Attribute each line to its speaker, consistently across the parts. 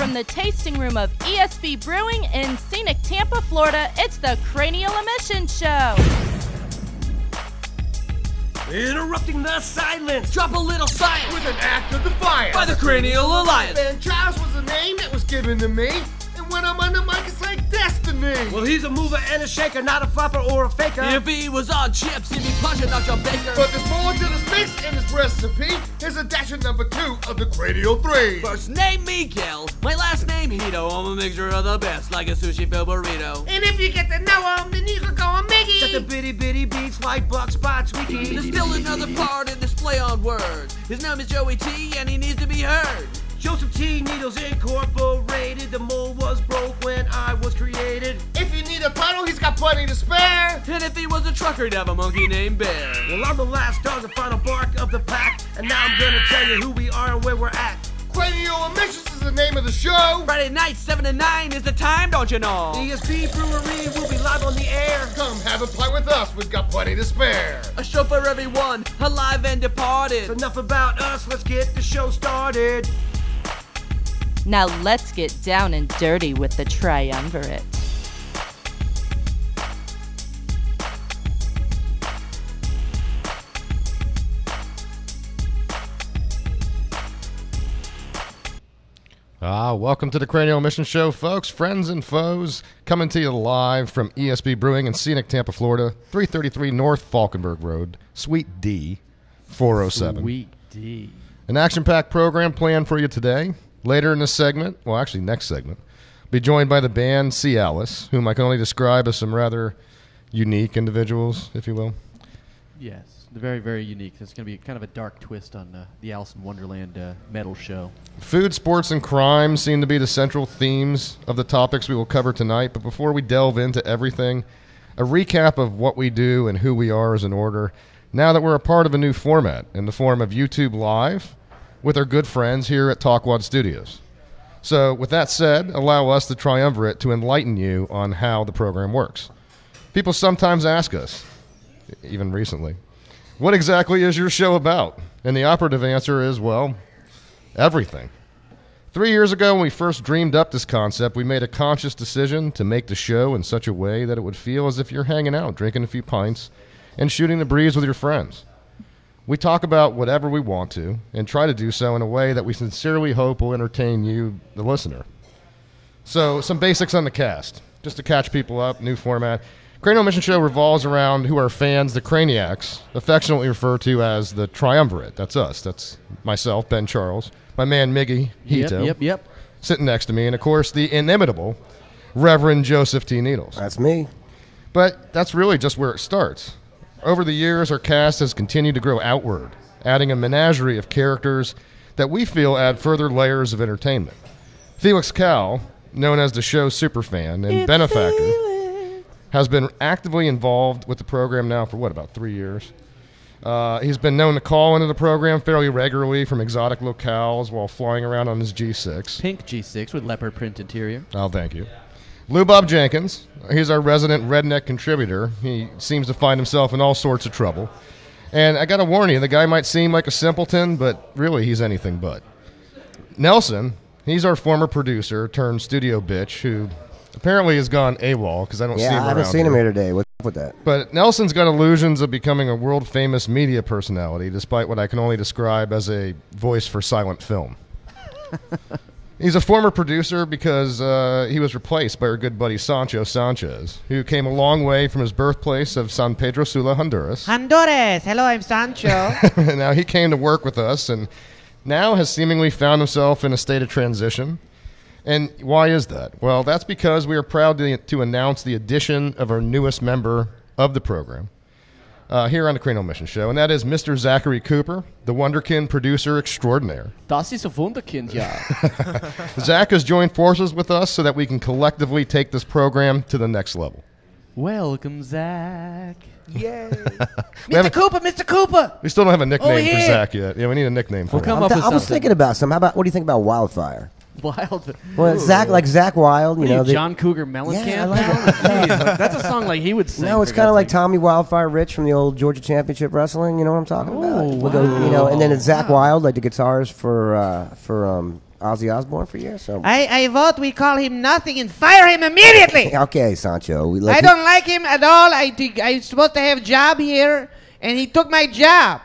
Speaker 1: from the tasting room of ESB Brewing in scenic Tampa, Florida, it's the Cranial Emission Show.
Speaker 2: Interrupting the silence.
Speaker 3: Drop a little science
Speaker 4: with an act of defiance
Speaker 3: by the Cranial Alliance.
Speaker 4: And Charles was the name that was given to me. And when I'm on the mic, it's like destiny.
Speaker 2: Well, he's a mover and a shaker, not a flopper or a faker.
Speaker 3: If he was on chips, he'd be punching out your baker.
Speaker 4: But there's more to this mix in this recipe. Here's a dash of number 2 of the Cranial 3.
Speaker 3: First name Miguel, my last name Hito. I'm a mixture of the best, like a sushi filled burrito.
Speaker 4: And if you get to know him, then you can go on Miggy.
Speaker 2: Got the bitty bitty beats like Buck Spot Squeaky.
Speaker 3: There's still another part in this play on words. His name is Joey T, and he needs to be heard.
Speaker 2: Joseph T. Needles Incorporated. The mold was broke when I was created.
Speaker 4: If you need a title, he's got plenty to spare.
Speaker 3: And if he was a trucker, he'd have a monkey named Bear.
Speaker 2: Well, I'm the last dog, the final bark of the pack. And now I'm gonna tell you who we are and where we're at.
Speaker 4: Cranial Emissions is the name of the show.
Speaker 3: Friday night, 7 to 9 is the time, don't you know?
Speaker 2: ESB Brewery will be live on the air.
Speaker 4: Come have a pint with us, we've got plenty to spare.
Speaker 3: A show for everyone, alive and departed.
Speaker 2: So enough about us, let's get the show started.
Speaker 1: Now let's get down and dirty with the triumvirate.
Speaker 5: Welcome to the Cranial Mission Show, folks, friends and foes, coming to you live from ESB Brewing in scenic Tampa, Florida, 333 North Falkenberg Road, Suite D, 407.
Speaker 6: Suite D.
Speaker 5: An action-packed program planned for you today. Later in this segment, well, actually next segment, be joined by the band Cialis, whom I can only describe as some rather unique individuals, if you will.
Speaker 6: Yes, they're very, very unique. It's going to be kind of a dark twist on the Alice in Wonderland metal show.
Speaker 5: Food, sports, and crime seem to be the central themes of the topics we will cover tonight. But before we delve into everything, a recap of what we do and who we are is in order. Now that we're a part of a new format in the form of YouTube Live with our good friends here at Talkwad Studios. So with that said, allow us, the triumvirate, to enlighten you on how the program works. People sometimes ask us, even recently, what exactly is your show about? And the operative answer is, well, everything. 3 years ago, when we first dreamed up this concept, we made a conscious decision to make the show in such a way that it would feel as if you're hanging out, drinking a few pints, and shooting the breeze with your friends. We talk about whatever we want to and try to do so in a way that we sincerely hope will entertain you, the listener. So, some basics on the cast, just to catch people up, new format. Cranial Mission Show revolves around who are fans, the Craniacs, affectionately referred to as the triumvirate. That's us. That's myself, Ben Charles, my man Miggy Hito,
Speaker 6: Yep.
Speaker 5: sitting next to me, and of course the inimitable Reverend Joseph T. Needles.
Speaker 7: That's me.
Speaker 5: But that's really just where it starts. Over the years, our cast has continued to grow outward, adding a menagerie of characters that we feel add further layers of entertainment. Felix Cal, known as the show's superfan and benefactor, has been actively involved with the program now for, about 3 years. He's been known to call into the program fairly regularly from exotic locales while flying around on his G6.
Speaker 6: Pink G6 with leopard print interior.
Speaker 5: Oh, thank you. Lou Bob Jenkins, he's our resident redneck contributor. He seems to find himself in all sorts of trouble. And I got to warn you, the guy might seem like a simpleton, but really he's anything but. Nelson, he's our former producer turned studio bitch who apparently has gone AWOL because I don't see him around.
Speaker 7: Yeah, I haven't seen him here today. What's up with that?
Speaker 5: But Nelson's got illusions of becoming a world-famous media personality, despite what I can only describe as a voice for silent film. He's a former producer because he was replaced by our good buddy Sancho Sanchez, who came a long way from his birthplace of San Pedro Sula, Honduras.
Speaker 8: Honduras! Hello, I'm Sancho.
Speaker 5: Now he came to work with us and now has seemingly found himself in a state of transition. And why is that? Well, that's because we are proud to announce the addition of our newest member of the program here on the Cranial Mission Show, and that is Mr. Zachary Cooper, the Wonderkin producer extraordinaire.
Speaker 6: Das ist ein Wunderkind, ja.
Speaker 5: Zach has joined forces with us so that we can collectively take this program to the next level.
Speaker 6: Welcome, Zach.
Speaker 8: Yay. Mr. Cooper!
Speaker 5: We still don't have a nickname for Zach yet. Yeah, we need a nickname for him.
Speaker 7: I was thinking about some. What do you think about Wildfire?
Speaker 6: Wild.
Speaker 7: Well, Zach Wild, you know.
Speaker 6: John Cougar Mellencamp?
Speaker 7: Yeah, I like it.
Speaker 6: That's a song like he would sing.
Speaker 7: No, it's kind of like Tommy Wildfire Rich from the old Georgia Championship Wrestling. You know what I'm talking about? We'll go, and then it's Zach Wild, like the guitars for Ozzy Osbourne for years. So
Speaker 8: I vote we call him nothing and fire him immediately.
Speaker 7: okay, Sancho.
Speaker 8: I don't like him at all. I think I'm supposed to have a job here, and he took my job.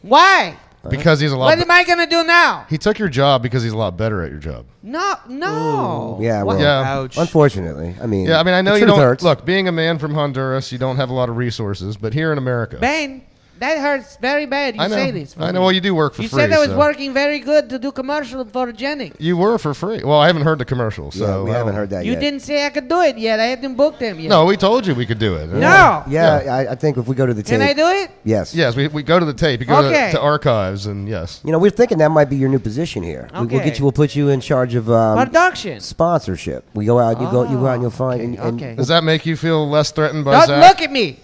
Speaker 8: Why?
Speaker 5: Because he's a lot.
Speaker 8: What am I going to do now?
Speaker 5: He took your job because he's a lot better at your job.
Speaker 8: No.
Speaker 7: Yeah, well,
Speaker 5: Yeah.
Speaker 2: Ouch.
Speaker 7: unfortunately. I mean,
Speaker 5: Yeah, I mean, I know
Speaker 7: the
Speaker 5: you
Speaker 7: truth
Speaker 5: don't.
Speaker 7: hurts.
Speaker 5: Look, being a man from Honduras, you don't have a lot of resources. But here in America,
Speaker 8: Ben, that hurts very bad. You
Speaker 5: I know.
Speaker 8: say this. for
Speaker 5: I
Speaker 8: me.
Speaker 5: know. Well, you do work for
Speaker 8: You
Speaker 5: free.
Speaker 8: said I was
Speaker 5: so-
Speaker 8: working very good to do commercial for Jennings.
Speaker 5: You were for free. Well, I haven't heard the commercial, so
Speaker 7: yeah, we haven't heard that
Speaker 8: You
Speaker 7: yet.
Speaker 8: didn't say I could do it yet. I hadn't booked them yet.
Speaker 5: No, we told you we could do it.
Speaker 8: No.
Speaker 7: Yeah, I think if we go to the tape.
Speaker 8: Can I do it?
Speaker 7: Yes.
Speaker 5: Yes, we go to the tape. You go
Speaker 8: Okay.
Speaker 5: to archives, and yes.
Speaker 7: You know, we're thinking that might be your new position here. We'll
Speaker 8: Okay.
Speaker 7: get you. We'll put you in charge of
Speaker 8: Production.
Speaker 7: sponsorship. We go out. You go out and you'll find.
Speaker 8: Okay,
Speaker 7: and
Speaker 8: okay.
Speaker 5: Does that make you feel less threatened by
Speaker 8: Don't
Speaker 5: Zach?
Speaker 8: look at me.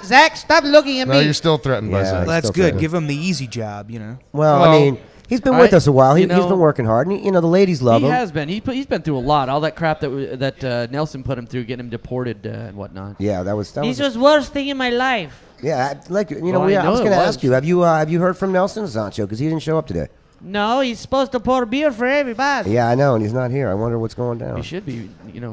Speaker 8: Zach, stop looking at
Speaker 5: No,
Speaker 8: me.
Speaker 5: you're still threatened by
Speaker 7: Yeah.
Speaker 5: Zach.
Speaker 2: Well, that's
Speaker 7: Still
Speaker 2: good.
Speaker 7: fair.
Speaker 2: Give him the easy job, you know.
Speaker 7: Well,
Speaker 5: Well,
Speaker 7: I mean, he's been with us a while. He's
Speaker 6: know-
Speaker 7: been working hard, and the ladies love
Speaker 6: He
Speaker 7: him.
Speaker 6: has been. He's been through a lot. All that crap that Nelson put him through, getting him deported and whatnot.
Speaker 7: Yeah, that was.
Speaker 8: This was worst thing in my life.
Speaker 7: Yeah, like I
Speaker 6: Well,
Speaker 7: was
Speaker 6: I know
Speaker 7: going
Speaker 6: it
Speaker 7: to
Speaker 6: was.
Speaker 7: ask you. Have you heard from Nelson Sancho? Because he didn't show up today.
Speaker 8: No, he's supposed to pour beer for everybody.
Speaker 7: Yeah, I know, and he's not here. I wonder what's going down.
Speaker 6: He should be,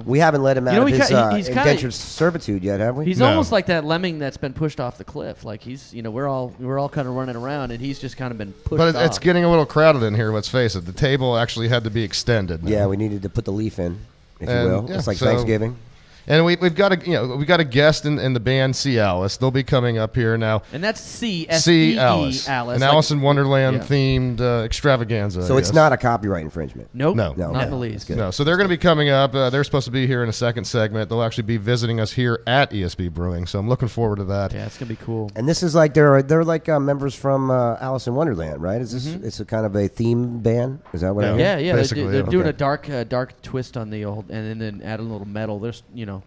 Speaker 7: We haven't let him out
Speaker 6: know,
Speaker 7: of
Speaker 6: he
Speaker 7: his
Speaker 6: he's kinda-
Speaker 7: indentured servitude yet, have we?
Speaker 6: He's
Speaker 5: No.
Speaker 6: almost like that lemming that's been pushed off the cliff. Like he's, we're all kind of running around, and he's just kind of been pushed
Speaker 5: But
Speaker 6: off.
Speaker 5: it's getting a little crowded in here. Let's face it. The table actually had to be extended. now.
Speaker 7: Yeah, we needed to put the leaf in, if
Speaker 5: And,
Speaker 7: you will.
Speaker 5: yeah,
Speaker 7: It's like
Speaker 5: so-
Speaker 7: Thanksgiving.
Speaker 5: And we've got a guest in the band Cialis. They'll be coming up here now.
Speaker 6: and that's
Speaker 5: C. Alice,
Speaker 6: Alice.
Speaker 5: an
Speaker 6: like-
Speaker 5: Alice in Wonderland
Speaker 6: Yeah.
Speaker 5: themed extravaganza.
Speaker 7: So
Speaker 5: I
Speaker 7: it's
Speaker 5: guess.
Speaker 7: not a copyright infringement.
Speaker 6: Nope.
Speaker 5: No.
Speaker 7: No.
Speaker 6: Not in the
Speaker 7: No,
Speaker 6: least.
Speaker 5: No, so they're going to be coming up. They're supposed to be here in a second segment. They'll actually be visiting us here at ESB Brewing. So I'm looking forward to that.
Speaker 6: Yeah, it's gonna be cool.
Speaker 7: And this is like they're like members from Alice in Wonderland, right? Is this it's a kind of a theme band? Is that what I hear?
Speaker 6: Yeah, yeah.
Speaker 5: Basically,
Speaker 6: They're
Speaker 5: yeah.
Speaker 6: doing
Speaker 7: Okay.
Speaker 6: a dark twist on the old, and then add a little metal. There's,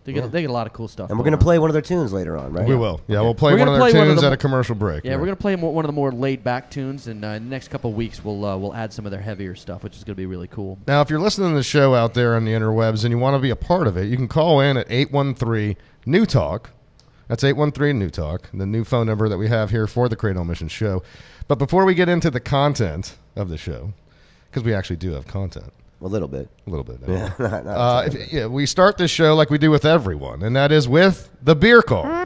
Speaker 6: they get a lot of cool stuff.
Speaker 7: And we're going to play one of their tunes later on, right?
Speaker 5: We will. Yeah, we'll play
Speaker 6: We're
Speaker 5: one of
Speaker 6: gonna
Speaker 5: their
Speaker 6: play one of
Speaker 5: tunes
Speaker 6: the-
Speaker 5: at a commercial break.
Speaker 6: Yeah, we're gonna play one of the more laid back tunes, and in the next couple of weeks we'll add some of their heavier stuff, which is gonna be really cool.
Speaker 5: Now, if you're listening to the show out there on the interwebs and you want to be a part of it, you can call in at 813-NEW-TALK. That's 813-NEW-TALK, the new phone number that we have here for the Cranial Mission show. But before we get into the content of the show, because we actually do have content,
Speaker 7: A little bit.
Speaker 5: a little bit.
Speaker 7: Yeah, not
Speaker 5: We start this show like we do with everyone, and that is with the beer call.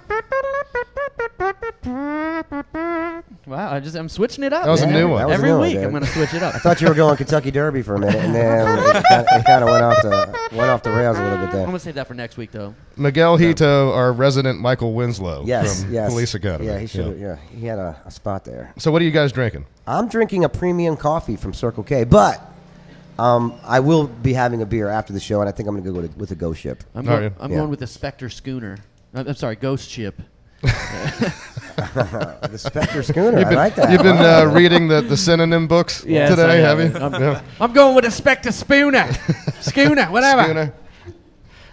Speaker 6: Wow, I'm switching it up.
Speaker 5: That was a
Speaker 6: man.
Speaker 5: new one.
Speaker 7: That was a
Speaker 6: Every
Speaker 7: new one,
Speaker 6: week
Speaker 7: dude.
Speaker 6: I'm gonna switch it up.
Speaker 7: I thought you were going Kentucky Derby for a minute, and then it kind of went off the rails a little bit
Speaker 6: I'm
Speaker 7: there.
Speaker 6: gonna save that for next week, though.
Speaker 5: Miguel Hito, our resident Michael Winslow
Speaker 7: Yes,
Speaker 5: from
Speaker 7: yes.
Speaker 5: Police Academy.
Speaker 7: Yeah, he should. Yeah, he had a spot there.
Speaker 5: So what are you guys drinking?
Speaker 7: I'm drinking a premium coffee from Circle K, but I will be having a beer after the show, and I think I'm going to go with a Ghost Ship.
Speaker 6: I'm,
Speaker 5: Are
Speaker 6: going,
Speaker 5: you?
Speaker 6: I'm
Speaker 7: Yeah.
Speaker 6: going with the Spectre Schooner. I'm sorry, Ghost Ship.
Speaker 7: The Spectre Schooner. I
Speaker 5: You've been,
Speaker 7: like that.
Speaker 5: You've been reading the synonym books today, have you?
Speaker 6: I'm, I'm going with a Spectre Spooner. Schooner, whatever.
Speaker 5: Schooner.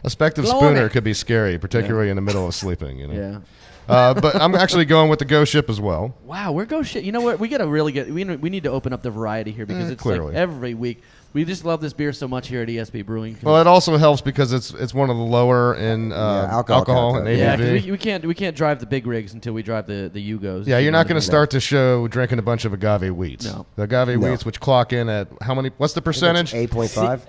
Speaker 5: A spective
Speaker 6: Blow
Speaker 5: spooner
Speaker 6: it.
Speaker 5: could be scary, particularly in the middle of sleeping.
Speaker 6: Yeah.
Speaker 5: But I'm actually going with the Ghost Ship as well.
Speaker 6: Wow, we're Ghost Ship. You know what? We gotta really get. We need to open up the variety here because it's
Speaker 5: clearly.
Speaker 6: like every week. We just love this beer so much here at ESB Brewing.
Speaker 5: Well, it also helps because it's one of the lower in alcohol and
Speaker 7: content.
Speaker 6: yeah,
Speaker 5: ABV.
Speaker 6: 'cause we can't drive the big rigs until we drive the Yugos.
Speaker 5: Yeah,
Speaker 6: You
Speaker 5: you're
Speaker 6: know
Speaker 5: not
Speaker 6: what
Speaker 5: going
Speaker 6: I
Speaker 5: to
Speaker 6: mean?
Speaker 5: start the show drinking a bunch of agave wheats.
Speaker 6: No.
Speaker 5: The agave
Speaker 7: No.
Speaker 5: wheats, which clock in at how many? What's the percentage?
Speaker 7: 8.5.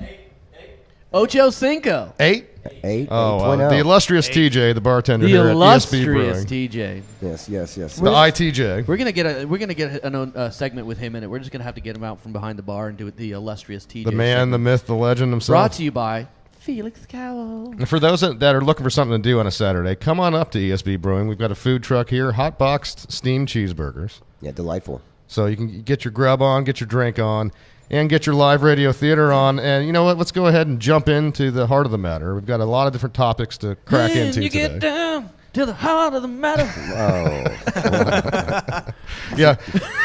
Speaker 6: Ocho Cinco.
Speaker 5: 8?
Speaker 7: 8.
Speaker 5: Oh,
Speaker 7: 8.0.
Speaker 5: the illustrious TJ, the bartender
Speaker 6: The
Speaker 5: here at ESB
Speaker 6: illustrious
Speaker 5: Brewing.
Speaker 6: TJ.
Speaker 7: Yes, yes, yes.
Speaker 5: The ITJ.
Speaker 6: We're gonna get a segment with him in it. We're just gonna have to get him out from behind the bar and do it. The illustrious TJ.
Speaker 5: The man, the
Speaker 6: segment.
Speaker 5: myth, the legend himself.
Speaker 6: Brought to you by Felix Cowell.
Speaker 5: And for those that are looking for something to do on a Saturday, come on up to ESB Brewing. We've got a food truck here, hot boxed steamed cheeseburgers.
Speaker 7: Yeah, delightful.
Speaker 5: So you can get your grub on, get your drink on, and get your live radio theater on. And you know what? Let's go ahead and jump into the heart of the matter. We've got a lot of different topics to crack
Speaker 6: And
Speaker 5: into
Speaker 6: you
Speaker 5: today.
Speaker 6: get down to the heart of the matter.
Speaker 5: Yeah,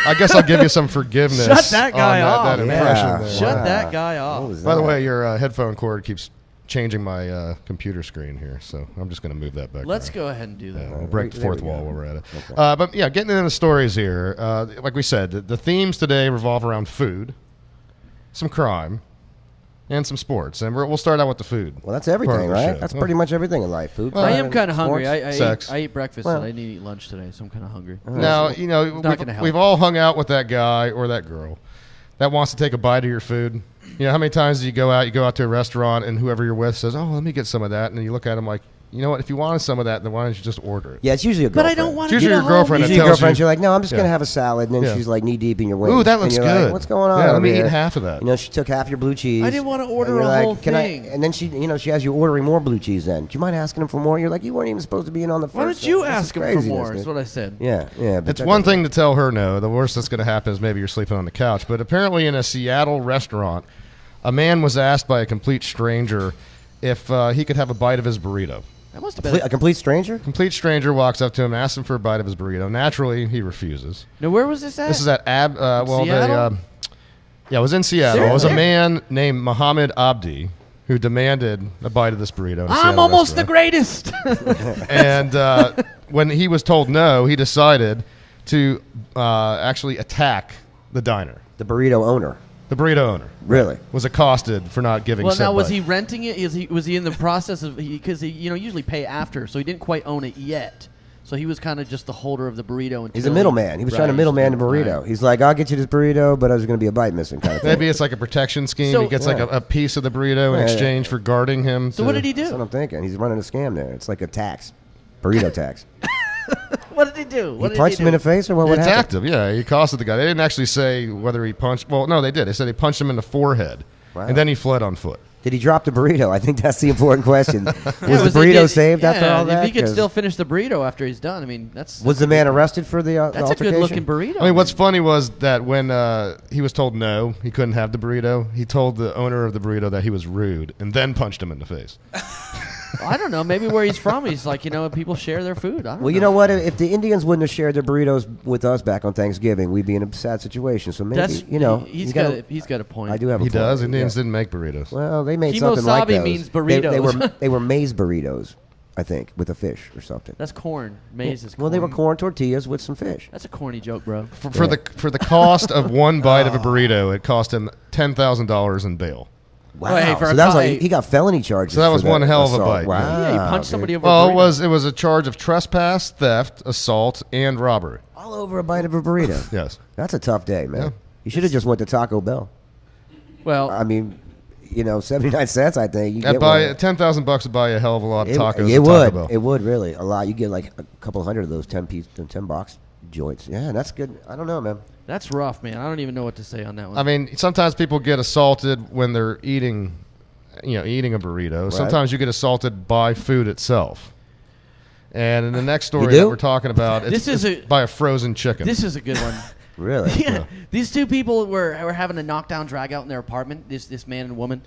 Speaker 5: I guess I'll give you some forgiveness.
Speaker 6: Shut that guy
Speaker 5: on
Speaker 6: off.
Speaker 5: That impression
Speaker 7: Yeah.
Speaker 5: there.
Speaker 6: Shut
Speaker 7: Wow.
Speaker 6: that guy off.
Speaker 7: What was
Speaker 5: By the
Speaker 7: that?
Speaker 5: way, your headphone cord keeps changing my computer screen here, so I'm just going to move that back.
Speaker 6: Let's
Speaker 5: around.
Speaker 6: go ahead and do that.
Speaker 5: We'll break the
Speaker 7: There
Speaker 5: fourth
Speaker 7: we go.
Speaker 5: wall while we're at it.
Speaker 7: Okay.
Speaker 5: But yeah, getting into the stories here. Like we said, the themes today revolve around food, some crime, and some sports. And we'll start out with the food.
Speaker 7: Well, that's
Speaker 5: part
Speaker 7: everything,
Speaker 5: of the
Speaker 7: right?
Speaker 5: show.
Speaker 7: That's pretty much everything in life. Food.
Speaker 6: I
Speaker 7: crime,
Speaker 6: am kind of hungry.
Speaker 7: sports.
Speaker 5: Sex.
Speaker 6: I ate breakfast
Speaker 7: Well-
Speaker 6: and I need to eat lunch today, so I'm kind of hungry.
Speaker 5: Now, you know,
Speaker 6: not gonna help.
Speaker 5: we've all hung out with that guy or that girl that wants to take a bite of your food. You know, how many times do you go out to a restaurant and whoever you're with says, "Oh, let me get some of that," and then you look at them like, you know what? If you wanted some of that, then why don't you just order it?
Speaker 7: Yeah, it's usually a girlfriend.
Speaker 8: But I don't want
Speaker 5: It's
Speaker 8: to
Speaker 5: usually
Speaker 8: get
Speaker 5: your
Speaker 8: a
Speaker 5: girlfriend that
Speaker 7: Usually
Speaker 5: tells
Speaker 7: girlfriends,
Speaker 5: you.
Speaker 7: you're like, no, I'm just
Speaker 5: Yeah.
Speaker 7: gonna have a salad, and then
Speaker 5: Yeah.
Speaker 7: she's like knee deep in your wings.
Speaker 5: Ooh, that
Speaker 7: And
Speaker 5: looks
Speaker 7: you're
Speaker 5: good.
Speaker 7: Like, what's going on?
Speaker 5: Yeah, let
Speaker 7: over
Speaker 5: me eat
Speaker 7: here?
Speaker 5: half of that.
Speaker 7: You know, she took half your blue cheese.
Speaker 8: I didn't want to order
Speaker 7: and
Speaker 8: a
Speaker 7: you're like,
Speaker 8: whole
Speaker 7: "Can
Speaker 8: thing."
Speaker 7: and then she has you ordering more blue cheese. Then do you mind asking him for more? You're like, you weren't even supposed to be in on the first.
Speaker 8: Why don't you
Speaker 7: one. This is
Speaker 8: ask him for
Speaker 7: craziness,
Speaker 8: more?
Speaker 7: dude.
Speaker 8: Is what I said.
Speaker 7: Yeah. But
Speaker 5: It's
Speaker 7: that
Speaker 5: one
Speaker 7: doesn't-
Speaker 5: thing to tell her no. The worst that's going to happen is maybe you're sleeping on the couch. But apparently in a Seattle restaurant, a man was asked by a complete stranger if he could have a bite of his burrito.
Speaker 8: That must have been.
Speaker 7: A complete stranger?
Speaker 5: Complete stranger walks up to him and asks him for a bite of his burrito. Naturally, he refuses.
Speaker 8: Now, where was this at?
Speaker 5: This is at
Speaker 8: Seattle?
Speaker 5: Yeah, it was in Seattle. It was a man named Muhammad Abdi who demanded a bite of this burrito. in a
Speaker 8: I'm
Speaker 5: Seattle
Speaker 8: almost the
Speaker 5: restaurant.
Speaker 8: greatest.
Speaker 5: And when he was told no, he decided to actually attack the diner.
Speaker 7: The burrito owner.
Speaker 5: The burrito owner
Speaker 7: Really?
Speaker 5: was accosted for not giving.
Speaker 8: Well,
Speaker 5: said
Speaker 8: now was
Speaker 5: bite.
Speaker 8: he renting it? Was he in the process of because he usually pay after, so he didn't quite own it yet. So he was kind of just the holder of the burrito. Until
Speaker 7: He's a middleman. He was trying to middleman the burrito. He's like, I'll get you this burrito, but there's going to be a bite missing kind of thing.
Speaker 5: Maybe it's like a protection scheme.
Speaker 8: So-
Speaker 5: He gets like a piece of the burrito in
Speaker 7: Yeah,
Speaker 5: exchange for guarding him.
Speaker 8: So what did he do?
Speaker 7: That's what I'm thinking. He's running a scam there. It's like a tax. Burrito tax.
Speaker 8: What did he do? What
Speaker 7: He
Speaker 8: did
Speaker 7: punched him in the face or what
Speaker 5: He
Speaker 7: would
Speaker 5: attacked
Speaker 7: happen?
Speaker 5: him. Yeah, he accosted the guy. They didn't actually say whether he punched. Well, no, they did. They said he punched him in the forehead,
Speaker 7: Wow.
Speaker 5: and then he fled on foot.
Speaker 7: Did he drop the burrito? I think that's the important question. Was
Speaker 8: Yeah,
Speaker 7: the
Speaker 8: he
Speaker 7: burrito
Speaker 8: did-
Speaker 7: saved after
Speaker 8: yeah,
Speaker 7: all that?
Speaker 8: If he could
Speaker 7: 'Cause-
Speaker 8: still finish the burrito after he's done, I mean, that's
Speaker 7: Was the man arrested for the
Speaker 8: that's a
Speaker 7: altercation?
Speaker 8: good looking burrito.
Speaker 5: I mean, what's funny was that when he was told no, he couldn't have the burrito. He told the owner of the burrito that he was rude, and then punched him in the face.
Speaker 8: I don't know. Maybe where he's from, he's like, people share their food. I don't
Speaker 7: Well, you know what? If the Indians wouldn't have shared their burritos with us back on Thanksgiving, we'd be in a sad situation. So maybe,
Speaker 8: That's
Speaker 7: he's
Speaker 8: he's got a point.
Speaker 7: I do have a
Speaker 5: He
Speaker 7: point.
Speaker 5: does. Indians
Speaker 7: Yeah.
Speaker 5: didn't make burritos.
Speaker 7: Well, they made something like
Speaker 8: Kimosabi
Speaker 7: those.
Speaker 8: means
Speaker 7: They
Speaker 8: burritos.
Speaker 7: they were maize burritos, I think, with a fish or something.
Speaker 8: That's corn. Maize is corn.
Speaker 7: Well, they were corn tortillas with some fish.
Speaker 8: That's a corny joke, bro.
Speaker 5: For the cost of one bite of a burrito, it cost him $10,000 in bail.
Speaker 7: Wow.
Speaker 8: hey, for
Speaker 7: so
Speaker 8: a
Speaker 7: that was
Speaker 8: guy-
Speaker 7: like he got felony charges.
Speaker 5: So that
Speaker 7: for
Speaker 5: was one hell of a
Speaker 7: assault.
Speaker 5: bite.
Speaker 7: Wow.
Speaker 8: Yeah, he punched
Speaker 7: dude.
Speaker 8: somebody over.
Speaker 5: Well,
Speaker 8: a burrito.
Speaker 5: it was a charge of trespass, theft, assault, and robbery.
Speaker 7: All over a bite of a burrito.
Speaker 5: Yes.
Speaker 7: That's a tough day, man.
Speaker 5: Yeah.
Speaker 7: You should have just went to Taco Bell.
Speaker 8: Well,
Speaker 7: I mean, 79 cents, I think. You
Speaker 5: That'd
Speaker 7: get
Speaker 5: buy
Speaker 7: one.
Speaker 5: $10,000 would buy you a hell of a lot of tacos.
Speaker 7: It
Speaker 5: at
Speaker 7: would.
Speaker 5: Taco Bell.
Speaker 7: It would really a lot. You get like a couple hundred of those 10 box joints. Yeah, that's good. I don't know, man.
Speaker 8: that's rough, man. I don't even know what to say on that one.
Speaker 5: I mean, sometimes people get assaulted when they're eating a burrito. Sometimes you get assaulted by food itself. And in the next story
Speaker 7: You do?
Speaker 5: that we're talking about,
Speaker 8: This is
Speaker 5: it's
Speaker 8: a-
Speaker 5: by a frozen chicken.
Speaker 8: this is a good one.
Speaker 7: Really?
Speaker 8: Yeah. These two people were having a knockdown drag out in their apartment, this man and woman.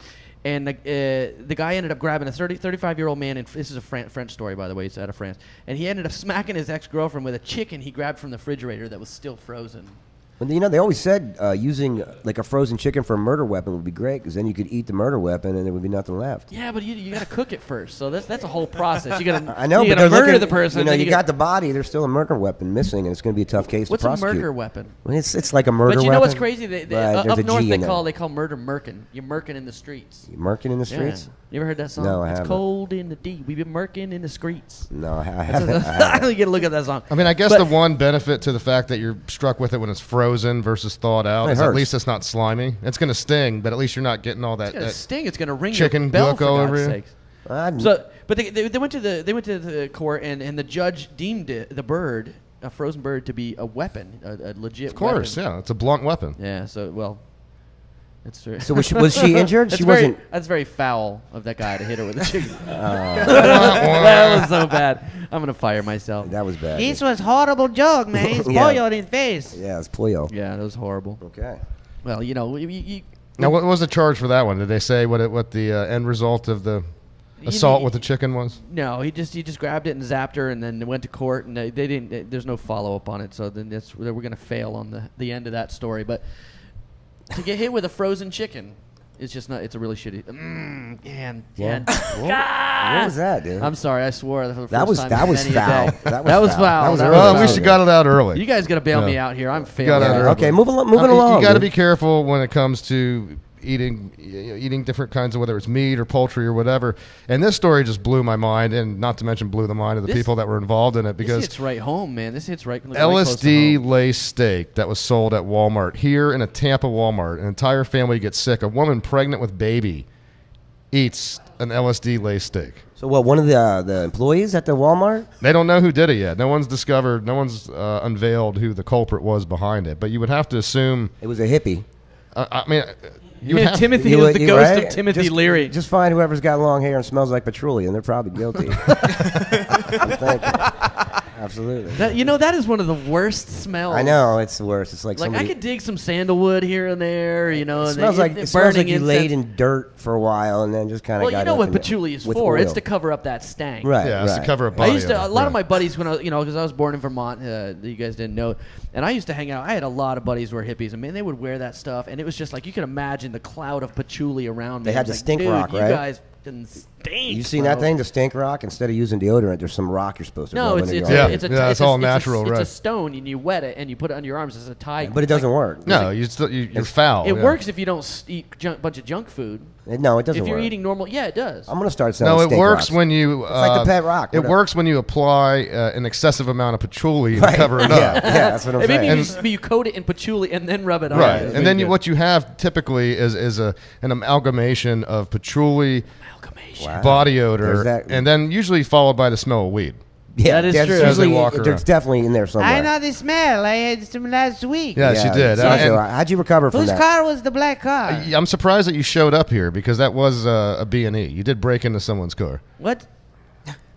Speaker 8: And the guy ended up grabbing a 35-year-old man, and this is a French story, by the way, it's out of France. And he ended up smacking his ex-girlfriend with a chicken he grabbed from the refrigerator that was still frozen.
Speaker 7: Well, they always said using like a frozen chicken for a murder weapon would be great because then you could eat the murder weapon and there would be nothing left.
Speaker 8: Yeah, but you got to cook it first, so that's a whole process. You got to
Speaker 7: I know,
Speaker 8: you
Speaker 7: but
Speaker 8: got to
Speaker 7: they're
Speaker 8: murder
Speaker 7: looking,
Speaker 8: the person. then
Speaker 7: you got
Speaker 8: gotta-
Speaker 7: the body. There's still a murder weapon missing, and it's going to be a tough case
Speaker 8: What's
Speaker 7: to
Speaker 8: a
Speaker 7: prosecute.
Speaker 8: murder weapon?
Speaker 7: Well, it's like a murder
Speaker 8: But
Speaker 7: weapon.
Speaker 8: you know what's crazy?
Speaker 7: Right,
Speaker 8: Up
Speaker 7: there's a
Speaker 8: north
Speaker 7: G in
Speaker 8: they call murder murking. You're murking in the streets.
Speaker 7: You murking in the streets?
Speaker 8: Yeah. You ever heard that song?
Speaker 7: No, I
Speaker 8: It's
Speaker 7: haven't.
Speaker 8: cold in the deep. We've been murking in the streets.
Speaker 7: No, I haven't.
Speaker 8: You got to look at that song.
Speaker 5: I mean, I guess
Speaker 8: But-
Speaker 5: the one benefit to the fact that you're struck with it when it's frozen versus thawed out
Speaker 7: It
Speaker 5: is at
Speaker 7: hurts.
Speaker 5: least it's not slimy. It's going to sting, but at least you're not getting all that.
Speaker 8: It's gonna sting. It's gonna ring
Speaker 5: chicken
Speaker 8: your bell
Speaker 5: gook
Speaker 8: for
Speaker 5: all
Speaker 8: God's
Speaker 5: over you.
Speaker 8: sakes. So, but they went to the court and the judge deemed the bird, a frozen bird, to be a weapon, a legit.
Speaker 5: Of course,
Speaker 8: weapon.
Speaker 5: yeah, it's a blunt weapon.
Speaker 8: Yeah. So well, it's very.
Speaker 7: So was she injured?
Speaker 8: That's
Speaker 7: She
Speaker 8: very,
Speaker 7: wasn't.
Speaker 8: That's very foul of that guy to hit her with a chicken. That was so bad. I'm gonna fire myself.
Speaker 7: That was bad.
Speaker 8: This was horrible joke, man. He's
Speaker 7: Yeah.
Speaker 8: pollo in his face.
Speaker 7: Yeah, it's pollo.
Speaker 8: Yeah, that was horrible.
Speaker 7: Okay.
Speaker 8: Well, you
Speaker 5: Now, what was the charge for that one? Did they say what the end result of the assault
Speaker 8: mean-
Speaker 5: with the chicken was?
Speaker 8: No, he just grabbed it and zapped her, and then went to court, and they didn't. There's no follow up on it, so then we're gonna fail on the end of that story. But to get hit with a frozen chicken, it's just not. It's a really shitty. Man.
Speaker 7: What was that, dude?
Speaker 8: I'm sorry, I swore for the first
Speaker 7: That was-
Speaker 8: time
Speaker 7: that
Speaker 8: in
Speaker 7: was
Speaker 8: many a
Speaker 7: foul.
Speaker 8: day.
Speaker 7: That was
Speaker 8: That was
Speaker 7: foul.
Speaker 8: foul.
Speaker 7: That was
Speaker 8: That
Speaker 7: really
Speaker 8: was
Speaker 5: Well,
Speaker 7: foul.
Speaker 5: at least you got it out early.
Speaker 8: You guys gotta bail
Speaker 5: Yeah.
Speaker 8: me out here. I'm
Speaker 5: got
Speaker 8: failing.
Speaker 5: it early.
Speaker 7: Okay, moving along.
Speaker 5: You got to be careful when it comes to eating different kinds of, whether it's meat or poultry or whatever. And this story just blew my mind, and not to mention blew the mind of the people that were involved in it, because
Speaker 8: this hits right home, man. This hits right. Close to
Speaker 5: LSD
Speaker 8: home.
Speaker 5: laced steak that was sold at Walmart here in a Tampa Walmart. An entire family gets sick. A woman pregnant with baby eats an LSD laced steak.
Speaker 7: So what? One of the employees at the Walmart?
Speaker 5: They don't know who did it yet. No one's unveiled who the culprit was behind it. But you would have to assume
Speaker 7: It was a hippie.
Speaker 5: I mean, you would have,
Speaker 8: Timothy
Speaker 7: You
Speaker 8: is
Speaker 7: would-
Speaker 8: the
Speaker 7: you-
Speaker 8: ghost
Speaker 7: right?
Speaker 8: of Timothy
Speaker 7: Just-
Speaker 8: Leary.
Speaker 7: Just find whoever's got long hair and smells like patchouli, and they're probably guilty. I'm thinking. Absolutely.
Speaker 8: That is one of the worst smells.
Speaker 7: I know, it's the worst. It's like
Speaker 8: Like
Speaker 7: somebody.
Speaker 8: I could dig some sandalwood here and there,
Speaker 7: it
Speaker 8: and
Speaker 7: smells like
Speaker 8: it
Speaker 7: it smells like
Speaker 8: burning
Speaker 7: you laid
Speaker 8: incense.
Speaker 7: in dirt for a while and then just kind of
Speaker 8: Well,
Speaker 7: got
Speaker 8: you know
Speaker 7: up
Speaker 8: what
Speaker 7: in
Speaker 8: patchouli is
Speaker 7: with
Speaker 8: for? It's
Speaker 7: oil.
Speaker 8: to cover up that stank.
Speaker 7: Right.
Speaker 5: yeah, it's to
Speaker 7: right.
Speaker 5: cover a
Speaker 8: I
Speaker 5: body.
Speaker 8: used to, a lot of
Speaker 5: Right.
Speaker 8: my buddies when because I was born in Vermont, that you guys didn't know, and I used to hang out. I had a lot of buddies who were hippies, and man, they would wear that stuff, and it was just like you can imagine the cloud of patchouli around me.
Speaker 7: They
Speaker 8: It
Speaker 7: had
Speaker 8: was
Speaker 7: the
Speaker 8: like,
Speaker 7: stink
Speaker 8: dude,
Speaker 7: rock,
Speaker 8: you
Speaker 7: right?
Speaker 8: guys fucking stink.
Speaker 7: You seen
Speaker 8: bro.
Speaker 7: that thing, the stink rock? Instead of using deodorant, there's some rock you're supposed to
Speaker 8: No,
Speaker 7: rub
Speaker 8: it's
Speaker 7: under
Speaker 8: it's
Speaker 7: your
Speaker 5: Yeah.
Speaker 7: arm.
Speaker 8: it's a
Speaker 5: Yeah, it's all natural,
Speaker 8: it's
Speaker 5: right.
Speaker 8: a stone, and you wet it, and you put it on your arms as a tie.
Speaker 7: But it doesn't work.
Speaker 5: No, you're foul.
Speaker 8: It
Speaker 5: yeah.
Speaker 8: works if you don't eat bunch of junk food.
Speaker 7: No, it doesn't
Speaker 8: If you're
Speaker 7: work.
Speaker 8: eating normal, yeah, it does.
Speaker 7: I'm gonna start selling.
Speaker 5: No, it
Speaker 7: stink
Speaker 5: works
Speaker 7: rocks.
Speaker 5: when you. It's
Speaker 7: like the pet rock.
Speaker 5: It
Speaker 7: What
Speaker 5: works when you apply an excessive amount of patchouli and
Speaker 7: Right.
Speaker 5: cover it
Speaker 7: yeah,
Speaker 5: up.
Speaker 7: yeah, that's what I'm
Speaker 8: Maybe
Speaker 7: saying.
Speaker 8: you coat it in patchouli and then rub it on.
Speaker 5: Right,
Speaker 8: That's
Speaker 5: and then
Speaker 8: good.
Speaker 5: what you have typically is an amalgamation of patchouli,
Speaker 7: Wow.
Speaker 5: body
Speaker 7: There's
Speaker 5: odor,
Speaker 7: that-
Speaker 5: and then usually followed by the smell of weed.
Speaker 7: Yeah,
Speaker 8: That is
Speaker 7: that's
Speaker 8: true.
Speaker 5: As they
Speaker 7: Usually,
Speaker 5: walk
Speaker 7: there's
Speaker 5: around.
Speaker 7: definitely in there somewhere.
Speaker 9: the smell. I had some last week.
Speaker 5: Yeah, she did.
Speaker 7: so-
Speaker 5: And-
Speaker 7: so how'd you recover from
Speaker 9: Whose
Speaker 7: that?
Speaker 9: car was the black car?
Speaker 5: I'm surprised that you showed up here because that was a B&E. You did break into someone's car.
Speaker 9: What?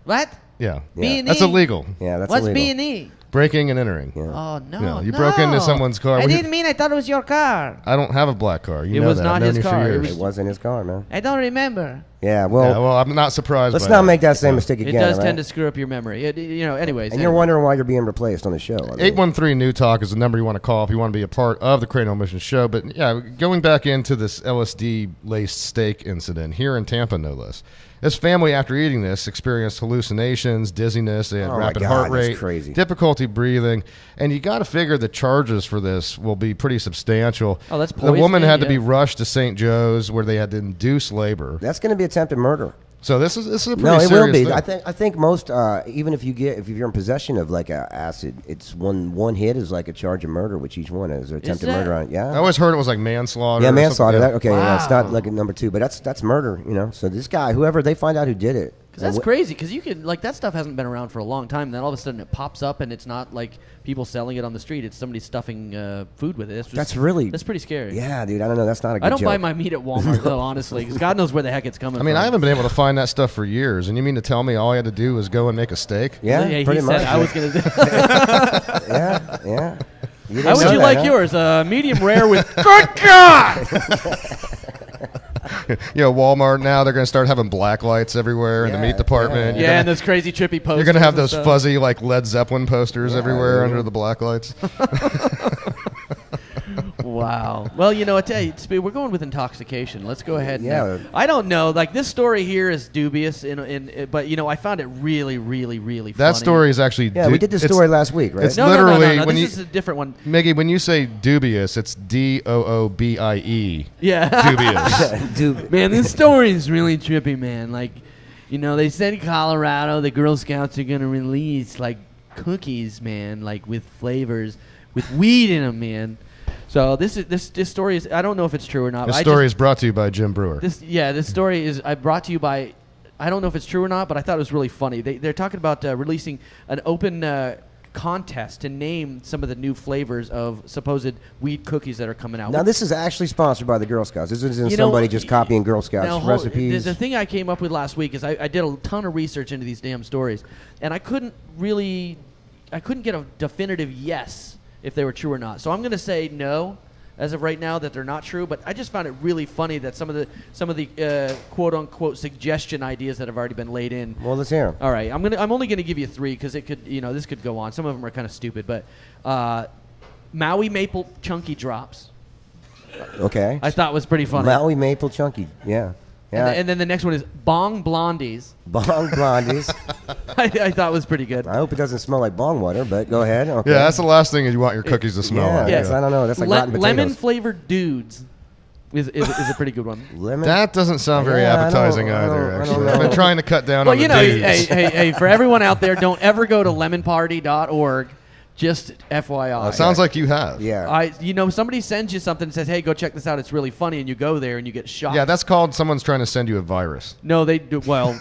Speaker 9: What?
Speaker 5: Yeah,
Speaker 7: Yeah.
Speaker 5: that's illegal.
Speaker 7: Yeah, that's
Speaker 9: What's
Speaker 7: illegal.
Speaker 9: B&E?
Speaker 5: Breaking and entering.
Speaker 7: Yeah.
Speaker 9: Oh, no.
Speaker 5: Yeah, you broke into someone's car.
Speaker 9: I
Speaker 5: Well, you-
Speaker 9: didn't mean I thought it was your car.
Speaker 5: I don't have a black car. You
Speaker 8: It
Speaker 5: know
Speaker 8: was
Speaker 5: that.
Speaker 8: not
Speaker 5: I've known
Speaker 8: his
Speaker 5: you for
Speaker 8: car. It
Speaker 5: years.
Speaker 7: It wasn't his car, man.
Speaker 9: I don't remember.
Speaker 7: Yeah, well,
Speaker 5: Yeah, well, I'm not surprised.
Speaker 7: let's
Speaker 5: by
Speaker 7: not
Speaker 5: that.
Speaker 7: make that same mistake
Speaker 8: It
Speaker 7: again.
Speaker 8: does
Speaker 7: right?
Speaker 8: tend to screw up your memory. Anyways.
Speaker 7: And you're wondering why you're being replaced on the show. I mean,
Speaker 5: 813 New Talk is the number you want to call if you want to be a part of the Cranial Mission show. But yeah, going back into this LSD laced steak incident here in Tampa, no less. This family, after eating this, experienced hallucinations, dizziness. They had
Speaker 7: Oh my
Speaker 5: rapid
Speaker 7: God,
Speaker 5: heart
Speaker 7: that's
Speaker 5: rate,
Speaker 7: crazy.
Speaker 5: difficulty breathing, and you got to figure the charges for this will be pretty substantial.
Speaker 8: Oh, that's
Speaker 5: the woman
Speaker 8: poisoning,
Speaker 5: had to be
Speaker 8: yeah.
Speaker 5: rushed to St. Joe's, where they had to induce labor.
Speaker 7: that's going to be attempted murder.
Speaker 5: So this is a pretty
Speaker 7: No, it
Speaker 5: serious
Speaker 7: will be.
Speaker 5: thing.
Speaker 7: I think most even if you're in possession of like a acid, it's one hit is like a charge of murder, which each one is or attempted
Speaker 8: that-
Speaker 7: murder on it. Yeah.
Speaker 5: I always heard it was like manslaughter.
Speaker 7: Yeah,
Speaker 5: or something.
Speaker 7: manslaughter.
Speaker 5: Yeah.
Speaker 7: That, okay, yeah, it's not
Speaker 8: Wow.
Speaker 7: like a number two, but that's murder. You know, so this guy, whoever they find out who did it,
Speaker 8: Because that's crazy. Because you can that stuff hasn't been around for a long time. Then all of a sudden it pops up, and it's not like people selling it on the street. It's somebody stuffing food with it.
Speaker 7: That's pretty
Speaker 8: scary.
Speaker 7: Yeah, dude. I don't know. That's not a good
Speaker 8: I don't
Speaker 7: joke.
Speaker 8: buy my meat at Walmart though, honestly, because God knows where the heck it's coming
Speaker 5: I mean,
Speaker 8: from.
Speaker 5: I haven't been able to find that stuff for years. And you mean to tell me all I had to do was go and make a steak?
Speaker 7: Yeah,
Speaker 8: he
Speaker 7: pretty
Speaker 8: said
Speaker 7: much.
Speaker 8: I was gonna. Do
Speaker 7: Yeah, yeah. You
Speaker 8: How
Speaker 7: didn't
Speaker 8: would
Speaker 7: know
Speaker 8: you
Speaker 7: that,
Speaker 8: like
Speaker 7: huh?
Speaker 8: yours? Medium rare with. Good God!
Speaker 5: You know, Walmart now, they're going to start having black lights everywhere in the
Speaker 7: Yeah,
Speaker 5: meat department.
Speaker 8: Yeah, and those crazy trippy posters.
Speaker 5: You're going to have
Speaker 8: and
Speaker 5: those
Speaker 8: stuff.
Speaker 5: fuzzy, like, Led Zeppelin posters everywhere
Speaker 7: dude.
Speaker 5: under the black lights.
Speaker 8: Wow. Well, I tell you, we're going with intoxication. Let's go ahead.
Speaker 7: Yeah.
Speaker 8: I don't know. Like this story here is dubious, but I found it really, really, really funny.
Speaker 5: That story is actually...
Speaker 7: Yeah, we did this story last week, right?
Speaker 5: It's
Speaker 8: No,
Speaker 5: literally...
Speaker 8: no.
Speaker 5: When
Speaker 8: This
Speaker 5: you,
Speaker 8: is a different one.
Speaker 5: Miggy, when you say dubious, it's DOOBIE.
Speaker 8: Yeah.
Speaker 5: Dubious.
Speaker 7: Dude,
Speaker 8: Man, this story is really trippy, man. Like, they said in Colorado the Girl Scouts are gonna release like cookies, man, like with flavors, with weed in them, man. So this story is, I don't know if it's true or not.
Speaker 5: This
Speaker 8: but
Speaker 5: story is brought to you by Jim Brewer.
Speaker 8: This story is brought to you by, I don't know if it's true or not, but I thought it was really funny. They're talking about releasing an open contest to name some of the new flavors of supposed weed cookies that are coming out.
Speaker 7: now this is actually sponsored by the Girl Scouts. This isn't
Speaker 8: You know,
Speaker 7: somebody just copying Girl Scouts
Speaker 8: Now,
Speaker 7: recipes.
Speaker 8: The thing I came up with last week is I did a ton of research into these damn stories, and I couldn't get a definitive yes if they were true or not. So I'm going to say no as of right now that they're not true. But I just found it really funny that some of the quote unquote suggestion ideas that have already been laid in.
Speaker 7: Well, let's hear 'em.
Speaker 8: All right, I'm only going to give you 3 because it could this could go on. Some of them are kind of stupid, but Maui maple chunky drops
Speaker 7: Okay.
Speaker 8: I thought was pretty funny.
Speaker 7: Maui Maple Chunky. Yeah. Yeah.
Speaker 8: And then the next one is bong blondies.
Speaker 7: Bong Blondies.
Speaker 8: I thought was pretty good.
Speaker 7: I hope it doesn't smell like bong water, but go ahead. Okay.
Speaker 5: Yeah, that's the last thing you want your cookies to smell
Speaker 7: Yeah,
Speaker 5: like.
Speaker 7: that's- I don't know. That's like rotten potatoes.
Speaker 8: Lemon flavored dudes. is a pretty good one.
Speaker 7: Lemon.
Speaker 5: That doesn't sound very
Speaker 7: Yeah, I
Speaker 5: appetizing
Speaker 7: don't- I
Speaker 5: either.
Speaker 7: don't- I don't
Speaker 5: Actually,
Speaker 7: know.
Speaker 5: I've been trying to cut down
Speaker 8: Well,
Speaker 5: on the
Speaker 8: you know,
Speaker 5: dudes.
Speaker 8: hey, for everyone out there, don't ever go to lemonparty.org. Just FYI.
Speaker 5: Sounds like you have.
Speaker 7: Yeah.
Speaker 8: Somebody sends you something and says, "Hey, go check this out. It's really funny," and you go there and you get shocked.
Speaker 5: Yeah, that's called someone's trying to send you a virus.
Speaker 8: No, they do. Well,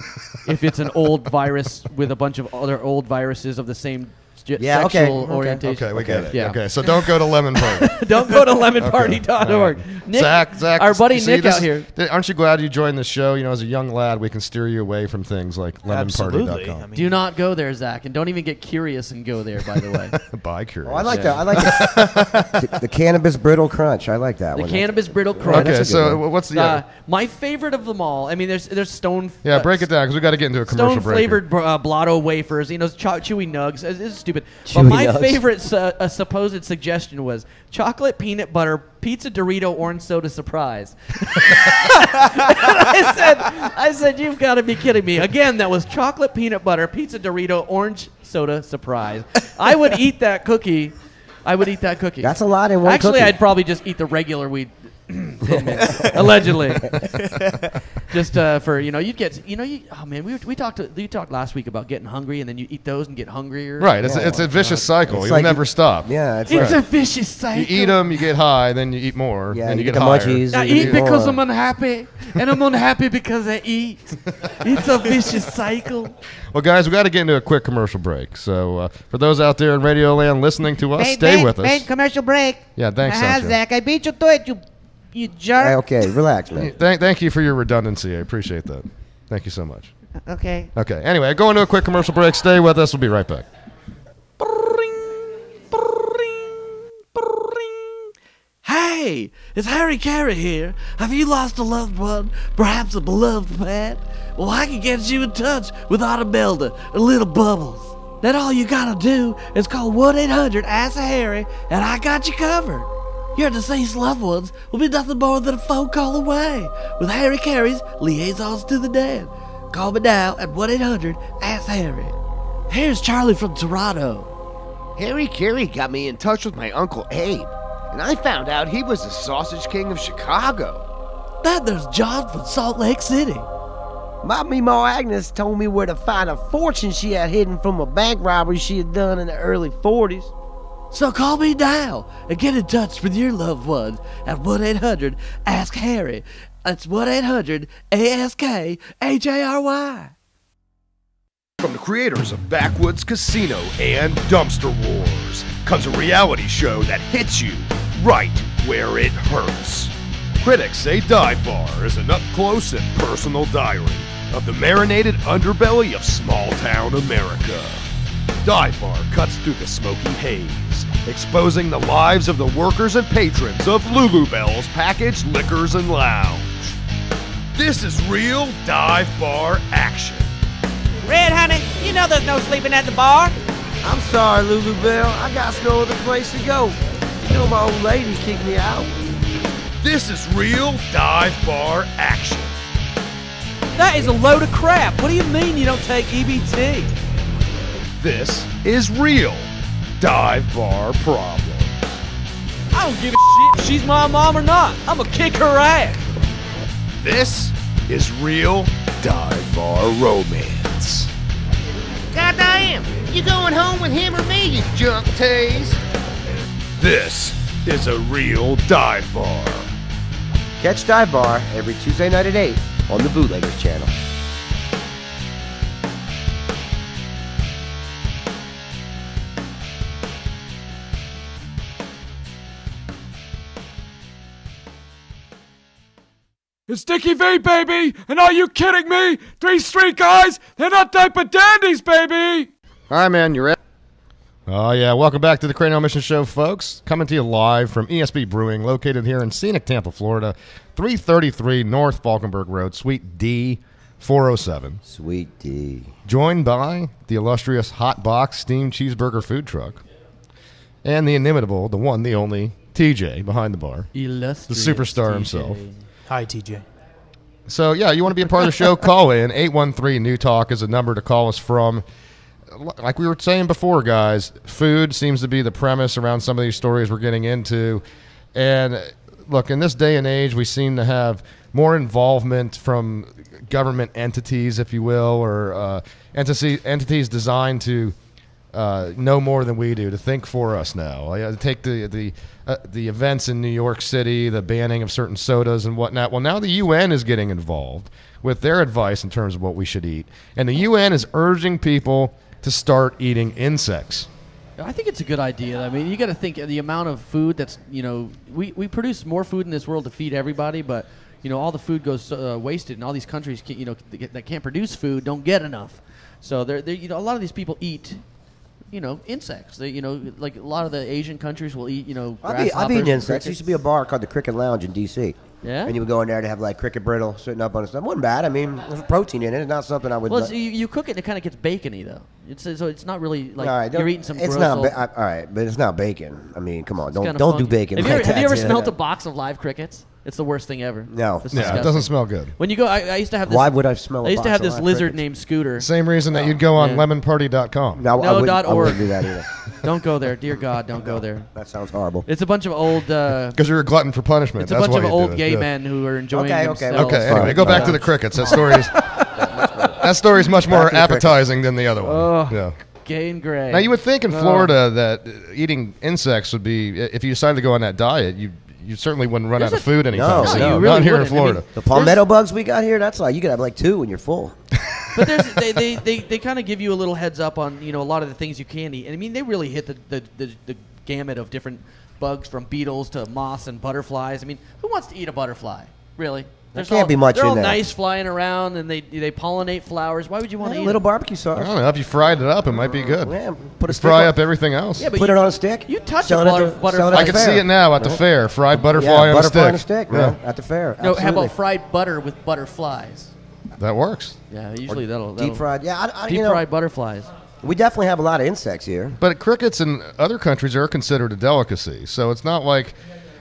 Speaker 8: if it's an old virus with a bunch of other old viruses of the same
Speaker 7: Yeah, okay,
Speaker 8: sexual
Speaker 7: okay.
Speaker 8: orientation.
Speaker 5: Okay, we get it.
Speaker 8: Yeah.
Speaker 5: Okay, so don't go to Lemon Party.
Speaker 8: Don't go to lemonparty.org.
Speaker 5: All right.
Speaker 8: Nick,
Speaker 5: Zach,
Speaker 8: our buddy
Speaker 5: see,
Speaker 8: Nick
Speaker 5: this
Speaker 8: out here.
Speaker 5: Aren't you glad you joined the show? You know, as a young lad, we can steer you away from things like
Speaker 10: Absolutely.
Speaker 5: lemonparty.com.
Speaker 10: I mean,
Speaker 8: Do not go there, Zach, and don't even get curious and go there. By the way,
Speaker 5: Bye, curious.
Speaker 7: Oh, I like that. I like the cannabis brittle crunch. I like that
Speaker 8: the
Speaker 7: one.
Speaker 8: cannabis brittle crunch.
Speaker 5: Okay,
Speaker 7: that's a
Speaker 5: so
Speaker 7: good one.
Speaker 5: what's the
Speaker 8: My favorite of them all. I mean, there's stone.
Speaker 5: yeah? Break it down because we got to get into a commercial
Speaker 8: Stone
Speaker 5: break. here.
Speaker 8: flavored blotto wafers, chewy nugs. It's stupid.
Speaker 7: Chewy
Speaker 8: But my
Speaker 7: nugs.
Speaker 8: favorite supposed suggestion was chocolate peanut butter pizza Dorito orange soda surprise. I said, you've got to be kidding me. Again, that was chocolate peanut butter pizza Dorito orange soda surprise. I would eat that cookie.
Speaker 7: That's a lot in one
Speaker 8: Actually,
Speaker 7: cookie.
Speaker 8: I'd probably just eat the regular weed. Allegedly, just for oh man, we talked last week about getting hungry and then you eat those and get hungrier.
Speaker 5: Right, it's a vicious cycle.
Speaker 7: It's
Speaker 5: You'll
Speaker 7: like
Speaker 5: never stop.
Speaker 7: Yeah,
Speaker 8: It's
Speaker 7: right.
Speaker 8: a vicious cycle.
Speaker 5: You eat them, you get high, then you eat more,
Speaker 7: Yeah,
Speaker 5: then you
Speaker 7: you
Speaker 5: get
Speaker 7: get the
Speaker 5: higher.
Speaker 7: munchies.
Speaker 8: I
Speaker 7: You
Speaker 8: eat
Speaker 7: eat
Speaker 8: because
Speaker 7: more.
Speaker 8: I'm unhappy, and I'm unhappy because I eat. It's a vicious cycle.
Speaker 5: Well, guys, we got to get into a quick commercial break. So for those out there in Radio Land listening to us, stay with us.
Speaker 9: Commercial break.
Speaker 5: Yeah, thanks, Sancho.
Speaker 9: Zach. I beat you to it, you jerk.
Speaker 7: Hey, okay, relax, man.
Speaker 5: Thank you for your redundancy. I appreciate that. Thank you so much.
Speaker 9: Okay.
Speaker 5: Okay, anyway, going to a quick commercial break. Stay with us. We'll be right back.
Speaker 3: Hey, it's Harry Carey here. Have you lost a loved one? Perhaps a beloved pet? Well, I can get you in touch with Autumn Builder and Little Bubbles. Then all you gotta do is call 1-800-ASK-HARRY, and I got you covered. Your deceased loved ones will be nothing more than a phone call away with Harry Carey's Liaisons to the Dead. Call me now at 1-800-ASK-HARRY. Here's Charlie from Toronto.
Speaker 2: Harry Carey got me in touch with my Uncle Abe, and I found out he was the Sausage King of Chicago.
Speaker 3: Then there's John from Salt Lake City.
Speaker 2: My Ma Agnes told me where to find a fortune she had hidden from a bank robbery she had done in the early 40s.
Speaker 3: So call me now and get in touch with your loved ones at 1-800-ASK-HARRY. That's 1-800-ASK-HARY.
Speaker 4: From the creators of Backwoods Casino and Dumpster Wars comes a reality show that hits you right where it hurts. Critics say Dive Bar is an up-close and personal diary of the marinated underbelly of small-town America. Dive Bar cuts through the smoky haze, exposing the lives of the workers and patrons of Lulu Bell's Packaged Liquors and Lounge. This is real Dive Bar action.
Speaker 9: Red, honey, you know there's no sleeping at the bar.
Speaker 2: I'm sorry, Lulu Bell. I got no other place to go. You know my old lady kicked me out.
Speaker 4: This is real Dive Bar action.
Speaker 3: That is a load of crap. What do you mean you don't take EBT?
Speaker 4: This is real Dive Bar problems.
Speaker 3: I don't give a shit if she's my mom or not. I'm gonna kick her ass.
Speaker 4: This is real Dive Bar romance.
Speaker 9: Goddamn, you going home with him or me, you junk tease?
Speaker 4: This is a real Dive Bar.
Speaker 7: Catch Dive Bar every Tuesday night at 8 on the Bootleggers channel.
Speaker 11: It's Dickie V, baby! And are you kidding me? 3 Street guys, they're not type of dandies, baby!
Speaker 5: All right, man, you ready? Oh, yeah. Welcome back to the Cranial Mission Show, folks. Coming to you live from ESB Brewing, located here in scenic Tampa, Florida, 333 North Falkenberg Road, Suite D, 407.
Speaker 7: Sweet D. Joined
Speaker 5: by the illustrious Hot Box Steamed Cheeseburger Food Truck and the inimitable, the one, the only, TJ behind the bar.
Speaker 8: Illustrious
Speaker 5: the superstar
Speaker 8: TJ.
Speaker 5: himself.
Speaker 10: Hi, TJ.
Speaker 5: So, yeah, you want to be a part of the show, call in. 813-NEW-TALK is a number to call us from. Like we were saying before, guys, food seems to be the premise around some of these stories we're getting into. And look, in this day and age, we seem to have more involvement from government entities, if you will, or entities designed to know more than we do, to think for us now. Take the events in New York City, the banning of certain sodas and whatnot. Well, now the UN is getting involved with their advice in terms of what we should eat. And the UN is urging people to start eating insects.
Speaker 8: I think it's a good idea. I mean, you got to think of the amount of food that's, we produce more food in this world to feed everybody, but, all the food goes wasted, and all these countries, that can't produce food don't get enough. So, a lot of these people eat, insects. They, like a lot of the Asian countries will eat, grasshoppers.
Speaker 7: I've eaten insects. There used to be a bar called the Cricket Lounge in D.C.
Speaker 8: Yeah?
Speaker 7: And you would go in there to have like cricket brittle sitting up on the stuff. It wasn't bad. I mean, there's protein in it. It's not something I would.
Speaker 8: Well, you cook it and it kind of gets bacony though. So it's not really like
Speaker 7: all right,
Speaker 8: you're eating some.
Speaker 7: It's
Speaker 8: gross
Speaker 7: not.
Speaker 8: old,
Speaker 7: All right, but it's not bacon. I mean, come on, don't
Speaker 8: funky.
Speaker 7: do bacon.
Speaker 8: Have you ever smelled a box of live crickets? It's the worst thing ever.
Speaker 7: No.
Speaker 5: Yeah, it doesn't smell good.
Speaker 8: When you go, I used to have this.
Speaker 7: Why would I smell?
Speaker 8: I used to have this lizard
Speaker 7: crickets?
Speaker 8: named Scooter.
Speaker 5: Same reason that you'd go on lemonparty.com.
Speaker 7: No,
Speaker 8: .org.
Speaker 7: I wouldn't do that either.
Speaker 8: Don't go there, dear God, don't go there.
Speaker 7: That sounds horrible.
Speaker 8: It's a bunch of old.
Speaker 5: Because you're a glutton for punishment.
Speaker 8: It's a
Speaker 5: That's
Speaker 8: bunch
Speaker 5: why
Speaker 8: of
Speaker 5: you
Speaker 8: old
Speaker 5: do it.
Speaker 8: gay
Speaker 5: Yeah.
Speaker 8: men who are enjoying themselves.
Speaker 5: Okay. Anyway, go back to the crickets. That story is much more appetizing than the other one.
Speaker 8: Oh,
Speaker 5: yeah.
Speaker 8: Gay and gray.
Speaker 5: Now you would think in Florida that eating insects would be, if you decided to go on that diet, you certainly wouldn't run out of food anytime soon.
Speaker 8: you really
Speaker 5: Not here in
Speaker 8: wouldn't.
Speaker 5: Florida.
Speaker 8: I mean,
Speaker 7: The palmetto bugs we got here, that's like you could have like 2 when you're full.
Speaker 8: But they kind of give you a little heads up on a lot of the things you can eat. And I mean, they really hit the gamut of different bugs, from beetles to moths and butterflies. I mean, who wants to eat a butterfly? Really?
Speaker 7: There can't be much
Speaker 8: They're
Speaker 7: in
Speaker 8: all
Speaker 7: there.
Speaker 8: nice flying around, and they pollinate flowers. Why would you want to eat
Speaker 7: A little
Speaker 8: them?
Speaker 7: barbecue
Speaker 5: I
Speaker 7: sauce.
Speaker 5: don't know. If you fried it up, it might be good.
Speaker 7: Yeah, put a stick
Speaker 5: Fry
Speaker 7: on-
Speaker 5: up everything else.
Speaker 8: Yeah, but
Speaker 7: Put it on a stick.
Speaker 8: You touch
Speaker 7: sell
Speaker 8: a
Speaker 7: it at the-
Speaker 8: butterfly.
Speaker 7: sell it at
Speaker 5: I
Speaker 7: the
Speaker 5: can see
Speaker 7: fair.
Speaker 5: it now at the fair. Fried butterfly
Speaker 7: Yeah,
Speaker 5: on a
Speaker 7: butterfly
Speaker 5: stick.
Speaker 7: on a stick, man, at the fair.
Speaker 8: No, how
Speaker 7: Absolutely.
Speaker 8: about fried butter with butterflies?
Speaker 5: That works.
Speaker 8: Yeah, usually that'll
Speaker 7: deep fried? Yeah,
Speaker 8: deep fried butterflies.
Speaker 7: We definitely have a lot of insects here.
Speaker 5: But crickets in other countries are considered a delicacy. So it's not like,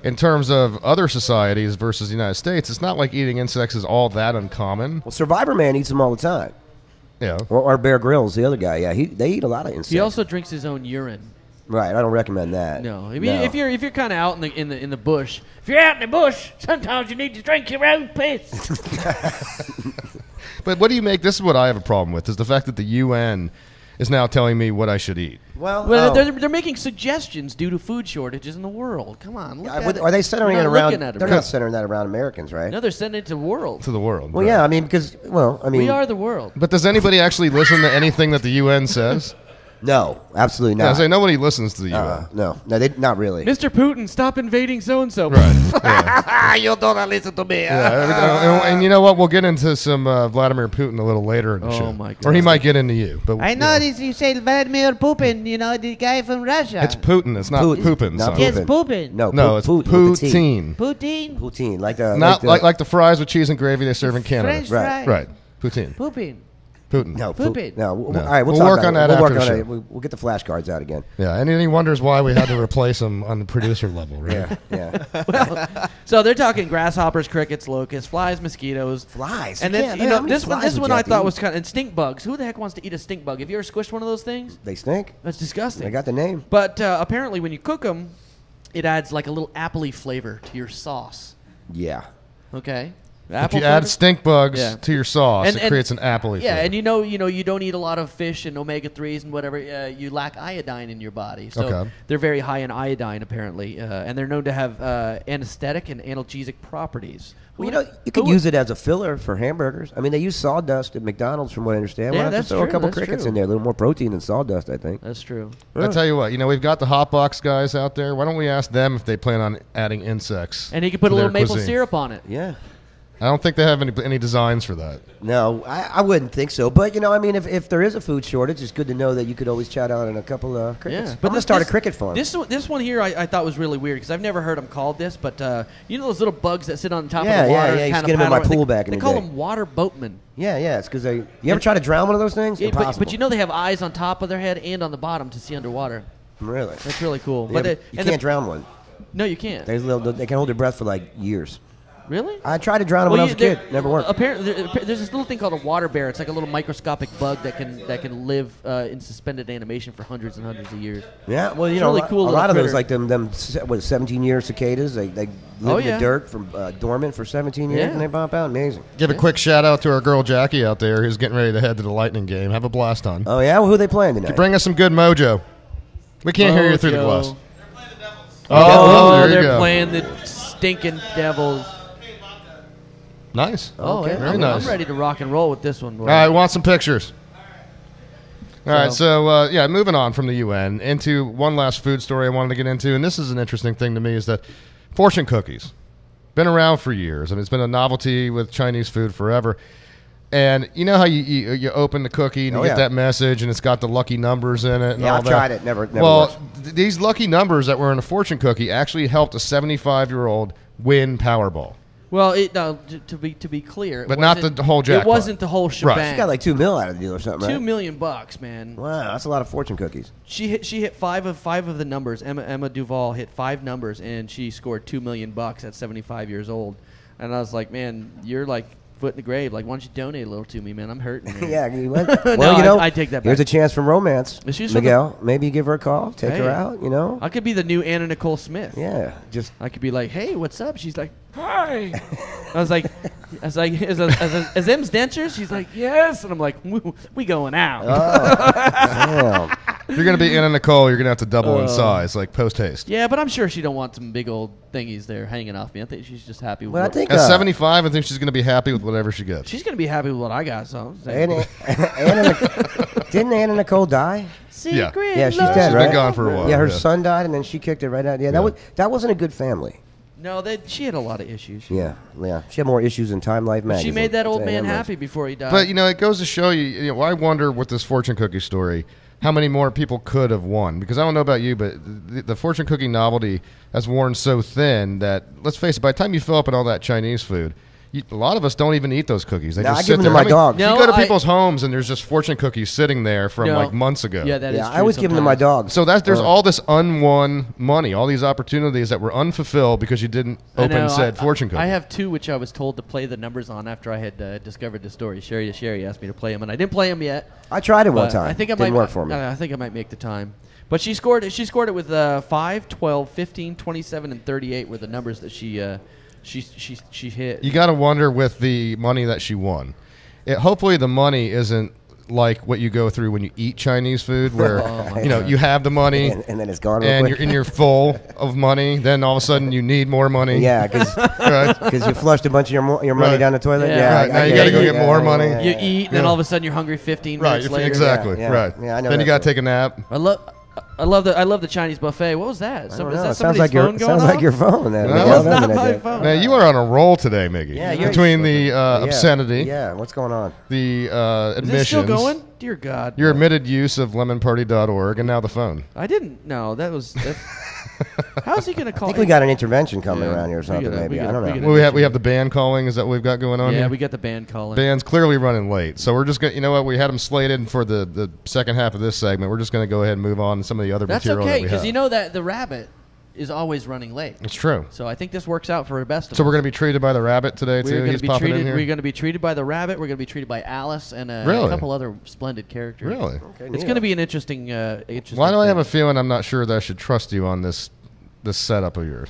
Speaker 5: in terms of other societies versus the United States, it's not like eating insects is all that uncommon.
Speaker 7: Well, Survivor Man eats them all the time.
Speaker 5: Yeah.
Speaker 7: Or Bear Grylls, the other guy. Yeah, they eat a lot of insects.
Speaker 8: He also drinks his own urine.
Speaker 7: Right, I don't recommend that.
Speaker 8: No, I mean if you're kind of out in the bush, if you're out in the bush, sometimes you need to drink your own piss.
Speaker 5: But what do you make? This is what I have a problem with, is the fact that the UN is now telling me what I should eat.
Speaker 7: Well,
Speaker 8: they're making suggestions due to food shortages in the world. Come on, look at it.
Speaker 7: are they centering
Speaker 8: You're
Speaker 7: it
Speaker 8: not
Speaker 7: around?
Speaker 8: looking at it,
Speaker 7: They're
Speaker 8: right?
Speaker 7: not centering that around Americans, right?
Speaker 8: No, they're sending it to the world.
Speaker 5: To the world.
Speaker 7: Well,
Speaker 5: right.
Speaker 7: yeah, I mean, because
Speaker 8: We are the world.
Speaker 5: But does anybody actually listen to anything that the UN says?
Speaker 7: No, absolutely
Speaker 5: I
Speaker 7: not.
Speaker 5: say nobody listens to the UN.
Speaker 7: No, they not really.
Speaker 8: Mr. Putin, stop invading so and so.
Speaker 5: Right.
Speaker 9: You don't listen to me.
Speaker 5: And you know what? We'll get into some Vladimir Putin a little later in the show.
Speaker 8: My God.
Speaker 5: Or he might get into you. But
Speaker 9: I noticed you say Vladimir Putin, the guy from Russia.
Speaker 5: It's Putin. It's not Poopin.
Speaker 7: Not
Speaker 5: son.
Speaker 9: Yes,
Speaker 7: Poopin.
Speaker 9: Putin.
Speaker 7: No,
Speaker 5: It's
Speaker 7: Putin. with a T.
Speaker 5: Poutine.
Speaker 9: Putin.
Speaker 7: Poutine, like the
Speaker 5: Not like the fries with cheese and gravy they serve in Canada.
Speaker 9: French
Speaker 7: Right.
Speaker 9: fry.
Speaker 5: Right. Poutine.
Speaker 9: Poopin.
Speaker 5: Putin.
Speaker 7: No,
Speaker 9: Poopin.
Speaker 7: No,
Speaker 5: No.
Speaker 7: all right,
Speaker 5: We'll
Speaker 7: talk
Speaker 5: work
Speaker 7: about
Speaker 5: on
Speaker 7: it.
Speaker 5: that
Speaker 7: We'll
Speaker 5: after
Speaker 7: work
Speaker 5: the
Speaker 7: on
Speaker 5: show.
Speaker 7: it. We'll get the flashcards out again.
Speaker 5: Yeah. And he wonders why we had to replace him on the producer level, right?
Speaker 7: Yeah.
Speaker 8: So they're talking grasshoppers, crickets, locusts, flies, mosquitoes.
Speaker 7: Flies.
Speaker 8: And
Speaker 7: You
Speaker 8: then
Speaker 7: can't-
Speaker 8: you
Speaker 7: how
Speaker 8: know
Speaker 7: many
Speaker 8: this
Speaker 7: flies
Speaker 8: one
Speaker 7: would you
Speaker 8: I
Speaker 7: have to
Speaker 8: thought
Speaker 7: eat?
Speaker 8: was kind of, and stink bugs. Who the heck wants to eat a stink bug? Have you ever squished one of those things?
Speaker 7: They stink.
Speaker 8: That's disgusting.
Speaker 7: They got the name.
Speaker 8: But apparently, when you cook them, it adds like a little appley flavor to your sauce.
Speaker 7: Yeah.
Speaker 8: Okay.
Speaker 5: If
Speaker 8: Apple
Speaker 5: you add
Speaker 8: flavor?
Speaker 5: stink bugs
Speaker 8: Yeah.
Speaker 5: to your sauce,
Speaker 8: And-
Speaker 5: it
Speaker 8: and-
Speaker 5: creates an appley
Speaker 8: Yeah,
Speaker 5: flavor.
Speaker 8: and you don't eat a lot of fish and omega-3s and whatever. You lack iodine in your body, so
Speaker 5: Okay.
Speaker 8: they're very high in iodine apparently, and they're known to have anesthetic and analgesic properties.
Speaker 7: Well, you could use it as a filler for hamburgers. I mean, they use sawdust at McDonald's, from what I understand.
Speaker 8: Yeah,
Speaker 7: Why not
Speaker 8: that's
Speaker 7: just throw
Speaker 8: true,
Speaker 7: a couple
Speaker 8: that's
Speaker 7: crickets
Speaker 8: true.
Speaker 7: in there? A little more protein than sawdust, I think.
Speaker 8: That's true.
Speaker 5: I tell you what, we've got the hot box guys out there. Why don't we ask them if they plan on adding insects?
Speaker 8: And he could put
Speaker 5: to
Speaker 8: a little
Speaker 5: their
Speaker 8: maple
Speaker 5: cuisine?
Speaker 8: syrup on it.
Speaker 7: Yeah.
Speaker 5: I don't think they have any designs for that.
Speaker 7: No, I wouldn't think so. But, I mean, if there is a food shortage, it's good to know that you could always chat out on a couple of crickets.
Speaker 8: Yeah,
Speaker 7: But let's start a cricket farm.
Speaker 8: This one here I thought was really weird because I've never heard them called this, but those little bugs that sit on top
Speaker 7: Yeah,
Speaker 8: of the water.
Speaker 7: yeah, you
Speaker 8: kinda
Speaker 7: get 'em in my
Speaker 8: paddle-
Speaker 7: pool
Speaker 8: they,
Speaker 7: back in
Speaker 8: They
Speaker 7: the
Speaker 8: call
Speaker 7: day.
Speaker 8: them water boatmen.
Speaker 7: Yeah, it's because they... You ever try to drown one of those things?
Speaker 8: Yeah,
Speaker 7: Impossible.
Speaker 8: but they have eyes on top of their head and on the bottom to see underwater.
Speaker 7: Really?
Speaker 8: That's really cool.
Speaker 7: Yeah,
Speaker 8: But
Speaker 7: but you can't drown one.
Speaker 8: No, you can't.
Speaker 7: They can hold their breath for, like, years.
Speaker 8: Really?
Speaker 7: I tried to drown him when I was a kid. Never worked.
Speaker 8: Apparently, there's this little thing called a water bear. It's like a little microscopic bug that can live in suspended animation for hundreds and hundreds of years.
Speaker 7: Yeah, well,
Speaker 8: It's
Speaker 7: know,
Speaker 8: really cool
Speaker 7: a lot of
Speaker 8: critter.
Speaker 7: those, like them 17-year cicadas, they live in the dirt from dormant for 17 years, and they pop out. Amazing.
Speaker 5: Give a quick shout out to our girl Jackie out there who's getting ready to head to the Lightning game. Have a blast on.
Speaker 7: Oh, yeah? Well, who are they playing tonight?
Speaker 5: Bring us some good mojo. We can't hear you through the glass.
Speaker 8: Oh,
Speaker 5: there you
Speaker 8: they're
Speaker 5: go.
Speaker 8: playing the stinking Devils.
Speaker 5: Nice.
Speaker 8: Oh, yeah.
Speaker 5: Very nice.
Speaker 8: I'm ready to rock and roll with this one. Boy.
Speaker 5: All right, want some pictures. All right, so moving on from the UN into one last food story I wanted to get into, and this is an interesting thing to me, is that fortune cookies, been around for years, and it's been a novelty with Chinese food forever. And you know how you open the cookie and you get that message, and it's got the lucky numbers in it. And all
Speaker 7: I've tried it. Never
Speaker 5: well,
Speaker 7: works.
Speaker 5: These lucky numbers that were in a fortune cookie actually helped a 75-year-old win Powerball.
Speaker 8: Well, to be clear,
Speaker 5: But not the whole jackpot.
Speaker 8: It wasn't the whole shebang.
Speaker 5: Right.
Speaker 7: She got like $2 million out of the deal or something, right?
Speaker 8: $2 million, man.
Speaker 7: Wow, that's a lot of fortune cookies.
Speaker 8: She hit five of the numbers. Emma Duval hit 5 numbers, and she scored $2 million at 75 years old. And I was like, man, you're like foot in the grave. Like, why don't you donate a little to me, man? I'm hurting. Man.
Speaker 7: Yeah, you went. Well,
Speaker 8: no, I take that back.
Speaker 7: Here's a chance for romance.
Speaker 8: She's
Speaker 7: Miguel, maybe you give her a call, take her out. You know,
Speaker 8: I could be the new Anna Nicole Smith.
Speaker 7: Yeah, just
Speaker 8: I could be like, hey, what's up? She's like,
Speaker 11: Hi.
Speaker 8: I was like, is M's dentures? She's like, yes. And I'm like, we going out.
Speaker 7: damn.
Speaker 5: If you're going to be Anna Nicole, you're going to have to double in size, like post-haste.
Speaker 8: Yeah, but I'm sure she don't want some big old thingies there hanging off me. I think she's just happy with
Speaker 7: Well, I
Speaker 8: what
Speaker 7: think
Speaker 5: At 75, I think she's going to be happy with whatever she gets.
Speaker 8: she's going to be happy with what I got. So
Speaker 7: Didn't Anna Nicole die?
Speaker 8: Secret
Speaker 7: Yeah, she's
Speaker 8: love.
Speaker 7: dead,
Speaker 5: She's
Speaker 7: right?
Speaker 5: been gone for a while.
Speaker 7: Yeah, her
Speaker 5: yeah.
Speaker 7: son died, and then she kicked it right out. Yeah, that wasn't a good family.
Speaker 8: No, she had a lot of issues.
Speaker 7: Yeah. She had more issues in Time Life
Speaker 8: She
Speaker 7: magazine.
Speaker 8: made that old
Speaker 7: I'll tell you
Speaker 8: man
Speaker 7: that much.
Speaker 8: happy before he died.
Speaker 5: But, it goes to show you, I wonder with this fortune cookie story, how many more people could have won. Because I don't know about you, but the fortune cookie novelty has worn so thin that, let's face it, by the time you fill up on all that Chinese food, a lot of us don't even eat those cookies. They
Speaker 7: No,
Speaker 5: just
Speaker 7: I
Speaker 5: sit
Speaker 7: give them to
Speaker 5: there.
Speaker 7: my dogs.
Speaker 5: You go to people's homes and there's just fortune cookies sitting there from
Speaker 8: No.
Speaker 5: like months ago.
Speaker 8: Yeah, that is true.
Speaker 7: I always give them to my dogs.
Speaker 5: So there's all this unwon money, all these opportunities that were unfulfilled because you didn't
Speaker 8: I
Speaker 5: open
Speaker 8: know,
Speaker 5: said fortune cookie.
Speaker 8: I have 2 which I was told to play the numbers on after I had discovered the story. Sherry asked me to play them, and I didn't play them yet.
Speaker 7: I tried it one
Speaker 8: But
Speaker 7: time.
Speaker 8: I think I
Speaker 7: Didn't
Speaker 8: might
Speaker 7: work for me.
Speaker 8: I think I might make the time. But she scored it with 5, 12, 15, 27, and 38 were the numbers that she hit.
Speaker 5: You got to wonder with the money that she won. Hopefully the money isn't like what you go through when you eat Chinese food, where you have the money
Speaker 7: and then it's gone real
Speaker 5: and
Speaker 7: quick.
Speaker 5: you're full of money. Then all of a sudden you need more money.
Speaker 7: Yeah, because you flushed a bunch of your money
Speaker 5: Right.
Speaker 7: down the toilet.
Speaker 8: Yeah.
Speaker 7: Yeah,
Speaker 5: Right, now you got to go get more money.
Speaker 8: You eat, and then all of a sudden you're hungry 15 minutes later.
Speaker 5: Exactly.
Speaker 7: Yeah,
Speaker 5: Right.
Speaker 7: yeah, I know
Speaker 5: then you
Speaker 7: that
Speaker 5: got to take a nap.
Speaker 8: I love the Chinese buffet. What was that?
Speaker 7: I don't
Speaker 8: Is
Speaker 7: know.
Speaker 8: that
Speaker 7: It sounds
Speaker 8: somebody's
Speaker 7: like your
Speaker 8: phone going
Speaker 7: sounds
Speaker 8: off?
Speaker 7: like your phone. Then,
Speaker 5: No,
Speaker 7: Miguel,
Speaker 5: it's
Speaker 8: not
Speaker 7: doesn't it?
Speaker 8: my phone.
Speaker 5: Man, you are on a roll today, Miggy.
Speaker 7: Yeah, you're-
Speaker 5: Between the obscenity,
Speaker 7: Yeah, what's going on?
Speaker 5: the
Speaker 8: Is
Speaker 5: admissions,
Speaker 8: this still going? Dear God.
Speaker 5: your admitted use of lemonparty.org, and now the phone.
Speaker 8: I didn't. No, that's how's he going to call?
Speaker 7: I think we got an intervention coming
Speaker 8: Yeah,
Speaker 7: around here or
Speaker 8: we
Speaker 7: something.
Speaker 8: gotta-
Speaker 7: Maybe
Speaker 8: we
Speaker 7: I
Speaker 8: gotta-
Speaker 7: don't
Speaker 8: we
Speaker 7: know.
Speaker 8: gotta-
Speaker 5: Well, we have the band calling. Is that what we've got going on
Speaker 8: Yeah,
Speaker 5: here?
Speaker 8: we got the band calling.
Speaker 5: Band's clearly running late, so we're just gonna. You know what? We had them slated for the second half of this segment. We're just gonna go ahead and move on to some of the other
Speaker 8: That's
Speaker 5: material
Speaker 8: okay,
Speaker 5: that we
Speaker 8: because
Speaker 5: have.
Speaker 8: you know that the rabbit is always running late.
Speaker 5: It's true.
Speaker 8: So I think this works out for the best of
Speaker 5: So
Speaker 8: us.
Speaker 5: we're gonna be treated by the rabbit today
Speaker 8: We're
Speaker 5: too.
Speaker 8: gonna
Speaker 5: He's
Speaker 8: be
Speaker 5: popping
Speaker 8: treated.
Speaker 5: in here.
Speaker 8: We're going to be treated by the rabbit. We're going to be treated by Alice and a
Speaker 5: Really?
Speaker 8: couple other splendid characters.
Speaker 5: Really?
Speaker 8: It's going to be an interesting.
Speaker 5: Why do I have a feeling I'm not sure that I should trust you on this setup of yours?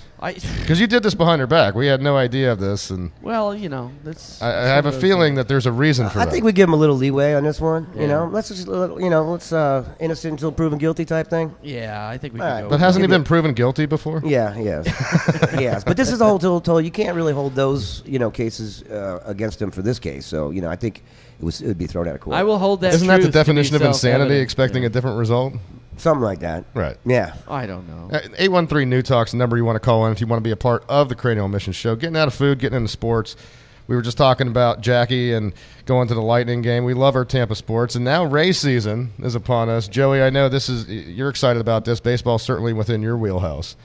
Speaker 5: Because you did this behind her back. We had no idea of this, and
Speaker 8: Well, that's.
Speaker 5: I have a feeling that there's a reason for
Speaker 7: I
Speaker 5: that.
Speaker 7: think we give him a little leeway on this one.
Speaker 8: Yeah.
Speaker 7: You know, let's just let's innocent until proven guilty type thing.
Speaker 8: Yeah, I think we
Speaker 7: All
Speaker 8: can
Speaker 7: right,
Speaker 8: go.
Speaker 5: But hasn't he been proven guilty before?
Speaker 7: Yeah, he has. He has. But this is a whole total. You can't really hold those cases against him for this case. So I think it would be thrown out of court.
Speaker 8: I will hold that.
Speaker 5: Isn't that the
Speaker 8: truth to be
Speaker 5: definition of insanity?
Speaker 8: self-evident.
Speaker 5: Expecting a different result?
Speaker 7: Something like that.
Speaker 5: Right.
Speaker 7: Yeah.
Speaker 8: I don't know.
Speaker 5: 813 New Talk's the number you want to call in if you want to be a part of the Cranial Mission Show. Getting out of food, getting into sports. We were just talking about Jackie and going to the Lightning game. We love our Tampa sports, and now race season is upon us. Joey, I know you're excited about this. Baseball's certainly within your wheelhouse.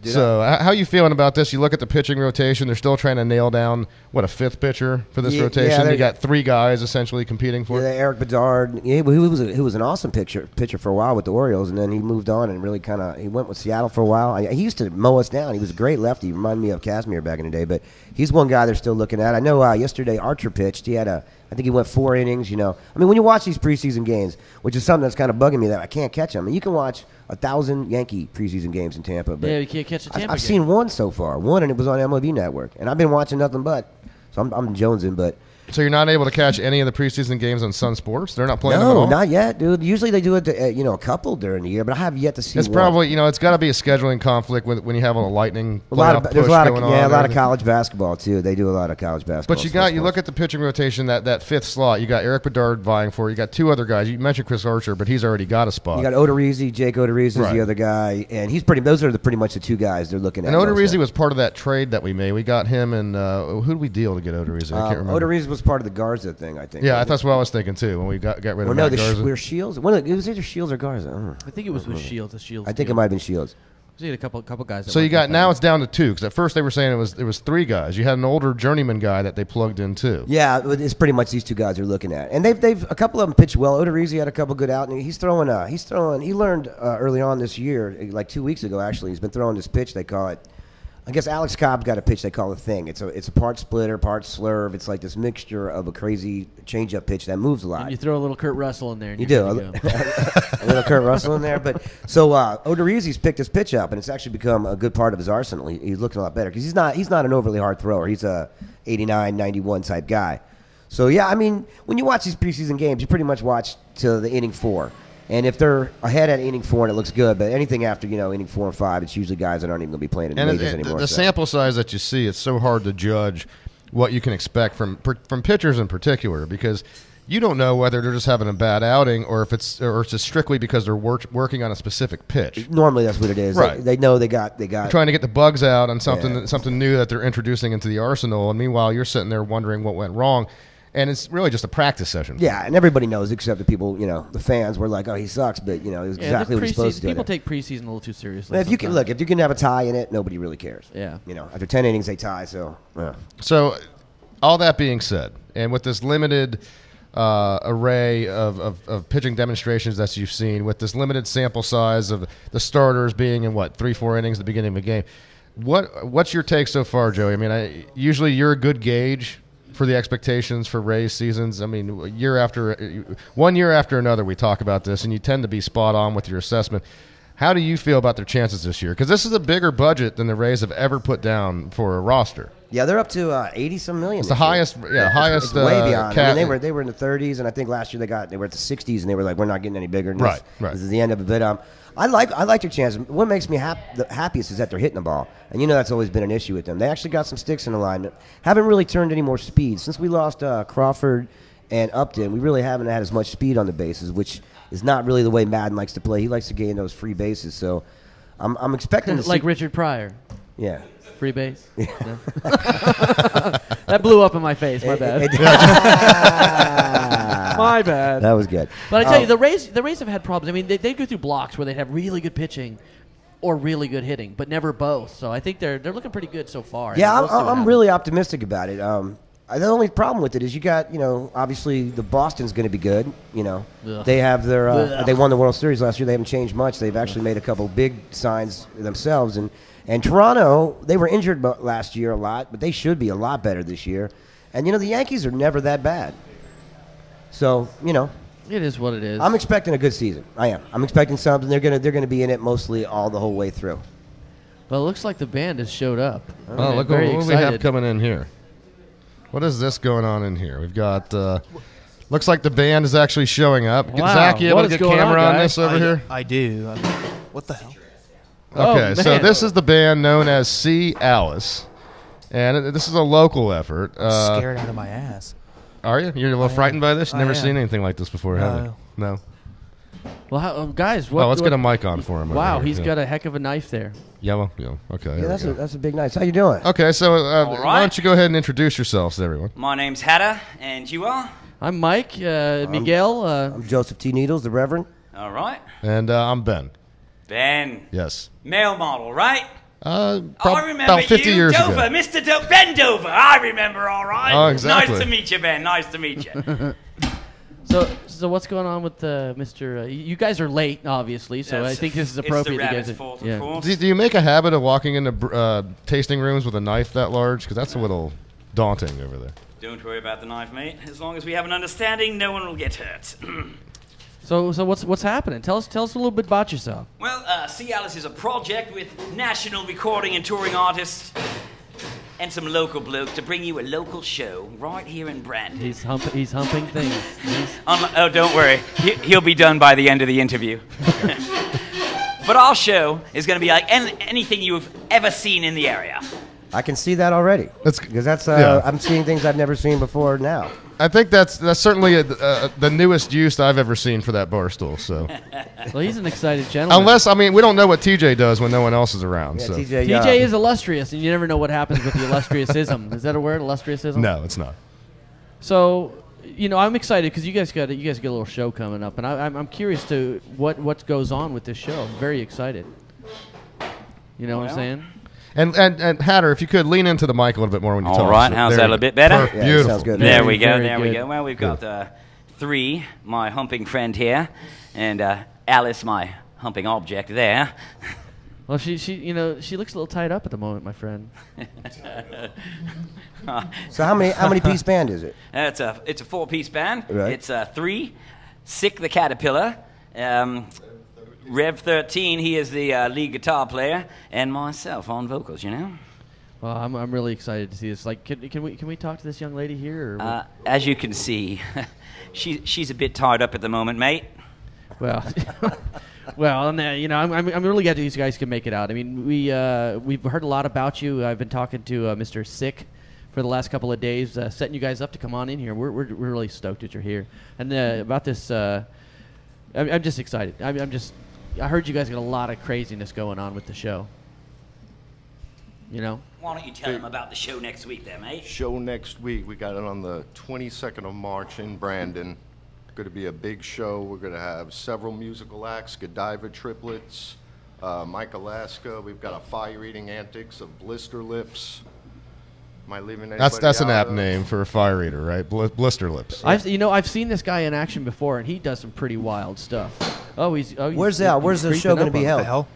Speaker 5: So how you feeling about this? You look at the pitching rotation. They're still trying to nail down, what, a fifth pitcher for this rotation? You got 3 guys essentially competing for it?
Speaker 7: Yeah, Eric Bedard. Yeah, he was an awesome pitcher for a while with the Orioles, and then he moved on and really he went with Seattle for a while. He used to mow us down. He was a great lefty. He reminded me of Casimir back in the day, but he's one guy they're still looking at. I know yesterday Archer pitched. I think he went 4 innings, I mean, when you watch these preseason games, which is something that's kind of bugging me that I can't catch them. I mean, you can watch 1,000 Yankee preseason games in Tampa, but
Speaker 8: you can't catch a Tampa
Speaker 7: I've seen one so far, and it was on MLB Network, and I've been watching nothing but. So I'm jonesing, but.
Speaker 5: So you're not able to catch any of the preseason games on Sun Sports? They're not playing them at all?
Speaker 7: No, not yet, dude. Usually they do it, a couple during the year, but I have yet to see.
Speaker 5: It's
Speaker 7: one.
Speaker 5: Probably, it's got to be a scheduling conflict when you have a Lightning
Speaker 7: there's a lot of
Speaker 5: on.
Speaker 7: college basketball too. They do a lot of college basketball.
Speaker 5: But you look at the pitching rotation, that fifth slot. You got Eric Bedard vying for it. You got 2 other guys. You mentioned Chris Archer, but he's already got a spot.
Speaker 7: You got Odorizzi, Jake Odorizzi is the other guy, and those are pretty much the 2 guys they're looking at.
Speaker 5: And Odorizzi was part of that trade that we made. We got him, and who did we deal to get Odorizzi? I can't remember.
Speaker 7: Odorizzi was part of the Garza thing, I think.
Speaker 5: Yeah, that's what I was thinking too when we got rid of Matt Garza.
Speaker 7: We were Shields. It was either Shields or Garza.
Speaker 8: I think it was with Shields.
Speaker 7: I think it might have been Shields.
Speaker 8: A couple guys.
Speaker 5: So you got now it's down to 2 because at first they were saying it was 3 guys. You had an older journeyman guy that they plugged in too.
Speaker 7: Yeah, it's pretty much these 2 guys they're looking at, and they've a couple of them pitched well. Odorizzi had a couple good out, and he's throwing. He learned early on this year, like 2 weeks ago actually. He's been throwing this pitch they call it. I guess Alex Cobb's got a pitch they call a thing. It's a part splitter, part slurve. It's like this mixture of a crazy changeup pitch that moves a lot.
Speaker 8: And you throw a little Kurt Russell in there. And
Speaker 7: you do a little Kurt Russell in there, but so Odorizzi's picked this pitch up, and it's actually become a good part of his arsenal. He's looking a lot better because he's not an overly hard thrower. He's a 89, 91 type guy. So yeah, I mean, when you watch these preseason games, you pretty much watch to the inning 4. And if they're ahead at inning 4 and it looks good, but anything after inning 4 and 5, it's usually guys that aren't even going to be playing in the majors anymore.
Speaker 5: The sample size that you see, it's so hard to judge what you can expect from pitchers in particular because you don't know whether they're just having a bad outing or if it's just strictly because they're working on a specific pitch.
Speaker 7: Normally, that's what it is.
Speaker 5: Right.
Speaker 7: They know they got
Speaker 5: trying to get the bugs out on something new that they're introducing into the arsenal, and meanwhile you're sitting there wondering what went wrong. And it's really just a practice session.
Speaker 7: Yeah, and everybody knows except the people, the fans were like, oh, he sucks, but, it was exactly what he's supposed to do.
Speaker 8: People take preseason a little too seriously.
Speaker 7: If you can have a tie in it, nobody really cares.
Speaker 8: Yeah.
Speaker 7: After 10 innings, they tie, so. Yeah.
Speaker 5: So, all that being said, and with this limited array of pitching demonstrations that you've seen, with this limited sample size of the starters being in, 3-4 innings at the beginning of a game, what's your take so far, Joey? I mean, usually you're a good gauge for the expectations for Rays seasons. I mean, 1 year after another, we talk about this, and you tend to be spot on with your assessment. How do you feel about their chances this year? Because this is a bigger budget than the Rays have ever put down for a roster.
Speaker 7: Yeah, they're up to 80-some million.
Speaker 5: It's the highest. Highest.
Speaker 7: It's way beyond. I mean, they were in the 30s, and I think last year they were at the 60s, and they were like, we're not getting any bigger. Than this.
Speaker 5: Right.
Speaker 7: This is the end of it. But I like their chances. What makes me the happiest is that they're hitting the ball, and that's always been an issue with them. They actually got some sticks in alignment. Haven't really turned any more speed since we lost Crawford and Upton. We really haven't had as much speed on the bases, which is not really the way Madden likes to play. He likes to gain those free bases. So I'm expecting to see
Speaker 8: like Richard Pryor.
Speaker 7: Yeah.
Speaker 8: Free base. Yeah. That blew up in my face. My bad. My bad.
Speaker 7: That was good.
Speaker 8: But I tell you, the Rays have had problems. I mean, they go through blocks where they have really good pitching or really good hitting, but never both. So I think they're looking pretty good so far.
Speaker 7: Yeah, I'm really optimistic about it. The only problem with it is you got, obviously the Boston's going to be good. They have they won the World Series last year. They haven't changed much. They've actually made a couple big signs themselves. And Toronto, they were injured last year a lot, but they should be a lot better this year. And, the Yankees are never that bad. So,
Speaker 8: It is what it is.
Speaker 7: I'm expecting a good season. I am. I'm expecting something. They're gonna be in it mostly all the whole way through.
Speaker 8: Well, it looks like the band has showed up.
Speaker 5: Oh, look what we have coming in here. What is this going on in here? We've got, looks like the band is actually showing up.
Speaker 8: Wow.
Speaker 5: Zach, you able to get camera on this over here?
Speaker 10: I do. What the hell?
Speaker 5: Okay, so this is the band known as C. Alice, and this is a local effort.
Speaker 10: I'm scared out of my ass.
Speaker 5: Are you? You're a little frightened by this? You've never seen anything like this before, have you? No.
Speaker 8: Well, guys,
Speaker 5: let's get a mic on for him.
Speaker 8: Wow, he's got a heck of a knife there.
Speaker 5: Yellow? Okay.
Speaker 7: Yeah, that's a big knife. How you doing?
Speaker 5: Okay, so why don't you go ahead and introduce yourselves to everyone?
Speaker 12: My name's Hatter, and you are?
Speaker 8: I'm Mike, Miguel.
Speaker 7: I'm Joseph T. Needles, the Reverend.
Speaker 12: All right.
Speaker 5: And I'm Ben.
Speaker 12: Ben.
Speaker 5: Yes.
Speaker 12: Male model, right? I remember
Speaker 5: about 50
Speaker 12: you,
Speaker 5: years
Speaker 12: Dover,
Speaker 5: ago.
Speaker 12: Mr. Ben Dover. I remember, all right.
Speaker 5: Oh, exactly.
Speaker 12: Nice to meet you, Ben. Nice to meet you.
Speaker 8: So what's going on with Mr. You guys are late, obviously. So I think this is appropriate.
Speaker 12: It's the
Speaker 8: to
Speaker 12: rabbit's
Speaker 8: guys.
Speaker 12: fault,
Speaker 8: Yeah.
Speaker 12: of course.
Speaker 5: Do you make a habit of walking into tasting rooms with a knife that large? Because that's a little daunting over there.
Speaker 12: Don't worry about the knife, mate. As long as we have an understanding, no one will get hurt.
Speaker 8: So what's happening? Tell us a little bit about yourself.
Speaker 12: Well, Cialis is a project with national recording and touring artists and some local blokes to bring you a local show right here in Brandon.
Speaker 8: He's humping things.
Speaker 12: Oh, don't worry. He'll be done by the end of the interview. But our show is going to be like anything you've ever seen in the area.
Speaker 7: I can see that already. Because I'm seeing things I've never seen before now.
Speaker 5: I think that's certainly the newest use I've ever seen for that bar stool. So,
Speaker 8: well, he's an excited gentleman.
Speaker 5: Unless, we don't know what TJ does when no one else is around.
Speaker 7: Yeah,
Speaker 5: so.
Speaker 8: TJ is illustrious, and you never know what happens with the illustriousism. Is that a word, illustriousism?
Speaker 5: No, it's not.
Speaker 8: So, I'm excited because you guys got a little show coming up, and I'm curious to what goes on with this show. I'm very excited. You know what I'm saying?
Speaker 5: And Hatter, if you could lean into the mic a little bit more when you talk.
Speaker 12: All right, how's that? A little bit better?
Speaker 7: Yeah,
Speaker 5: beautiful.
Speaker 7: sounds good.
Speaker 12: There we go.
Speaker 8: Good.
Speaker 12: Well, we've got 3, my humping friend here, and Alice, my humping object there.
Speaker 8: Well, she looks a little tied up at the moment, my friend.
Speaker 7: So how many piece band is it?
Speaker 12: It's a 4-piece band.
Speaker 7: Right.
Speaker 12: It's 3, Sick the Caterpillar, Rev 13, he is the lead guitar player, and myself on vocals.
Speaker 8: Well, I'm really excited to see this. Like, can we talk to this young lady here? Or
Speaker 12: as you can see, she's a bit tied up at the moment, mate.
Speaker 8: Well, and I'm really glad these guys can make it out. I mean, we've heard a lot about you. I've been talking to Mr. Sick for the last couple of days, setting you guys up to come on in here. We're really stoked that you're here. And about this, I'm just excited. I heard you guys got a lot of craziness going on with the show.
Speaker 12: Why don't you tell them about the show next week there, mate?
Speaker 13: Show next week. We got it on the 22nd of March in Brandon. Going to be a big show. We're going to have several musical acts, Godiva Triplets, Mike Alaska. We've got a fire-eating antics of Blister Lips. Am I leaving anybody
Speaker 5: That's an
Speaker 13: out
Speaker 5: app name for a fire eater, right? Blister Lips.
Speaker 8: I've seen this guy in action before, and he does some pretty wild stuff. Where's
Speaker 7: the show going to be held?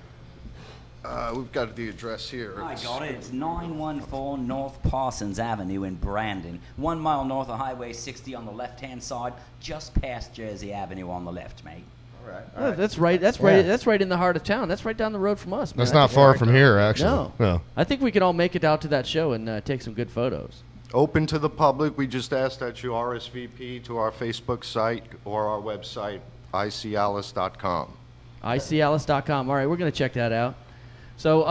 Speaker 13: We've got the address here.
Speaker 12: I got it. It's 914 North Parsons Avenue in Brandon. 1 mile north of Highway 60 on the left-hand side, just past Jersey Avenue on the left, mate.
Speaker 7: All right.
Speaker 8: Oh, that's right. That's right in the heart of town. That's right down the road from us.
Speaker 5: That's not far from here, actually.
Speaker 8: No. I think we can all make it out to that show and take some good photos.
Speaker 13: Open to the public. We just ask that you RSVP to our Facebook site or our website, icalice.com.
Speaker 8: icalice.com. All right, we're going to check that out. So,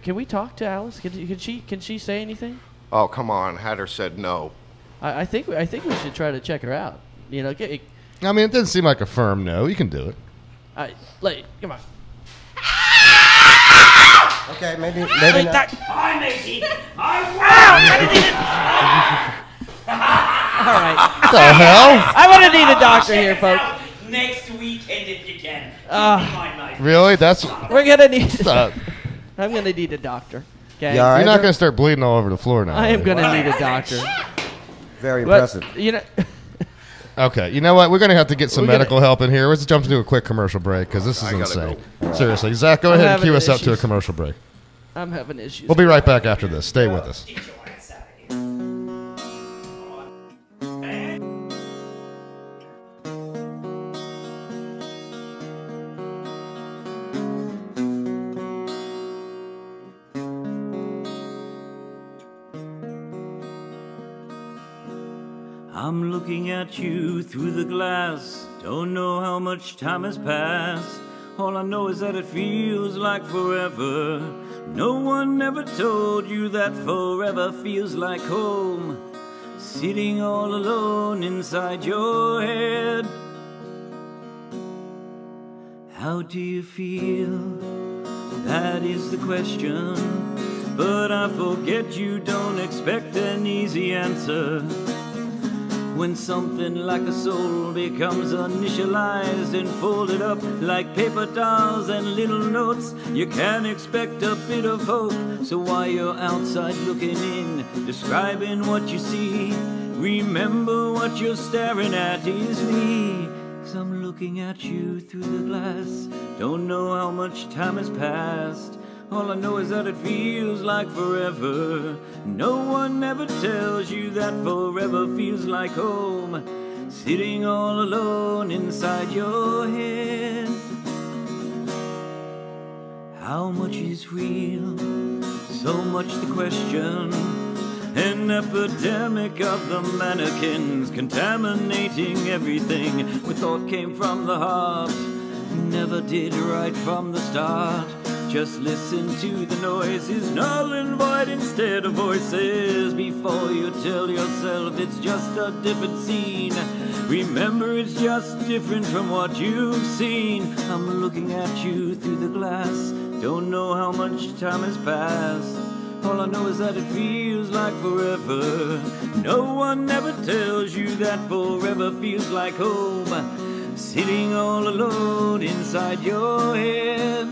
Speaker 8: can we talk to Alice? Can she say anything?
Speaker 13: Oh, come on. Hatter said no.
Speaker 8: I think we should try to check her out.
Speaker 5: It doesn't seem like a firm no. You can do it.
Speaker 8: Come on.
Speaker 7: Okay, maybe not.
Speaker 12: Hi, matey.
Speaker 8: All right.
Speaker 5: What the hell?
Speaker 8: I'm going to need a doctor here, folks.
Speaker 12: Next weekend if you can.
Speaker 5: Really?
Speaker 8: We're going to need... I'm going to need a doctor. Okay?
Speaker 7: You all right
Speaker 5: You're not
Speaker 7: there?
Speaker 5: going to start bleeding all over the floor now.
Speaker 8: I am going to need a doctor.
Speaker 7: Very impressive.
Speaker 5: Okay, you know what? We're going to have to get some medical help in here. Let's jump into a quick commercial break because this is insane. Seriously. Zach, go ahead and cue us up to a commercial break.
Speaker 8: I'm having issues.
Speaker 5: We'll be right back after this. Stay with us.
Speaker 14: I'm looking at you through the glass. Don't know how much time has passed. All I know is that it feels like forever. No one ever told you that forever feels like home. Sitting all alone inside your head. How do you feel? That is the question. But I forget you don't expect an easy answer. When something like a soul becomes initialized and folded up like paper dolls and little notes, you can expect a bit of hope. So while you're outside looking in, describing what you see, remember what you're staring at is me. 'Cause I'm looking at you through the glass. Don't know how much time has passed. All I know is that it feels like forever. No one ever tells you that forever feels like home. Sitting all alone inside your head. How much is real? So much the question. An epidemic of the mannequins, contaminating everything. We thought came from the heart, never did right from the start. Just listen to the noises, null and void instead of voices. Before you tell yourself it's just a different scene, remember it's just different from what you've seen. I'm looking at you through the glass. Don't know how much time has passed. All I know is that it feels like forever. No one ever tells you that forever feels like home. Sitting all alone inside your head.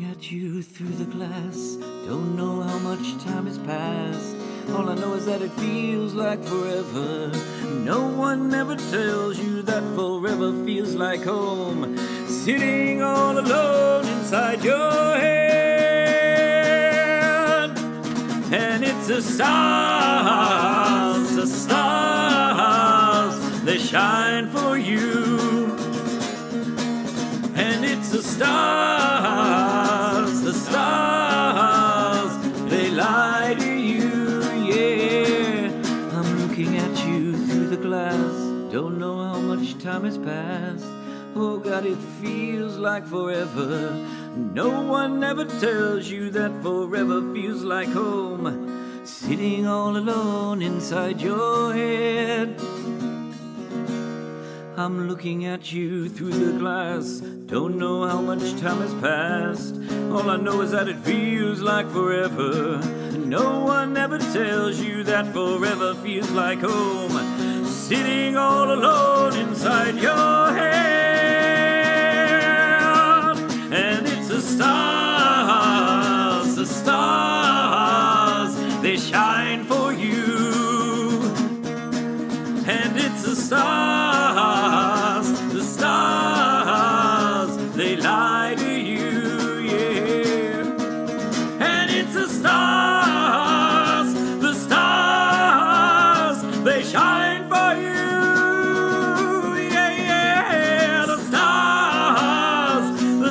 Speaker 14: Get you through the glass. Don't know how much time has passed. All I know is that it feels like forever. No one ever tells you that forever feels like home. Sitting all alone inside your head. And it's the stars, they shine for you. And it's the stars, they lie to you, yeah. I'm looking at you through the glass. Don't know how much time has passed. Oh God, it feels like forever. No one ever tells you that forever feels like home. Sitting all alone inside your head. I'm looking at you through the glass. Don't know how much time has passed. All I know is that it feels like forever. No one ever tells you that forever feels like home. Sitting all alone inside your head. And it's the stars, they shine for you. And it's the stars, they lie to you, yeah. And it's the stars, they shine for you, yeah, yeah. The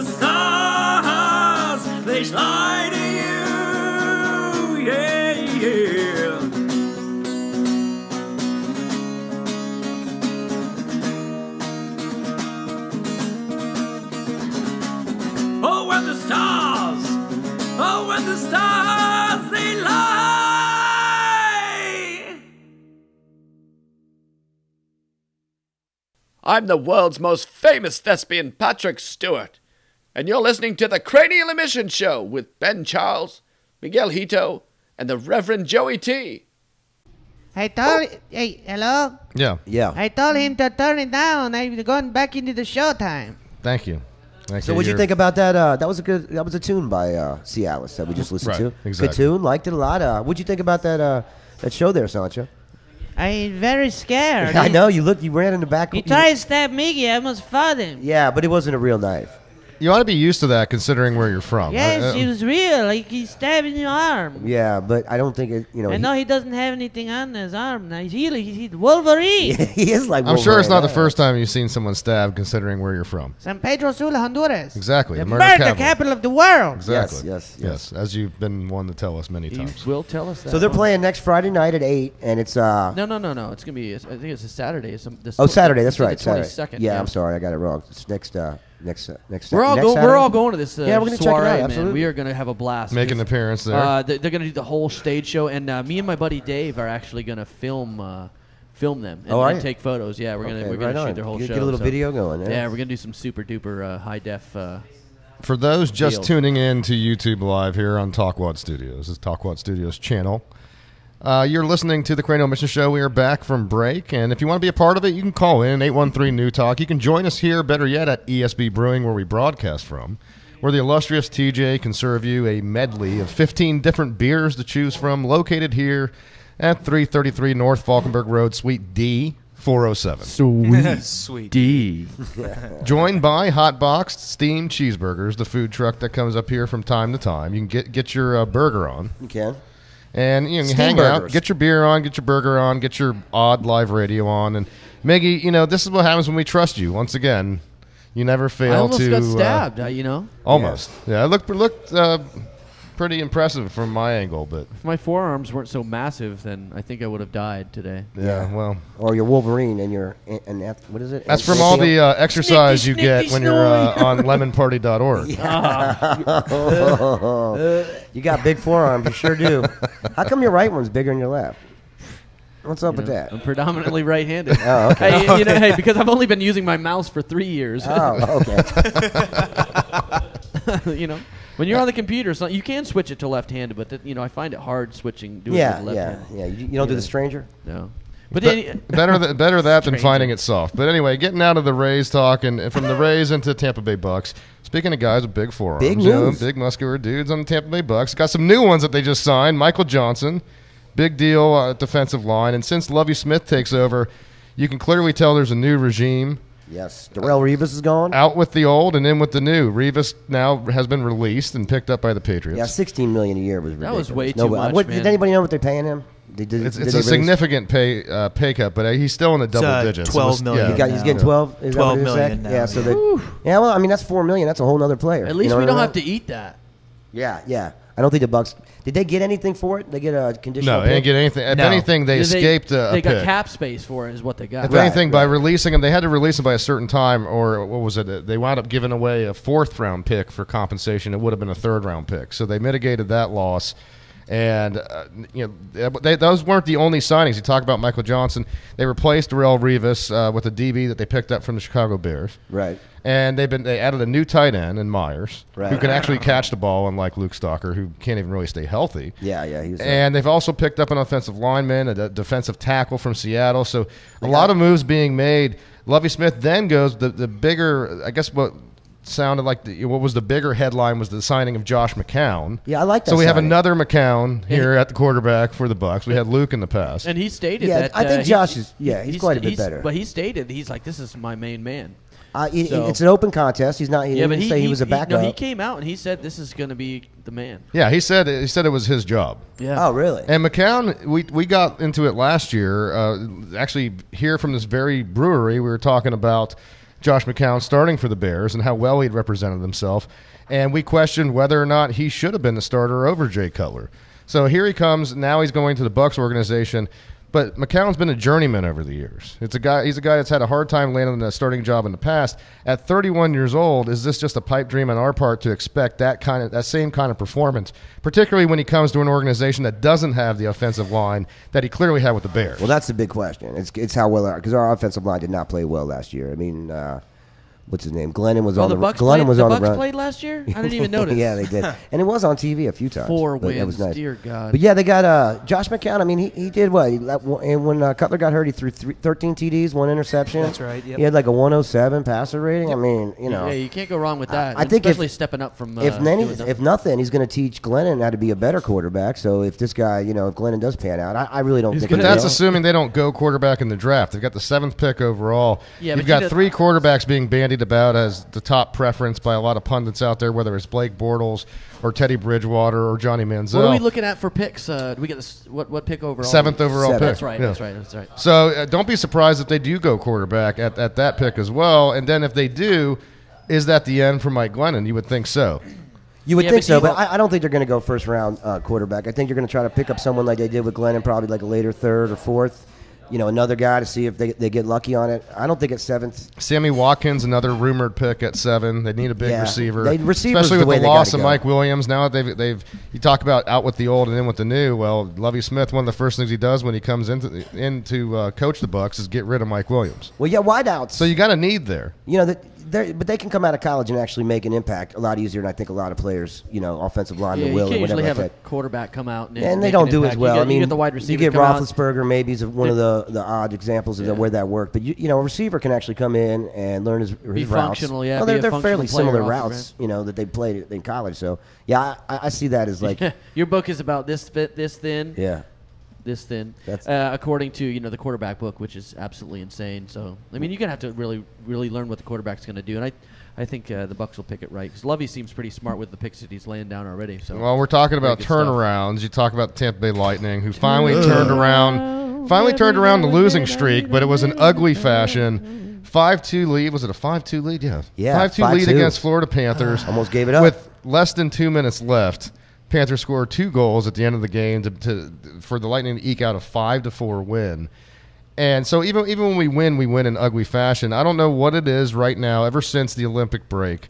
Speaker 14: stars, they lie to you, yeah, yeah. Oh, and the stars, they lie.
Speaker 15: I'm the world's most famous thespian, Patrick Stewart, and you're listening to the Cranial Emission Show with Ben Charles, Miguel Hito, and the Reverend Joey T.
Speaker 16: Hey, hello?
Speaker 5: Yeah.
Speaker 7: Yeah.
Speaker 16: I told him to turn it down. I'm going back into the showtime.
Speaker 5: Thank you.
Speaker 7: So what'd you think about that? That was a tune by Cialis that we just listened to.
Speaker 5: Exactly.
Speaker 7: Good tune. Liked it a lot. What'd you think about that show there, Sancho?
Speaker 16: I'm very scared.
Speaker 7: I know. You ran in the back.
Speaker 16: He tried to stab Miggy. I almost fought him.
Speaker 7: Yeah, but it wasn't a real knife.
Speaker 5: You ought to be used to that considering where you're from.
Speaker 16: Yes, it was real. Like he stabbed in your arm.
Speaker 7: Yeah, but I don't think it,
Speaker 16: I know he doesn't have anything on his arm now. He's Wolverine.
Speaker 7: Yeah, he is like Wolverine.
Speaker 5: I'm sure it's not the first time you've seen someone stabbed considering where you're from.
Speaker 16: San Pedro Sula, Honduras.
Speaker 5: Exactly.
Speaker 16: The murder capital of the world.
Speaker 5: Exactly.
Speaker 7: Yes.
Speaker 5: As you've been one to tell us many times.
Speaker 8: You will tell us that.
Speaker 7: So they're playing next Friday night at 8, and it's
Speaker 8: No. It's gonna be. I think it's a Saturday.
Speaker 7: Saturday. That's right.
Speaker 8: The 22nd.
Speaker 7: Saturday. Yeah, I'm sorry, I got it wrong. It's next.
Speaker 8: We're all going to this
Speaker 7: yeah, we're gonna check it
Speaker 8: soiree,
Speaker 7: out,
Speaker 8: man. We are going to have a blast.
Speaker 5: Make an appearance there.
Speaker 8: They're going to do the whole stage show, and me and my buddy Dave are actually going to film them and take photos. Yeah, we're gonna shoot their whole show.
Speaker 7: Get a little video going.
Speaker 8: Yeah, we're gonna do some super duper high def.
Speaker 5: For those just tuning in to YouTube Live here on Talkwad Studios, this is Talkwad Studios channel. You're listening to the Cranial Mission Show. We are back from break, and if you want to be a part of it, you can call in 813-NEW-TALK. You can join us here, better yet, at ESB Brewing, where we broadcast from, where the illustrious TJ can serve you a medley of 15 different beers to choose from, located here at 333 North Falkenberg Road, Suite D, 407.
Speaker 10: Sweet
Speaker 8: D.
Speaker 5: Joined by hot-boxed steamed cheeseburgers, the food truck that comes up here from time to time. You can get your burger on.
Speaker 7: You can.
Speaker 5: And you can
Speaker 7: Steam
Speaker 5: hang
Speaker 7: burgers.
Speaker 5: out, get your beer on, get your burger on, get your odd live radio on. And Miggy, this is what happens when we trust you. Once again, you never fail
Speaker 8: I almost
Speaker 5: to...
Speaker 8: got stabbed,
Speaker 5: Almost. Yeah, it looked pretty impressive from my angle, but...
Speaker 8: If my forearms weren't so massive, then I think I would have died today.
Speaker 5: Yeah, well...
Speaker 7: Or your Wolverine and your... what is it?
Speaker 5: That's from all the exercise you get when you're on lemonparty.org.
Speaker 7: You got big forearms, you sure do. How come your right one's bigger than your left? What's up with that?
Speaker 8: I'm predominantly right-handed.
Speaker 7: Oh, okay.
Speaker 8: Hey, because I've only been using my mouse for 3 years.
Speaker 7: Oh,
Speaker 8: okay. When you're on the computer, so you can switch it to left-handed, but I find it hard switching. Doing it left-handed.
Speaker 7: Yeah. You don't do the stranger?
Speaker 8: No. But then,
Speaker 5: better that than finding it soft. But anyway, getting out of the Rays talk and from the Rays into Tampa Bay Bucks. Speaking of guys with big forearms,
Speaker 7: big news.
Speaker 5: Big muscular dudes on the Tampa Bay Bucks. Got some new ones that they just signed. Michael Johnson, big deal at defensive line. And since Lovie Smith takes over, you can clearly tell there's a new regime.
Speaker 7: Yes, Darrelle Revis is gone.
Speaker 5: Out with the old and in with the new. Revis now has been released and picked up by the Patriots.
Speaker 7: Yeah, $16 million a year was ridiculous.
Speaker 8: That was way too much, man.
Speaker 7: Did anybody know what they're paying him?
Speaker 5: It's a significant pay cut, but he's still in the double digits.
Speaker 10: 12 million.
Speaker 5: Yeah.
Speaker 7: He's getting 12. Is
Speaker 10: 12
Speaker 7: that what
Speaker 10: million
Speaker 7: now.
Speaker 10: now.
Speaker 7: Yeah, so well, I mean that's $4 million. That's a whole other player.
Speaker 8: At least we don't have to eat that.
Speaker 7: Yeah. I don't think the Bucks did. They get anything for it? They get a conditional.
Speaker 5: No, they didn't get anything. If anything, they escaped.
Speaker 8: They got
Speaker 5: pick.
Speaker 8: cap space for it, is what they got.
Speaker 5: If anything, by releasing him, they had to release him by a certain time, or what was it? They wound up giving away a 4th-round pick for compensation. It would have been a 3rd-round pick, so they mitigated that loss. And those weren't the only signings. You talk about Michael Johnson. They replaced Darrelle Revis with a DB that they picked up from the Chicago Bears.
Speaker 7: Right.
Speaker 5: And they added a new tight end in Myers,
Speaker 7: right,
Speaker 5: who can actually catch the ball, unlike Luke Stalker, who can't even really stay healthy.
Speaker 7: Yeah.
Speaker 5: And they've also picked up an offensive lineman, a defensive tackle from Seattle. So a lot of moves being made. Lovie Smith then goes the bigger, I guess what sounded like what was the bigger headline was the signing of Josh McCown.
Speaker 7: Yeah, I like that.
Speaker 5: So we have
Speaker 7: signing.
Speaker 5: another McCown here at the quarterback for the Bucks. We had Luke in the past.
Speaker 8: And he stated that.
Speaker 7: I think Josh is. Yeah, he's quite a bit better.
Speaker 8: But he stated he's like, this is my main man.
Speaker 7: It's an open contest. He's not. He didn't say he was a backup.
Speaker 8: He came out and he said this is going to be the man.
Speaker 5: Yeah, he said it was his job.
Speaker 8: Yeah.
Speaker 7: Oh, really?
Speaker 5: And McCown, we got into it last year. Actually, here from this very brewery, we were talking about Josh McCown starting for the Bears and how well he'd represented himself. And we questioned whether or not he should have been the starter over Jay Cutler. So here he comes. Now he's going to the Bucs organization. But McCown's been a journeyman over the years. He's a guy that's had a hard time landing a starting job in the past. At 31 years old, is this just a pipe dream on our part to expect that same kind of performance, particularly when he comes to an organization that doesn't have the offensive line that he clearly had with the Bears?
Speaker 7: Well, that's the big question. It's how well because our offensive line did not play well last year. I mean, what's his name? Glennon was on the run. Glennon was on the run.
Speaker 8: Bucs played last year? I didn't even notice.
Speaker 7: Yeah, they did, and it was on TV a few times.
Speaker 8: 4 wins.
Speaker 7: That was nice.
Speaker 8: Dear God.
Speaker 7: But yeah, they got Josh McCown. I mean, he did what? And when Cutler got hurt, he threw 13 TDs, 1 interception.
Speaker 10: That's right. Yep.
Speaker 7: He had like a 107 passer rating. I mean,
Speaker 8: Yeah, you can't go wrong with that.
Speaker 7: I think
Speaker 8: especially stepping up from.
Speaker 7: If nothing, he's going to teach Glennon how to be a better quarterback. So if this guy, if Glennon does pan out, I really don't think.
Speaker 5: But that's assuming they don't go quarterback in the draft. They've got the 7th pick overall.
Speaker 8: Yeah,
Speaker 5: you've got 3 quarterbacks being bandied about as the top preference by a lot of pundits out there, whether it's Blake Bortles or Teddy Bridgewater or Johnny Manziel.
Speaker 8: What are we looking at for picks? Do we get this? What pick overall?
Speaker 5: 7th overall pick.
Speaker 8: That's right.
Speaker 5: Yeah.
Speaker 8: That's right.
Speaker 5: So don't be surprised if they do go quarterback at that pick as well. And then if they do, is that the end for Mike Glennon? You would think so.
Speaker 7: You would think so, but I don't think they're going to go first round quarterback. I think you're going to try to pick up someone like they did with Glennon, probably like a later 3rd or 4th. Another guy to see if they get lucky on it. I don't think it's 7th.
Speaker 5: Sammy Watkins, another rumored pick at 7. They need a big receiver,
Speaker 7: especially
Speaker 5: with the loss of Mike Williams. Now that they've you talk about out with the old and in with the new. Well, Lovie Smith, one of the first things he does when he comes into coach the Bucs is get rid of Mike Williams.
Speaker 7: Well, yeah, wideouts.
Speaker 5: So you got a need there.
Speaker 7: but they can come out of college and actually make an impact a lot easier than I think a lot of players, offensive linemen will.
Speaker 8: You can't usually
Speaker 7: like
Speaker 8: have
Speaker 7: that.
Speaker 8: a quarterback come out
Speaker 7: and they don't do as well.
Speaker 8: You get the wide receiver.
Speaker 7: You get
Speaker 8: come out.
Speaker 7: Roethlisberger, maybe is one of the odd examples of where that worked. But a receiver can actually come in and learn his
Speaker 8: be
Speaker 7: routes.
Speaker 8: functional. Yeah,
Speaker 7: well, they're fairly similar routes,
Speaker 8: right?
Speaker 7: that they played in college. So I see that as like
Speaker 8: your book is about this fit, this thin.
Speaker 7: Yeah.
Speaker 8: This thin, according to the quarterback book, which is absolutely insane. So I mean, you're gonna have to really, really learn what the quarterback's gonna do, and I think the Bucs will pick it right because Lovey seems pretty smart with the picks that he's laying down already. So
Speaker 5: well, we're talking about turnarounds. Stuff. You talk about the Tampa Bay Lightning, who finally turned around the losing streak, but it was an ugly fashion. 5-2 lead. Was it a 5-2 lead? Yeah. 5-2 lead against Florida Panthers.
Speaker 7: Almost gave it up
Speaker 5: with less than 2 minutes left. Panthers scored 2 goals at the end of the game for the Lightning to eke out a 5-4 win. And so even when we win in ugly fashion. I don't know what it is right now ever since the Olympic break.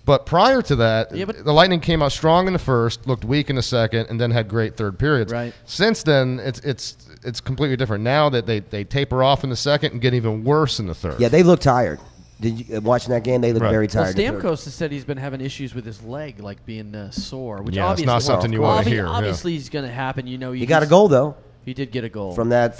Speaker 5: But prior to that, the Lightning came out strong in the first, looked weak in the second, and then had great third periods.
Speaker 8: Right.
Speaker 5: Since then, it's completely different. Now that they taper off in the second and get even worse in the third.
Speaker 7: Yeah, they look tired. Did you watching that game? They look very tired.
Speaker 8: Well, Stamkos has said he's been having issues with his leg, like being sore. Which
Speaker 5: obviously, it's not something you want to hear.
Speaker 8: Obviously, it's going to happen.
Speaker 7: He got a goal though.
Speaker 8: He did get a goal
Speaker 7: from that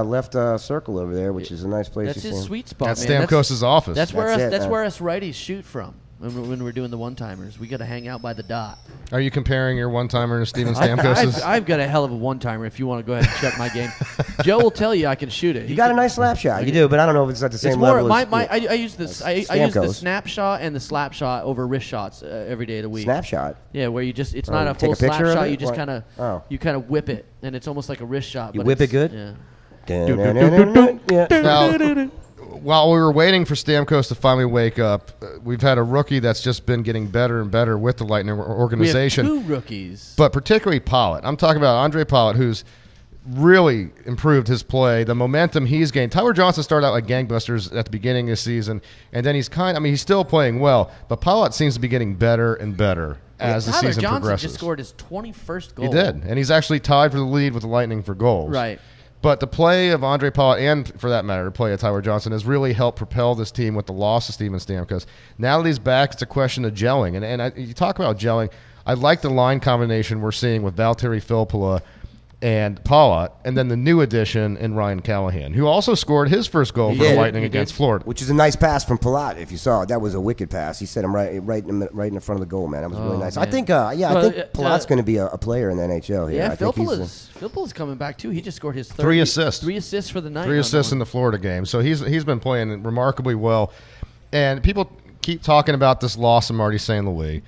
Speaker 7: left circle over there, which is a nice place.
Speaker 8: That's his sweet spot.
Speaker 5: That's Stamkos' office.
Speaker 8: That's where us righties shoot from. When we're doing the one-timers, we got to hang out by the dot.
Speaker 5: Are you comparing your one-timer to Steven Stamkos'?
Speaker 8: I've got a hell of a one-timer if you want to go ahead and check my game. Joe will tell you I can shoot it.
Speaker 7: You got a nice slap shot. You do, but I don't know if it's at the same level as
Speaker 8: I use this. I use the snap shot and the slap shot over wrist shots every day of the week.
Speaker 7: Snap shot?
Speaker 8: Yeah, where you just, it's not a full slap shot. You just kind of whip it, and it's almost like a wrist shot.
Speaker 7: You whip it good?
Speaker 8: Yeah.
Speaker 5: Now, while we were waiting for Stamkos to finally wake up, we've had a rookie that's just been getting better and better with the Lightning organization.
Speaker 8: We have 2 rookies.
Speaker 5: But particularly Pollitt. I'm talking about Andre Pollitt, who's really improved his play. The momentum he's gained. Tyler Johnson started out like gangbusters at the beginning of the season, and then he's still playing well, but Pollitt seems to be getting better and better as the season
Speaker 8: Tyler Johnson
Speaker 5: progresses.
Speaker 8: just scored his 21st goal.
Speaker 5: He did, and he's actually tied for the lead with the Lightning for goals.
Speaker 8: Right.
Speaker 5: But the play of Andre Pollitt, and for that matter, the play of Tyler Johnson, has really helped propel this team with the loss of Steven Stamkos. Now that he's back, it's a question of gelling. And you talk about gelling. I like the line combination we're seeing with Valtteri Filppula and Pollitt, and then the new addition in Ryan Callahan, who also scored his first goal for the Lightning against Florida.
Speaker 7: Which is a nice pass from Pollitt, if you saw it. That was a wicked pass. He set him right in the front of the goal, man. That was really nice. Man. I think Pollitt's going to be a player in the NHL here.
Speaker 8: Yeah, Filppula's coming back, too. He just scored his
Speaker 5: 3 assists.
Speaker 8: 3 assists for the night.
Speaker 5: 3 assists in the Florida game. So he's been playing remarkably well. And people keep talking about this loss of Marty St. Louis.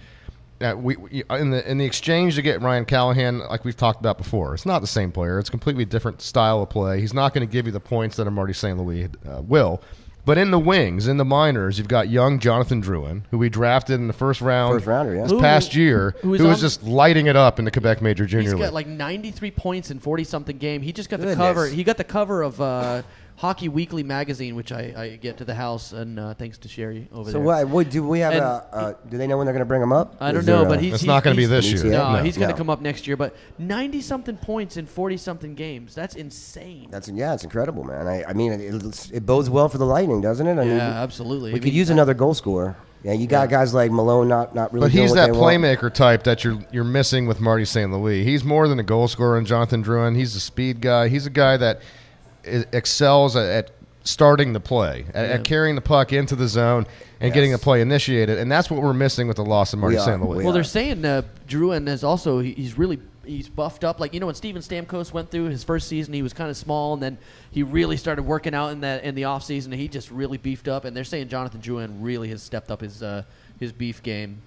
Speaker 5: In the exchange to get Ryan Callahan, like we've talked about before, it's not the same player. It's a completely different style of play. He's not going to give you the points that a Marty St. Louis will. But in the wings, in the minors, you've got young Jonathan Drouin, who we drafted in the first round this past year, who was just lighting it up in the Quebec Major Junior League.
Speaker 8: He's got like 93 points in 40-something game. He just got the cover. He got the cover of Hockey Weekly magazine, which I get to the house, and thanks to Sherry over there.
Speaker 7: So do we have do they know when they're going to bring him up?
Speaker 8: I don't know, but
Speaker 5: it's not going to be this year.
Speaker 8: No, he's going to come up next year. But 90-something points in 40-something games—that's insane.
Speaker 7: It's incredible, man. I mean, it bodes well for the Lightning, doesn't it?
Speaker 8: Absolutely.
Speaker 7: We could use another goal scorer. Yeah, you got guys like Malone not really.
Speaker 5: But he's that playmaker type that you're missing with Marty St. Louis. He's more than a goal scorer in Jonathan Drouin. He's a speed guy. He's a guy that excels at starting the play, at carrying the puck into the zone and getting the play initiated, and that's what we're missing with the loss of Marty St. Louis.
Speaker 8: Well, they're saying Drouin is also he's buffed up. Like, when Steven Stamkos went through his first season, he was kind of small, and then he really started working out in the off season, and he just really beefed up. And they're saying Jonathan Drouin really has stepped up his beef game.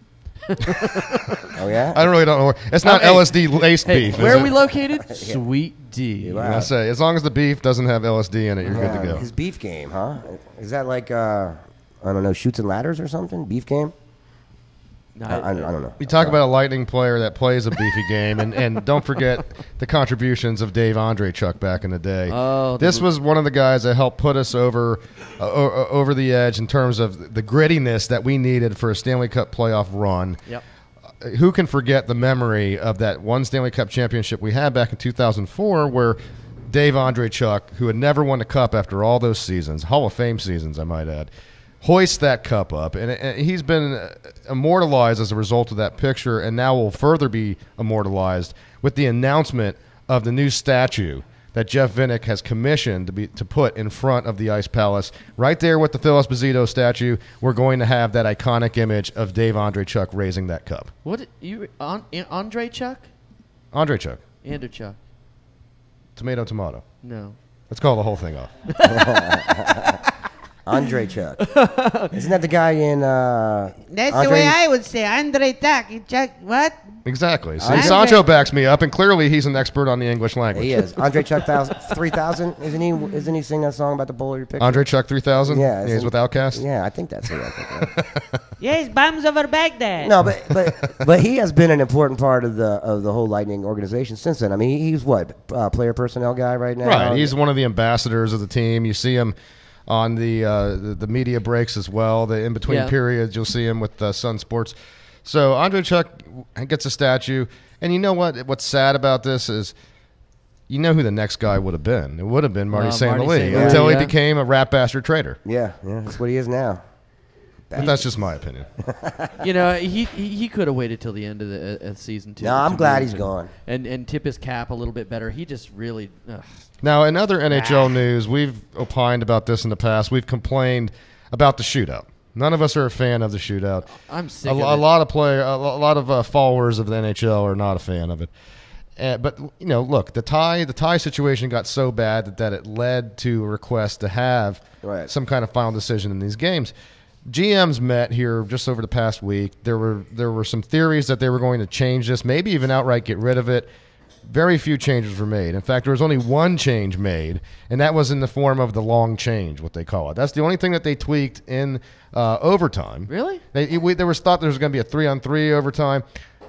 Speaker 7: Oh yeah,
Speaker 5: I really don't know. It's not LSD laced beef.
Speaker 8: Where are we located? Sweet D.
Speaker 5: I say, as long as the beef doesn't have LSD in it, you're good to go.
Speaker 7: His beef game, huh? Is that like I don't know, Shoots and Ladders or something? Beef game?
Speaker 8: No,
Speaker 7: I don't know.
Speaker 5: You talk about a Lightning player that plays a beefy game, and don't forget the contributions of Dave Andreychuk back in the day. This was one of the guys that helped put us over the edge in terms of the grittiness that we needed for a Stanley Cup playoff run.
Speaker 8: Yep.
Speaker 5: Who can forget the memory of that one Stanley Cup championship we had back in 2004 where Dave Andreychuk, who had never won a cup after all those seasons, Hall of Fame seasons, I might add, hoists that cup up, and he's been immortalized as a result of that picture, and now will further be immortalized with the announcement of the new statue that Jeff Vinnick has commissioned to put in front of the Ice Palace. Right there with the Phil Esposito statue, we're going to have that iconic image of Dave Andreychuk raising that cup.
Speaker 8: What you Andreychuk?
Speaker 5: Andreychuk.
Speaker 8: Andreychuk.
Speaker 5: Tomato.
Speaker 8: No.
Speaker 5: Let's call the whole thing off.
Speaker 7: Andreychuk. Isn't that the guy in
Speaker 16: That's the way I would say Andreychuk. Chuck, what?
Speaker 5: Exactly. See, Sancho backs me up, and clearly he's an expert on the English language.
Speaker 7: He is. Andreychuk 3000. Isn't he singing that song about the bull you're picking?
Speaker 5: Andreychuk 3000?
Speaker 7: Yeah.
Speaker 5: He's with Outkast?
Speaker 7: Yeah, I think that's it.
Speaker 16: Yes, bombs over Baghdad.
Speaker 7: No, but he has been an important part of the whole Lightning organization since then. I mean, he's what, player personnel guy right now?
Speaker 5: Right. He's one of the ambassadors of the team. You see him on the media breaks as well. The in between periods, you'll see him with Sun Sports. So Andreychuk gets a statue, and you know what? What's sad about this is, you know who the next guy would have been. It would have been Marty St. Louis until he became a rat bastard traitor.
Speaker 7: Yeah, that's what he is now.
Speaker 5: But that's just my opinion.
Speaker 8: He could have waited till the end of the season too.
Speaker 7: No, I'm glad he's gone.
Speaker 8: And tip his cap a little bit better. He just really.
Speaker 5: Now, in other NHL news, we've opined about this in the past. We've complained about the shootout. None of us are a fan of the shootout.
Speaker 8: I'm sick
Speaker 5: of
Speaker 8: it.
Speaker 5: A lot of followers of the NHL are not a fan of it. But look, the tie situation got so bad that it led to a request to have some kind of final decision in these games. GMs met here just over the past week. There were some theories that they were going to change this, maybe even outright get rid of it. Very few changes were made. In fact, there was only one change made, and that was in the form of the long change, what they call it. That's the only thing that they tweaked in overtime.
Speaker 8: Really?
Speaker 5: There was thought there was going to be a 3-on-3 overtime.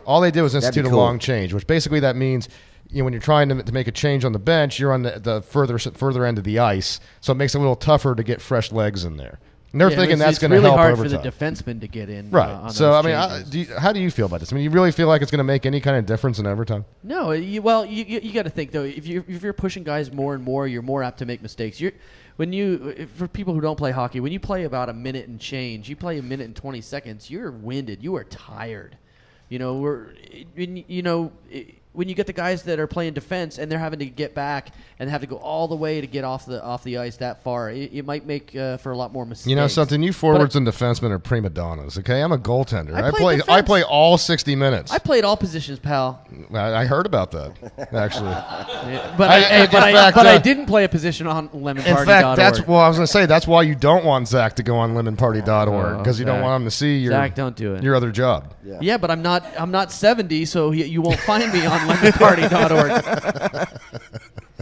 Speaker 5: All they did was institute a long change, which basically that means when you're trying to make a change on the bench, you're on the further end of the ice, so it makes it a little tougher to get fresh legs in there. And they're thinking that's going to help overtime.
Speaker 8: It's really hard for the defenseman to get in.
Speaker 5: Right. So, I mean, how do you feel about this? I mean, you really feel like it's going to make any kind of difference in overtime?
Speaker 8: No. You got to think, though, if you're pushing guys more and more, you're more apt to make mistakes. For people who don't play hockey, when you play about a minute and change, you play a minute and 20 seconds, you're winded. You are tired. When you get the guys that are playing defense and they're having to get back and have to go all the way to get off the ice that far, it might make for a lot more mistakes.
Speaker 5: You know something? You forwards and defensemen are prima donnas. Okay, I'm a goaltender. I play all 60 minutes.
Speaker 8: I played all positions, pal.
Speaker 5: I heard about that, actually.
Speaker 8: But I didn't play a position on lemonparty.org.
Speaker 5: In fact, I was going to say that's why you don't want Zach to go on lemonparty.org, because you don't want him to see
Speaker 8: Zach, don't do it.
Speaker 5: Your other job.
Speaker 8: Yeah, but I'm not 70, so you won't find me on lemonparty.org.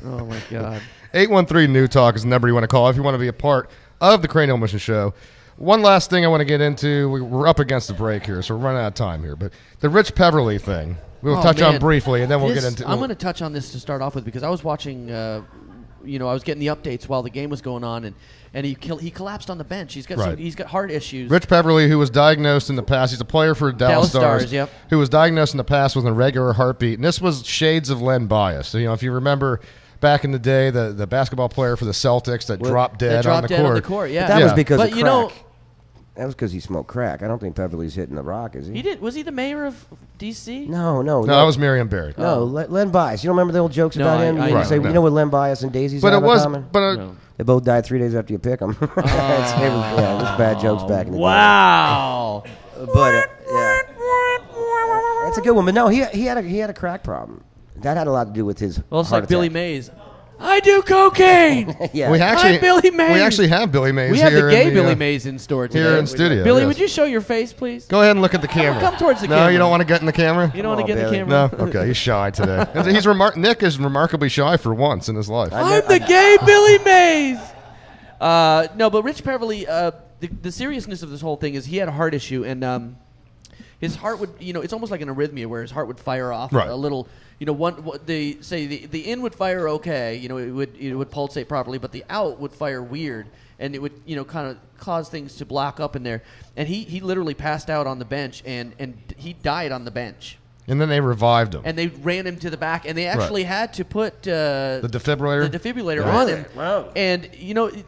Speaker 8: Oh my God.
Speaker 5: 813 New Talk is the number you want to call if you want to be a part of the Cranial Mission Show. One last thing I want to get into. We're up against the break here, so we're running out of time here. But the Rich Peverly thing, we'll touch on briefly, and then we'll get into.
Speaker 8: I'm going to touch on this to start off with because I was watching. I was getting the updates while the game was going on, and he collapsed on the bench. He's got heart issues.
Speaker 5: Rich Peverly, who was diagnosed in the past, he's a player for Dallas Stars.
Speaker 8: Yep.
Speaker 5: Who was diagnosed in the past with an irregular heartbeat, and this was shades of Len Bias. So, if you remember back in the day, the basketball player for the Celtics that dropped dead on the court.
Speaker 8: Yeah,
Speaker 7: that was because of crack. That was because he smoked crack. I don't think Peverly's hitting the rock, is he?
Speaker 8: He did. Was he the mayor of D.C.?
Speaker 7: No.
Speaker 5: That was Miriam Barry.
Speaker 7: No, Len Bias. You don't remember the old jokes about him? You know what Len Bias and Daisy's have in common? They both died 3 days after you pick them. It was bad jokes back in the day.
Speaker 8: Wow.
Speaker 7: But it's a good one. But no, he had a crack problem. That had a lot to do with his.
Speaker 8: Well, it's like Billy Mays. I do cocaine.
Speaker 7: Yeah.
Speaker 8: I'm Billy Mays.
Speaker 5: We actually have Billy Mays.
Speaker 8: We have the gay Billy Mays in store today.
Speaker 5: Here in studio.
Speaker 8: Billy, would you show your face, please?
Speaker 5: Go ahead and look at the camera.
Speaker 8: Come towards the camera.
Speaker 5: No, you don't want to get in the camera?
Speaker 8: You don't want to get in the camera?
Speaker 5: No? Okay, he's shy today. Nick is remarkably shy for once in his life.
Speaker 8: I'm the gay Billy Mays. No, but Rich Peverly, the seriousness of this whole thing is he had a heart issue, and his heart would, it's almost like an arrhythmia where his heart would fire off a little. They say the in would fire okay, it would pulsate properly, but the out would fire weird, and it would kind of cause things to block up in there. And he literally passed out on the bench, and he died on the bench.
Speaker 5: And then they revived him.
Speaker 8: And they ran him to the back, and they actually had to put
Speaker 5: the defibrillator
Speaker 8: on him.
Speaker 2: Wow.
Speaker 8: And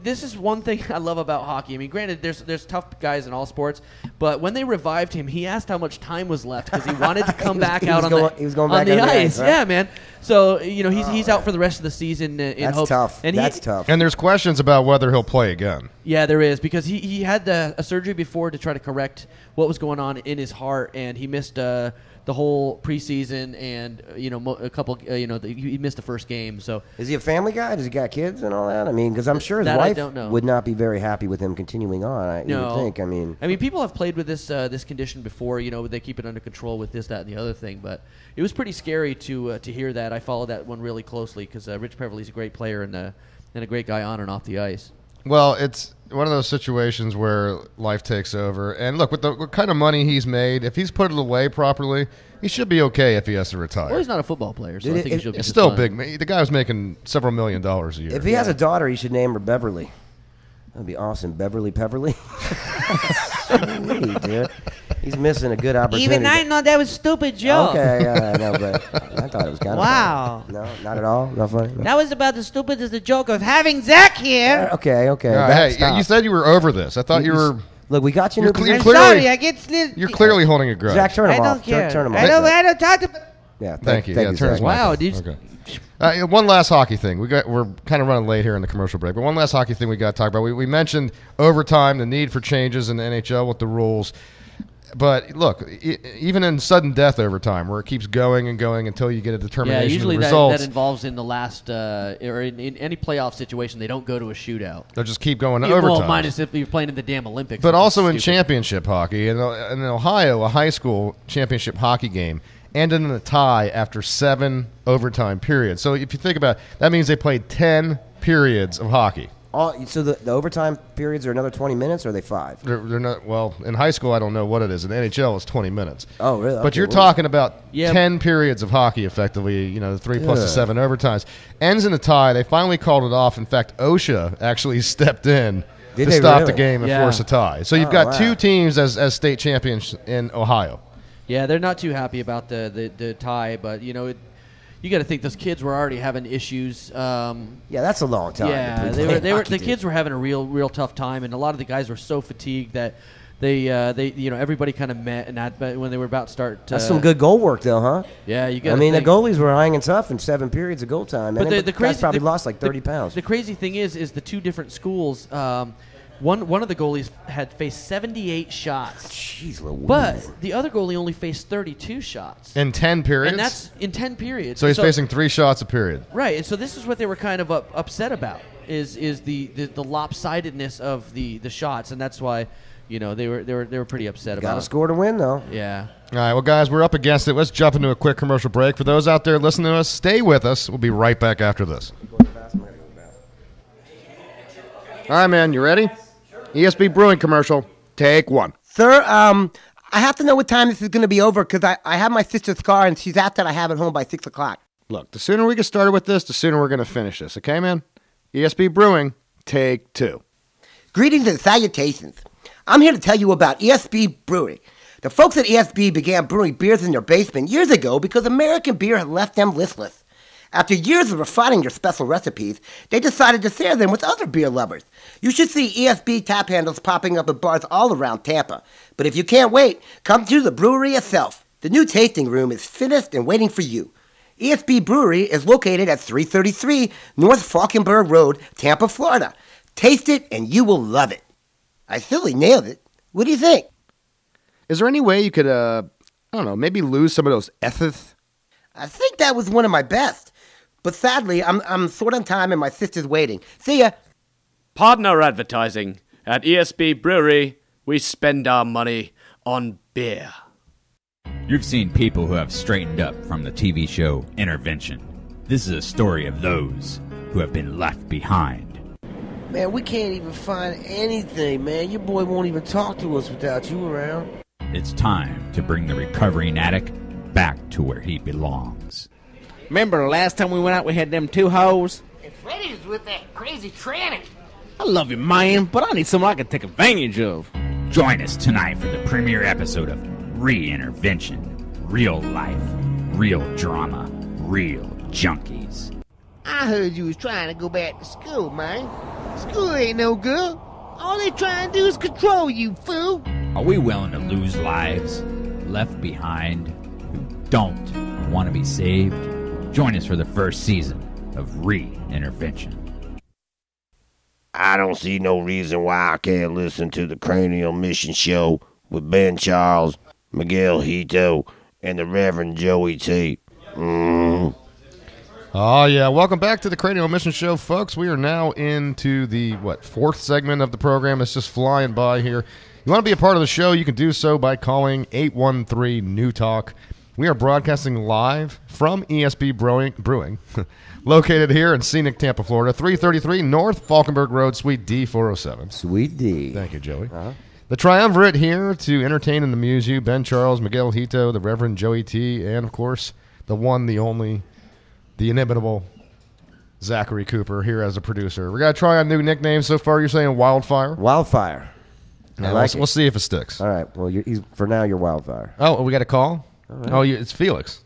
Speaker 8: this is one thing I love about hockey. I mean, granted, there's tough guys in all sports, but when they revived him, he asked how much time was left because he wanted to come back out on the ice.
Speaker 7: Right?
Speaker 8: Yeah, man. So he's out for the rest of the season.
Speaker 7: That's tough.
Speaker 8: And
Speaker 7: that's tough.
Speaker 5: And there's questions about whether he'll play again.
Speaker 8: Yeah, there is, because he had a surgery before to try to correct what was going on in his heart, and he missed the whole preseason, and a couple. He missed the first game. So
Speaker 7: is he a family guy? Does he got kids and all that? I mean, because I'm sure his wife would not be very happy with him continuing on. You would think. I mean,
Speaker 8: people have played with this condition before. They keep it under control with this, that, and the other thing. But it was pretty scary to hear that. I followed that one really closely because Rich Peverly's a great player and a great guy on and off the ice.
Speaker 5: Well, it's one of those situations where life takes over. And look, with what kind of money he's made, if he's put it away properly, he should be okay if he has to retire.
Speaker 8: Well, he's not a football player, so I think he should be
Speaker 5: It's still
Speaker 8: fine.
Speaker 5: big. The guy was making several $1 million a year.
Speaker 7: If he has a daughter, he should name her Beverly. That'd be awesome. Beverly Peverly. Sweet, dude. He's missing a good opportunity.
Speaker 16: Even I know that was a stupid joke.
Speaker 7: Okay, I know, but I thought it was kind of
Speaker 16: wow.
Speaker 7: funny. No, not at all? Not funny? No.
Speaker 16: That was about as stupid as the joke of having Zach here.
Speaker 7: Okay.
Speaker 5: Hey, you said you were over this. I thought you were...
Speaker 7: Look, we got you
Speaker 5: You're
Speaker 7: new position.
Speaker 16: Sorry, I get...
Speaker 5: You're clearly holding a grudge.
Speaker 7: Zach, turn him
Speaker 16: I
Speaker 7: off.
Speaker 16: don't care.
Speaker 7: Turn him off.
Speaker 16: I don't talk to...
Speaker 7: Yeah,
Speaker 5: thank you.
Speaker 7: Thank you,
Speaker 5: turn his
Speaker 7: Zach.
Speaker 5: mic
Speaker 8: Wow,
Speaker 5: off.
Speaker 8: dude.
Speaker 5: Okay. One last hockey thing. We're kind of running late here in the commercial break, but one last hockey thing we got to talk about. We mentioned overtime, the need for changes in the NHL with the rules. But look, even in sudden death overtime, where it keeps going and going until you get a determination
Speaker 8: usually
Speaker 5: of the results,
Speaker 8: that involves in the last or in any playoff situation, they don't go to a shootout.
Speaker 5: They'll just keep going to
Speaker 8: Well,
Speaker 5: overtime.
Speaker 8: minus if you're playing in the damn Olympics.
Speaker 5: But
Speaker 8: which is
Speaker 5: also in
Speaker 8: stupid.
Speaker 5: championship hockey, in Ohio, a high school championship hockey game ended in a tie after 7 overtime periods. So if you think about it, that means they played 10 periods of hockey.
Speaker 7: So the overtime periods are another 20 minutes, or are they 5?
Speaker 5: They're not. Well, in high school, I don't know what it is. In the NHL, it's 20 minutes.
Speaker 7: Oh, really?
Speaker 5: But
Speaker 7: Okay,
Speaker 5: you're
Speaker 7: well,
Speaker 5: talking about 10 periods of hockey, effectively. 3 plus the 7 overtimes. Ends in a tie. They finally called it off. In fact, OSHA actually stepped in to stop the game and force a tie. So you've got 2 teams as state champions in Ohio.
Speaker 8: Yeah, they're not too happy about the tie, but you got to think those kids were already having issues.
Speaker 7: Yeah, that's a long time.
Speaker 8: Yeah, the kids were having a real tough time, and a lot of the guys were so fatigued that they everybody kind of met, and when they were about to start.
Speaker 7: That's some good goal work, though, huh?
Speaker 8: Yeah, you got.
Speaker 7: I mean, the goalies were hanging tough in 7 periods of goal time.
Speaker 8: But the
Speaker 7: guys probably lost like 30 pounds.
Speaker 8: The crazy thing is the 2 different schools. One of the goalies had faced 78 shots.
Speaker 7: Jeez Louise.
Speaker 8: But the other goalie only faced 32 shots.
Speaker 5: In 10 periods?
Speaker 8: And that's in 10 periods.
Speaker 5: So he's facing 3 shots a period.
Speaker 8: Right, and so this is what they were kind of upset about, is the lopsidedness of the shots, and that's why they were pretty upset about it.
Speaker 7: Got to score to win, though.
Speaker 8: Yeah.
Speaker 5: All right, well, guys, we're up against it. Let's jump into a quick commercial break. For those out there listening to us, stay with us. We'll be right back after this.
Speaker 17: All right, man, you ready? ESB Brewing commercial, take 1.
Speaker 2: Sir, I have to know what time this is going to be over because I have my sister's car and she's asked that I have it home by 6 o'clock.
Speaker 17: Look, the sooner we get started with this, the sooner we're going to finish this, okay, man? ESB Brewing, take 2.
Speaker 2: Greetings and salutations. I'm here to tell you about ESB Brewery. The folks at ESB began brewing beers in their basement years ago because American beer had left them listless. After years of refining their special recipes, they decided to share them with other beer lovers. You should see ESB tap handles popping up at bars all around Tampa. But if you can't wait, come to the brewery itself. The new tasting room is finished and waiting for you. ESB Brewery is located at 333 North Falkenberg Road, Tampa, Florida. Taste it and you will love it. I silly nailed it. What do you think?
Speaker 17: Is there any way you could, I don't know, maybe lose some of those S's?
Speaker 2: I think that was one of my best. But sadly, I'm short on time and my sister's waiting. See ya.
Speaker 15: Partner advertising. At ESB Brewery, we spend our money on beer.
Speaker 18: You've seen people who have straightened up from the TV show Intervention. This is a story of those who have been left behind.
Speaker 2: Man, we can't even find anything, man. Your boy won't even talk to us without you around.
Speaker 18: It's time to bring the recovering addict back to where he belongs.
Speaker 19: Remember the last time we went out, we had them 2 hoes?
Speaker 9: And Freddy's with that crazy tranny.
Speaker 19: I love you, man, but I need someone I can take advantage of.
Speaker 18: Join us tonight for the premiere episode of Re-Intervention. Real life, real drama, real junkies.
Speaker 9: I heard you was trying to go back to school, man. School ain't no good. All they trying to do is control you, fool.
Speaker 18: Are we willing to lose lives left behind who don't want to be saved? Join us for the first season of Re-Intervention.
Speaker 20: I don't see no reason why I can't listen to the Cranial Mission Show with Ben Charles, Miguel Hito, and the Reverend Joey T.
Speaker 5: Oh, yeah. Welcome back to the Cranial Mission Show, folks. We are now into the, fourth segment of the program. It's just flying by here. You want to be a part of the show, you can do so by calling 813-NEW-TALK. We are broadcasting live from ESB Brewing, located here in scenic Tampa, Florida, 333 North Falkenberg Road, Suite D407.
Speaker 7: Suite D.
Speaker 5: Thank you, Joey. The triumvirate here to entertain and amuse you, Ben Charles, Miguel Hito, the Reverend Joey T., and, of course, the one, the only, the inimitable Zachary Cooper here as a producer. We got to try a new nickname so far. You're saying Wildfire?
Speaker 7: Wildfire.
Speaker 5: Yeah, we'll see if it sticks.
Speaker 7: All right. Well, for now, you're Wildfire.
Speaker 5: Oh, we got a call?
Speaker 7: Right.
Speaker 5: Oh, it's Felix.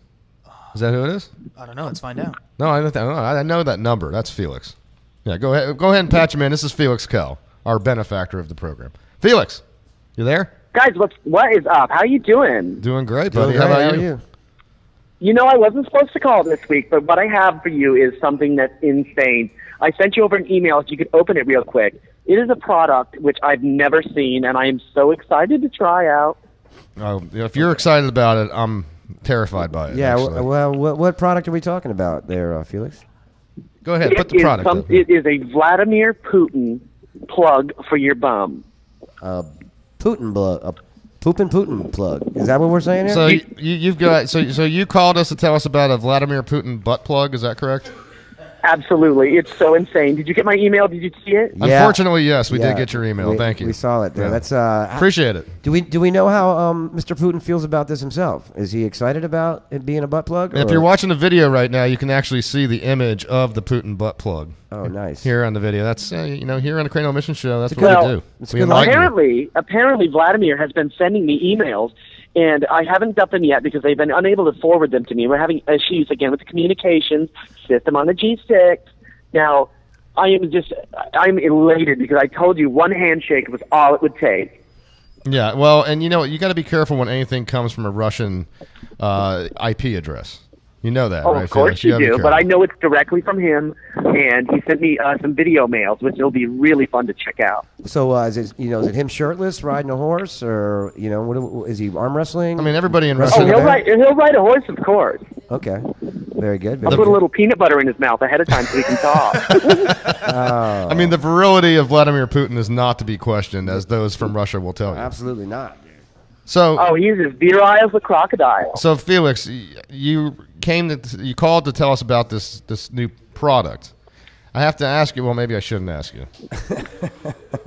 Speaker 5: Is that who it is?
Speaker 10: I don't know. Let's find out.
Speaker 5: No, I know that number. That's Felix. Yeah, go ahead and patch him in. This is Felix Kell, our benefactor of the program. Felix, you there?
Speaker 21: Guys, what is up? How you doing?
Speaker 5: Doing great, buddy. How about you?
Speaker 21: You know, I wasn't supposed to call this week, but what I have for you is something that's insane. I sent you over an email if you could open it real quick. It is a product which I've never seen, and I am so excited to try out.
Speaker 5: Oh, if you're excited about it, I'm terrified by it.
Speaker 7: Yeah,
Speaker 5: actually.
Speaker 7: well, what product are we talking about there, Felix?
Speaker 5: Go ahead, put the product up.
Speaker 21: It is a Vladimir Putin plug for your bum.
Speaker 7: Putin plug. Is that what we're saying here?
Speaker 5: So you've got so you called us to tell us about a Vladimir Putin butt plug. Is that correct?
Speaker 21: Absolutely. It's so insane. Did you get my email? Did you see it?
Speaker 5: Yeah. Unfortunately, yes, we did get your email. Thank you.
Speaker 7: We saw it there.
Speaker 5: Yeah.
Speaker 7: That's
Speaker 5: appreciate it.
Speaker 7: Do we know how Mr. Putin feels about this himself? Is he excited about it being a butt plug?
Speaker 5: If you're watching the video right now, you can actually see the image of the Putin butt plug.
Speaker 7: Oh, nice.
Speaker 5: Here on the video. That's here on the Cranial Mission Show. That's what we do.
Speaker 21: Apparently, Vladimir has been sending me emails. And I haven't got them yet because they've been unable to forward them to me. We're having issues again with the communications system on the G6. Now, I'm elated because I told you one handshake was all it would take.
Speaker 5: Yeah, well, and you got to be careful when anything comes from a Russian IP address. You know that, right?
Speaker 21: Of course you do, but I know it's directly from him, and he sent me some video mails, which will be really fun to check out.
Speaker 7: So is it him shirtless riding a horse, or is he arm wrestling?
Speaker 5: I mean, everybody in Russia.
Speaker 21: Oh, he'll ride a horse, of course.
Speaker 7: Okay, very good.
Speaker 21: I'll put a little peanut butter in his mouth ahead of time so he can talk.
Speaker 5: I mean, the virility of Vladimir Putin is not to be questioned, as those from Russia will tell you.
Speaker 7: Absolutely not.
Speaker 5: So,
Speaker 21: he's as virile as a crocodile.
Speaker 5: So, Felix, you called to tell us about this new product. I have to ask you. Well, maybe I shouldn't ask you.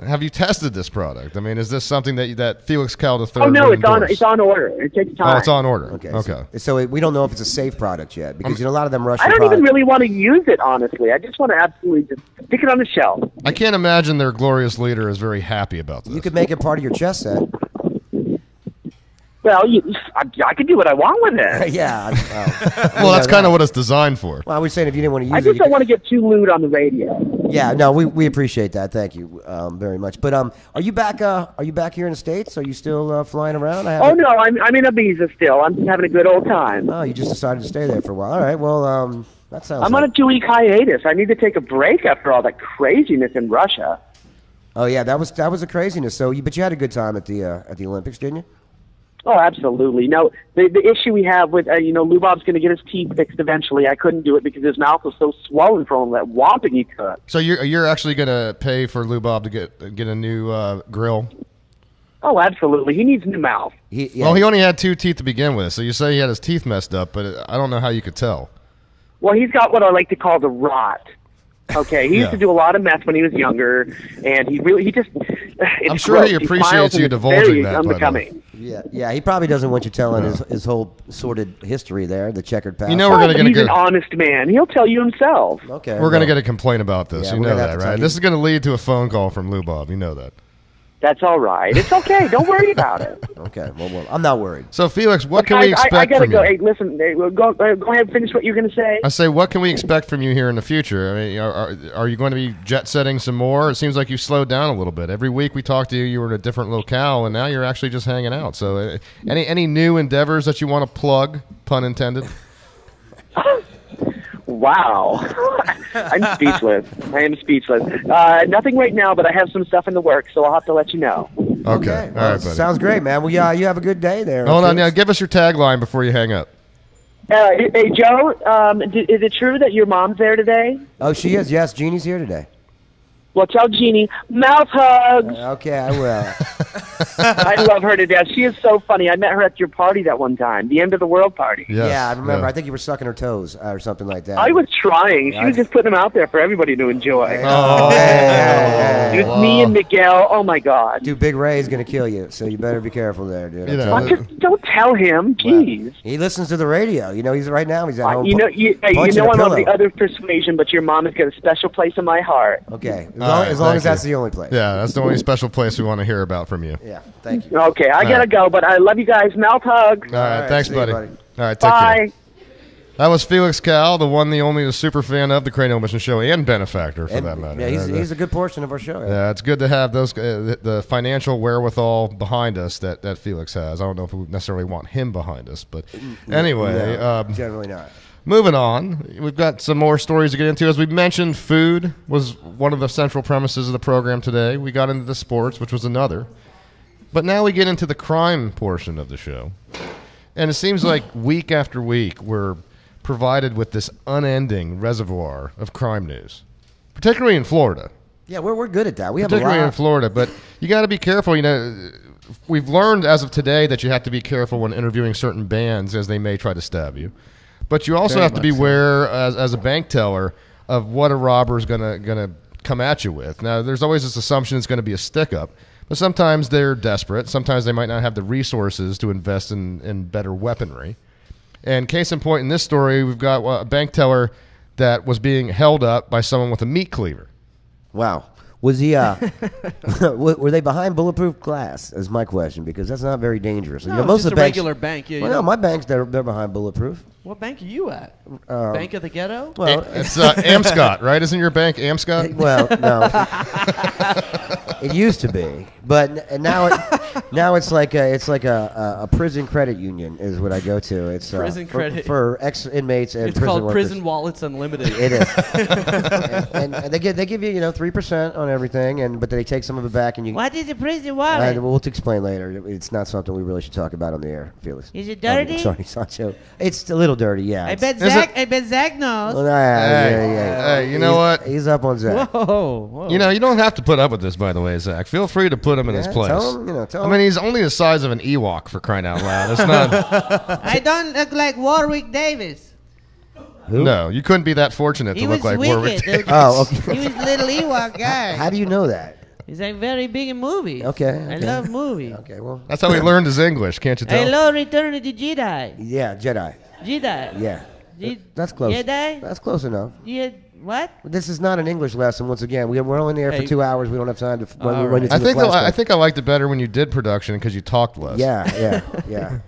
Speaker 5: Have you tested this product? I mean, is this something that Felix Kell III?
Speaker 21: Oh no, it's on order. It takes time.
Speaker 5: Oh, it's on order.
Speaker 7: Okay. So we don't know if it's a safe product yet because a lot of them Russian.
Speaker 21: I don't even really want to use it, honestly. I just want to absolutely just stick it on the shelf.
Speaker 5: I can't imagine their glorious leader is very happy about this.
Speaker 7: You could make it part of your chess set.
Speaker 21: Well, I could do what I want with it.
Speaker 7: Yeah.
Speaker 5: Well, that's kind of what it's designed for.
Speaker 7: Well, I was saying if you didn't want to use it.
Speaker 21: I just don't want to get too lewd on the radio.
Speaker 7: Yeah, no, we appreciate that. Thank you very much. But are you back? Are you back here in the States? Are you still flying around?
Speaker 21: Oh no, I'm in Ibiza still. I'm just having a good old time.
Speaker 7: Oh, you just decided to stay there for a while. All right. Well, that sounds.
Speaker 21: I'm on a 2-week hiatus. I need to take a break after all that craziness in Russia.
Speaker 7: Oh yeah, that was a craziness. But you had a good time at the Olympics, didn't you?
Speaker 21: Oh, absolutely. No, the issue we have with, Lubov's going to get his teeth fixed eventually. I couldn't do it because his mouth was so swollen from that whomping he took.
Speaker 5: So you're actually going to pay for Lubov to get a new grill?
Speaker 21: Oh, absolutely. He needs a new mouth.
Speaker 5: Well, he only had 2 teeth to begin with, so you say he had his teeth messed up, but I don't know how you could tell.
Speaker 21: Well, he's got what I like to call the rot. Okay, he used to do a lot of mess when he was younger, and I'm
Speaker 5: sure he appreciates you divulging that.
Speaker 21: Unbecoming.
Speaker 7: Yeah. He probably doesn't want you telling his whole sordid history there, the checkered past.
Speaker 5: We're going to get
Speaker 21: he's an honest man. He'll tell you himself.
Speaker 7: Okay.
Speaker 5: We're going to get a complaint about this.
Speaker 7: Yeah,
Speaker 5: you know that, right? This is going to lead to a phone call from Lubov. You know that.
Speaker 21: That's all right. It's okay. Don't worry about it.
Speaker 7: Okay, well, I'm not worried.
Speaker 5: So, Felix, what can
Speaker 21: Guys,
Speaker 5: we expect
Speaker 21: I gotta
Speaker 5: from
Speaker 21: go.
Speaker 5: you?
Speaker 21: Hey, listen. Go ahead and finish what you're going to say.
Speaker 5: I say, what can we expect from you here in the future? I mean, are you going to be jet setting some more? It seems like you slowed down a little bit. Every week we talk to you, you were in a different locale, and now you're actually just hanging out. So, any new endeavors that you want to plug? Pun intended.
Speaker 21: Wow. I'm speechless. I am speechless. Nothing right now, but I have some stuff in the works, so I'll have to let you know.
Speaker 5: Okay. All right, buddy.
Speaker 7: Sounds great, man. Well, yeah, you have a good day there.
Speaker 5: Hold on. Now, give us your tagline before you hang up.
Speaker 21: Hey, Joe, is it true that your mom's there today?
Speaker 7: Oh, she is. Yes, Jeannie's here today.
Speaker 21: Well, tell Jeannie, mouth hugs.
Speaker 7: Okay, I will.
Speaker 21: I love her to death. She is so funny. I met her at your party that one time, the end of the world party.
Speaker 7: Yeah, I remember. I think you were sucking her toes or something like that.
Speaker 21: I was trying. She was just putting them out there for everybody to enjoy.
Speaker 7: Oh, hey.
Speaker 21: It was me and Miguel. Oh, my God.
Speaker 7: Dude, Big Ray's going to kill you, so you better be careful there, dude.
Speaker 21: Don't tell him. Jeez.
Speaker 7: Well, he listens to the radio. You know, he's right now. He's at home.
Speaker 21: You know I'm
Speaker 7: pillow.
Speaker 21: of the other persuasion, but your mom has got a special place in my heart.
Speaker 7: Okay. As long as that's the only place.
Speaker 5: Yeah, that's the only special place we want to hear about from you.
Speaker 7: Yeah, thank you.
Speaker 21: Okay, I gotta go, but I love you guys. Mouth hugs.
Speaker 5: All right, thanks,
Speaker 7: see you,
Speaker 5: buddy.
Speaker 7: buddy.
Speaker 5: All right, take
Speaker 21: Bye.
Speaker 5: care. That was Felix Cal, the one, the only, the super fan of the Cranial Mission Show and benefactor, for that matter.
Speaker 7: Yeah, he's a good portion of our show.
Speaker 5: Yeah, it's good to have those the financial wherewithal behind us that Felix has. I don't know if we necessarily want him behind us, but anyway.
Speaker 7: No, generally not.
Speaker 5: Moving on, we've got some more stories to get into. As we mentioned, food was one of the central premises of the program today. We got into the sports, which was another. But now we get into the crime portion of the show. And it seems like week after week we're provided with this unending reservoir of crime news, particularly in Florida.
Speaker 7: Yeah, we're good at that. We have
Speaker 5: Particularly
Speaker 7: a lot.
Speaker 5: in Florida, but you got to be careful. You know, we've learned as of today that you have to be careful when interviewing certain bands, as they may try to stab you. But you also
Speaker 8: Very
Speaker 5: have to be
Speaker 8: much so.
Speaker 5: aware, as a bank teller, of what a robber is gonna come at you with. Now, there's always this assumption it's going to be a stick-up, but sometimes they're desperate. Sometimes they might not have the resources to invest in better weaponry. And case in point, in this story, we've got a bank teller that was being held up by someone with a meat cleaver.
Speaker 7: Wow. Was he? Were they behind bulletproof glass? Is my question, because that's not very dangerous.
Speaker 8: No,
Speaker 7: you know, most
Speaker 8: just
Speaker 7: of the
Speaker 8: a
Speaker 7: banks,
Speaker 8: regular bank. Yeah,
Speaker 7: well, no, my banks they're behind bulletproof.
Speaker 8: What bank are you at? Bank of the Ghetto?
Speaker 7: Well,
Speaker 5: It's Amscott, right? Isn't your bank Amscott?
Speaker 7: Well, no. It used to be, but now it's like a prison credit union is what I go to. It's
Speaker 8: Prison credit
Speaker 7: for ex inmates and
Speaker 8: It's
Speaker 7: prison
Speaker 8: called
Speaker 7: workers.
Speaker 8: Prison Wallets Unlimited.
Speaker 7: It is, and they give you 3% on everything, but they take some of it back, and you.
Speaker 16: What is a prison wallet?
Speaker 7: We'll explain later. It's not something we really should talk about on the air, Felix.
Speaker 16: Is it dirty?
Speaker 7: Sorry, Sancho. It's a little dirty, yeah.
Speaker 16: I bet Zach knows.
Speaker 7: Well, yeah.
Speaker 5: Hey, you know what?
Speaker 7: He's up on Zach.
Speaker 8: Whoa.
Speaker 5: You know, you don't have to put up with this, by the way, Zach. Feel free to put him in his place.
Speaker 7: Tell him,
Speaker 5: I mean, he's only the size of an Ewok, for crying out loud. It's not.
Speaker 16: I don't look like Warwick Davis.
Speaker 7: Who?
Speaker 5: No, you couldn't be that fortunate
Speaker 16: He
Speaker 5: to look
Speaker 16: was
Speaker 5: like
Speaker 16: wicked,
Speaker 5: Warwick.
Speaker 16: dude.
Speaker 5: Davis.
Speaker 7: Oh, okay.
Speaker 16: He was a little Ewok guy.
Speaker 7: How do you know that?
Speaker 16: He's like very big in movies.
Speaker 7: Okay.
Speaker 16: I love movies.
Speaker 7: Okay, well.
Speaker 5: That's how he learned his English, can't you tell?
Speaker 16: I love Return of the Jedi.
Speaker 7: Yeah, Jedi.
Speaker 16: Jedi.
Speaker 7: Yeah.
Speaker 16: Je-
Speaker 7: That's close.
Speaker 16: Jedi?
Speaker 7: That's close enough.
Speaker 16: Yeah, what?
Speaker 7: This is not an English lesson. Once again, we're only there for
Speaker 8: Hey.
Speaker 7: 2 hours. We don't have time to run you
Speaker 8: right.
Speaker 7: through
Speaker 5: I
Speaker 7: the
Speaker 5: think
Speaker 7: flashback.
Speaker 5: I think I liked it better when you did production because you talked less.
Speaker 7: Yeah.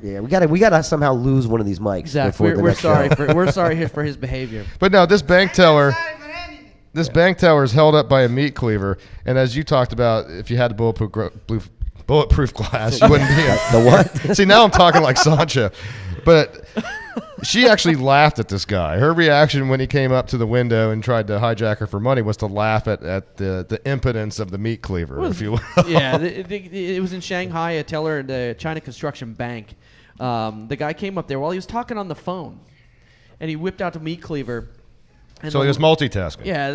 Speaker 7: We gotta somehow lose one of these mics
Speaker 8: Zach,
Speaker 7: before the
Speaker 8: we're
Speaker 7: next
Speaker 8: sorry.
Speaker 7: show.
Speaker 8: We're sorry for his behavior.
Speaker 5: But no, this bank teller. This bank teller is held up by a meat cleaver, and as you talked about, if you had the bulletproof glass, you wouldn't be in.
Speaker 7: The what?
Speaker 5: See, now I'm talking like Sancho. But she actually laughed at this guy. Her reaction when he came up to the window and tried to hijack her for money was to laugh at the impotence of the meat cleaver, if you will.
Speaker 8: Yeah, it was in Shanghai. A teller at the China Construction Bank. The guy came up there while he was talking on the phone, and he whipped out the meat cleaver. And
Speaker 5: So he was multitasking.
Speaker 8: Yeah,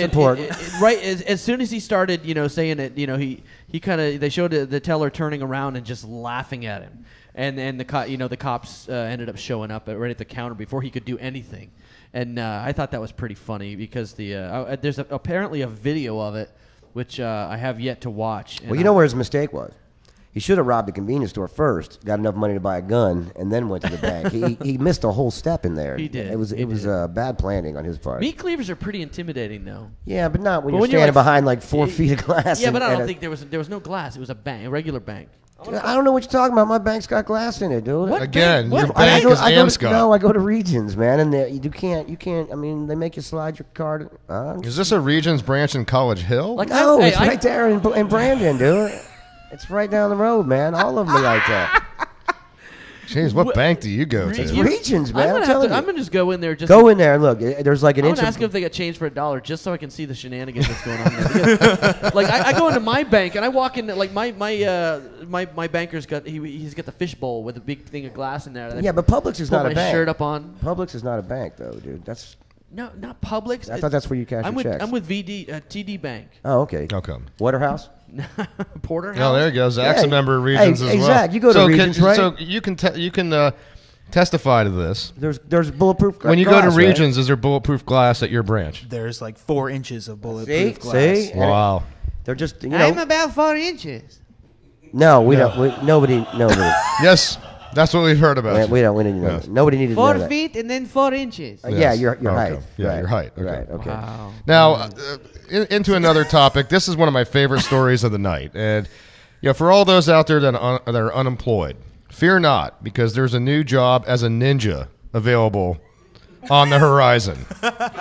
Speaker 7: important.
Speaker 8: Right as soon as he started, saying it, he kind of they showed the teller turning around and just laughing at him, and the cops ended up showing up right at the counter before he could do anything, and I thought that was pretty funny because there's apparently a video of it which I have yet to watch.
Speaker 7: Well, you know where his mistake was. He should have robbed a convenience store first, got enough money to buy a gun, and then went to the bank. He missed a whole step in there.
Speaker 8: He did.
Speaker 7: It was bad planning on his part.
Speaker 8: Meat cleavers are pretty intimidating, though.
Speaker 7: Yeah, but not when you're standing behind like 4 feet of glass.
Speaker 8: Yeah, but I don't think there was no glass. It was a regular bank.
Speaker 7: I don't know what you're talking about. My bank's got glass in it, dude.
Speaker 5: What Again, bank? Your bank is Amscot.
Speaker 7: No, I go to Regions, man, and you can't. I mean, they make you slide your card.
Speaker 5: Is this a Regions branch in College Hill?
Speaker 7: No, it's right there in Brandon, dude. It's right down the road, man. All of them are like that.
Speaker 5: Jeez, what bank do you go to?
Speaker 7: It's Regions, man.
Speaker 8: I'm gonna just go in there.
Speaker 7: Go in there and look. There's like an
Speaker 8: I'm
Speaker 7: inch.
Speaker 8: gonna ask if they got change for $1 just so I can see the shenanigans that's going on there. Because, like I go into my bank and I walk in like my banker's got he's got the fishbowl with a big thing of glass in there.
Speaker 7: Yeah, but Publix is not a bank.
Speaker 8: Put my shirt up on.
Speaker 7: Publix is not a bank, though, dude. That's
Speaker 8: no, not Publix.
Speaker 7: I thought that's where you cash your checks.
Speaker 8: I'm with TD Bank.
Speaker 7: Oh, okay.
Speaker 5: How come?
Speaker 7: Waterhouse.
Speaker 8: Porterhouse.
Speaker 5: Oh, there you go. Zach's a member of Regions as well.
Speaker 7: Zach, you go to Regions, right?
Speaker 5: So you can testify to this.
Speaker 7: There's bulletproof glass.
Speaker 5: When you go to Regions, is there bulletproof glass at your branch?
Speaker 10: There's like 4 inches of bulletproof glass.
Speaker 7: See?
Speaker 5: Wow.
Speaker 7: They're just
Speaker 16: I'm about 4 inches.
Speaker 7: No, we don't. Nobody.
Speaker 5: Yes, that's what we've heard about.
Speaker 7: We don't. We didn't know. Nobody needed to know
Speaker 16: 4
Speaker 7: that.
Speaker 16: feet and then 4 inches.
Speaker 7: Yeah, your height.
Speaker 5: Okay. Yeah, your height. Okay.
Speaker 7: Right. Okay.
Speaker 8: Wow.
Speaker 5: Now, into another topic. This is one of my favorite stories of the night, and for all those out there that are unemployed, fear not, because there's a new job as a ninja available on the horizon.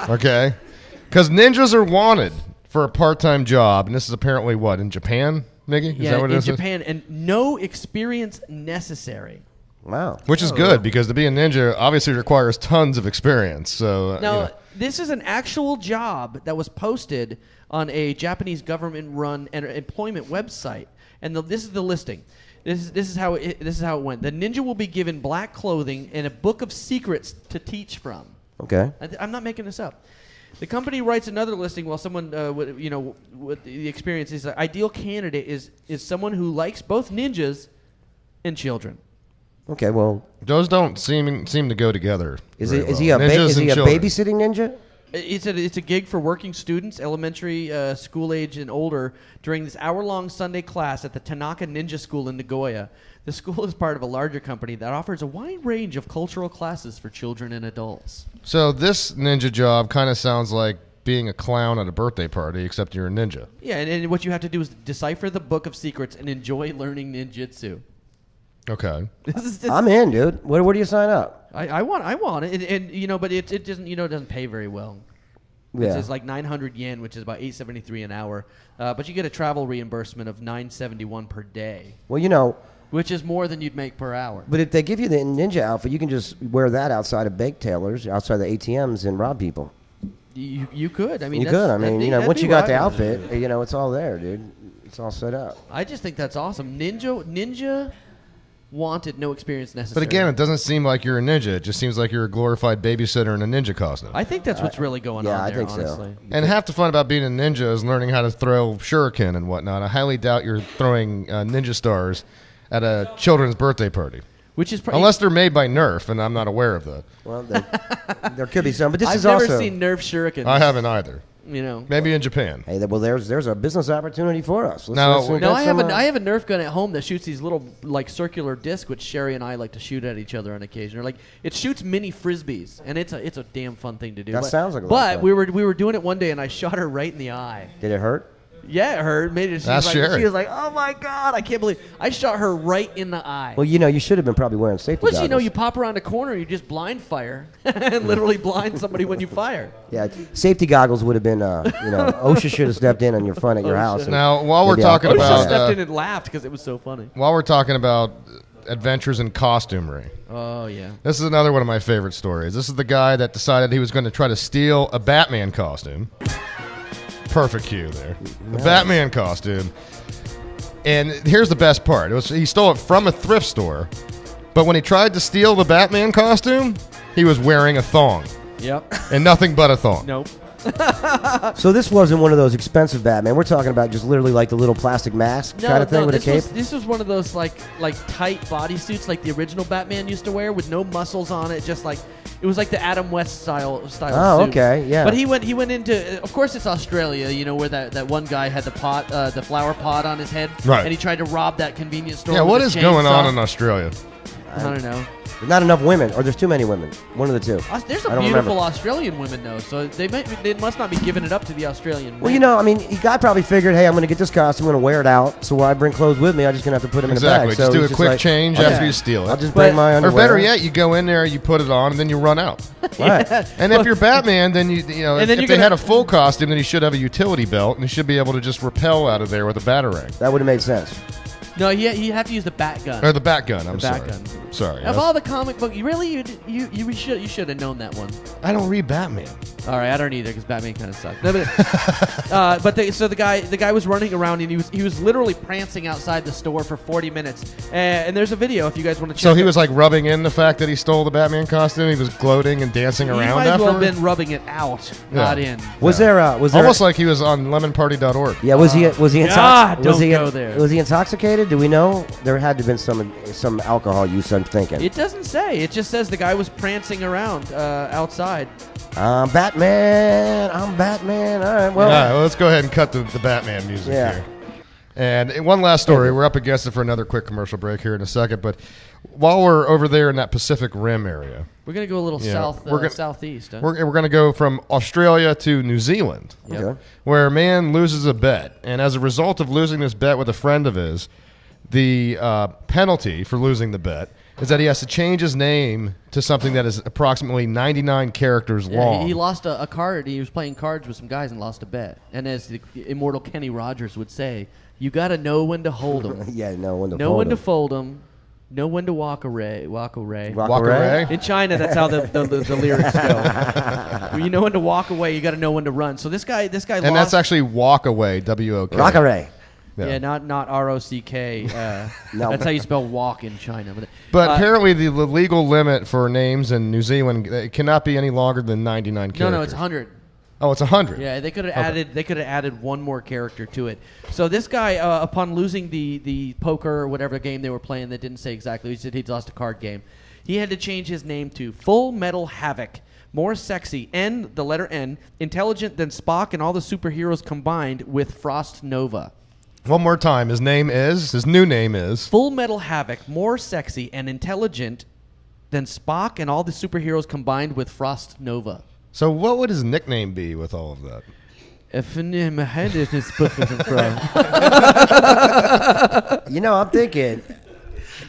Speaker 5: Okay, because ninjas are wanted for a part-time job, and this is apparently what, in Japan, Miggy?
Speaker 8: Is that what it is? In Japan, and no experience necessary.
Speaker 7: Wow.
Speaker 5: Which is good, because to be a ninja obviously requires tons of experience. So
Speaker 8: now, this is an actual job that was posted on a Japanese government-run employment website, and this is the listing. This is how it went. The ninja will be given black clothing and a book of secrets to teach from.
Speaker 7: Okay.
Speaker 8: I'm not making this up. The company writes another listing while someone with the experience is the ideal candidate is someone who likes both ninjas and children.
Speaker 7: Okay, well,
Speaker 5: those don't seem to go together.
Speaker 7: Is he a babysitting ninja?
Speaker 8: It's a gig for working students, elementary school age and older, during this hour-long Sunday class at the Tanaka Ninja School in Nagoya. The school is part of a larger company that offers a wide range of cultural classes for children and adults.
Speaker 5: So this ninja job kind of sounds like being a clown at a birthday party, except you're a ninja.
Speaker 8: Yeah, and what you have to do is decipher the book of secrets and enjoy learning ninjutsu.
Speaker 5: Okay.
Speaker 7: I'm in, dude. Where do you sign up?
Speaker 8: I want it, and but it doesn't it doesn't pay very well.
Speaker 7: Yeah.
Speaker 8: It's like 900 yen, which is about $8.73 an hour. But you get a travel reimbursement of $9.71 per day.
Speaker 7: Well,
Speaker 8: which is more than you'd make per hour.
Speaker 7: But if they give you the ninja outfit, you can just wear that outside of bake tailors, outside the ATMs, and rob people.
Speaker 8: You could. I mean,
Speaker 7: you could. I mean, once you got the outfit, it's all there, dude. It's all set up.
Speaker 8: I just think that's awesome. Ninja wanted, no experience necessary.
Speaker 5: But again, it doesn't seem like you're a ninja. It just seems like you're a glorified babysitter in a ninja costume.
Speaker 8: I think that's what's really going on there,
Speaker 7: I think
Speaker 8: honestly.
Speaker 7: so.
Speaker 5: And half the fun about being a ninja is learning how to throw shuriken and whatnot. I highly doubt you're throwing ninja stars at a children's birthday party.
Speaker 8: Which is
Speaker 5: unless they're made by Nerf, and I'm not aware of that.
Speaker 7: Well, there could be some, but this
Speaker 8: I've
Speaker 7: is also...
Speaker 8: I've never seen Nerf shurikens.
Speaker 5: I haven't either. Maybe in Japan.
Speaker 7: Hey, well, there's a business opportunity for us.
Speaker 8: I have a Nerf gun at home that shoots these little circular discs, which Sherry and I like to shoot at each other on occasion. It shoots mini frisbees, and it's a damn fun thing to do.
Speaker 7: That sounds like a lot
Speaker 8: But
Speaker 7: of fun.
Speaker 8: we were doing it one day, and I shot her right in the eye.
Speaker 7: Did it hurt?
Speaker 8: Yeah, it hurt. She was like, "Oh my god, I can't believe I shot her right in the eye."
Speaker 7: Well, you should have been probably wearing safety goggles.
Speaker 8: Plus, you pop around a corner, you just blind fire, and literally blind somebody when you fire.
Speaker 7: Yeah, safety goggles would have been, OSHA should have stepped in on your front at your house.
Speaker 5: Now, while we're talking about...
Speaker 8: OSHA stepped in and laughed because it was so funny.
Speaker 5: While we're talking about adventures in costumery.
Speaker 8: Oh, yeah.
Speaker 5: This is another one of my favorite stories. This is the guy that decided he was going to try to steal a Batman costume. Perfect cue there. The Batman costume. And here's the best part. He stole it from a thrift store, but when he tried to steal the Batman costume, he was wearing a thong.
Speaker 8: Yep.
Speaker 5: And nothing but a thong.
Speaker 8: Nope.
Speaker 7: So this wasn't one of those expensive Batman. We're talking about just literally like the little plastic mask kind of thing with a cape.
Speaker 8: This was one of those like tight bodysuits like the original Batman used to wear with no muscles on it, just like it was like the Adam West style
Speaker 7: Oh,
Speaker 8: suit.
Speaker 7: okay, yeah.
Speaker 8: But he went into, of course, it's Australia, you know, where that one guy had the flower pot on his head,
Speaker 5: Right.
Speaker 8: and he tried to rob that convenience store.
Speaker 5: Yeah,
Speaker 8: with
Speaker 5: what
Speaker 8: a
Speaker 5: is going
Speaker 8: chainsaw.
Speaker 5: on in Australia?
Speaker 8: I don't know.
Speaker 7: There's not enough women, or there's too many women. One of the two.
Speaker 8: There's
Speaker 7: I
Speaker 8: some
Speaker 7: don't
Speaker 8: beautiful
Speaker 7: remember.
Speaker 8: Australian women though, so they must not be giving it up to the Australian women.
Speaker 7: Well, you know, I mean, the guy probably figured, hey, I'm going to get this costume, I'm going to wear it out, so when I bring clothes with me, I'm just going to have to put them
Speaker 5: Exactly.
Speaker 7: in a bag.
Speaker 5: Just
Speaker 7: So
Speaker 5: do a
Speaker 7: he's
Speaker 5: quick
Speaker 7: like,
Speaker 5: change
Speaker 7: okay,
Speaker 5: after you steal it.
Speaker 7: I'll just bring my
Speaker 5: Or
Speaker 7: underwear.
Speaker 5: better yet, you go in there, you put it on, and then you run out.
Speaker 7: Right.
Speaker 5: And if you're Batman, then you know,
Speaker 8: And then
Speaker 5: if
Speaker 8: you're
Speaker 5: they
Speaker 8: gonna-
Speaker 5: had a full costume, then he should have a utility belt, and he should be able to just rappel out of there with a batarang.
Speaker 7: That would have made sense.
Speaker 8: No, you have to use the bat gun.
Speaker 5: Or the bat gun. I'm
Speaker 8: The bat
Speaker 5: sorry.
Speaker 8: gun.
Speaker 5: Sorry.
Speaker 8: Of all the comic book, you should have known that one.
Speaker 5: I don't read Batman.
Speaker 8: All right, I don't either because Batman kind of sucked. No, but the guy was running around and he was literally prancing outside the store for 40 minutes. And there's a video if you guys want to check.
Speaker 5: So he
Speaker 8: it.
Speaker 5: was like rubbing in the fact that he stole the Batman costume. He was gloating and dancing
Speaker 8: He
Speaker 5: around
Speaker 8: might as well have
Speaker 5: afterward?
Speaker 8: been rubbing it out, not in.
Speaker 7: Was there
Speaker 5: almost like he was on lemonparty.org?
Speaker 7: Yeah, was he
Speaker 8: God, don't go there.
Speaker 7: Was he intoxicated? Do we know? There had to have been some alcohol use, I'm thinking.
Speaker 8: It doesn't say. It just says the guy was prancing around outside.
Speaker 7: I'm Batman. All right, well.
Speaker 5: All right, well, let's go ahead and cut the Batman music
Speaker 7: Yeah.
Speaker 5: here. And one last story. We're up against it for another quick commercial break here in a second. But while we're over there in that Pacific Rim area,
Speaker 8: We're gonna go a little southeast. Huh?
Speaker 5: We're going to go from Australia to New Zealand,
Speaker 8: Yep. Okay.
Speaker 5: where a man loses a bet. And as a result of losing this bet with a friend of his, the penalty for losing the bet is that he has to change his name to something that is approximately 99 characters
Speaker 8: Yeah,
Speaker 5: long.
Speaker 8: he lost a card. He was playing cards with some guys and lost a bet. And as the immortal Kenny Rogers would say, you got to know when to hold them.
Speaker 7: Yeah, know when to
Speaker 8: know
Speaker 7: fold
Speaker 8: when to
Speaker 7: 'em.
Speaker 8: fold them. Know when to walk away. Walk away.
Speaker 7: Walk away?
Speaker 8: In China, that's how the lyrics go. When you know when to walk away, you got to know when to run. So this guy
Speaker 5: and
Speaker 8: lost.
Speaker 5: that's actually walk away, W-O-K.
Speaker 7: Walk away.
Speaker 8: Yeah, not R-O-C-K.
Speaker 7: No.
Speaker 8: That's how you spell walk in China.
Speaker 5: But apparently the legal limit for names in New Zealand it cannot be any longer than 99 characters.
Speaker 8: No, it's 100.
Speaker 5: Oh, it's 100.
Speaker 8: Yeah, they could have
Speaker 5: Okay.
Speaker 8: added. They could have added one more character to it. So this guy, upon losing the poker or whatever game they were playing, that didn't say exactly. He said he'd lost a card game. He had to change his name to Full Metal Havoc. More sexy, the letter N, intelligent than Spock and all the superheroes combined with Frost Nova.
Speaker 5: One more time. His new name is
Speaker 8: Full Metal Havoc, more sexy and intelligent than Spock and all the superheroes combined with Frost Nova.
Speaker 5: So what would his nickname be with all of that?
Speaker 7: You know, I'm thinking,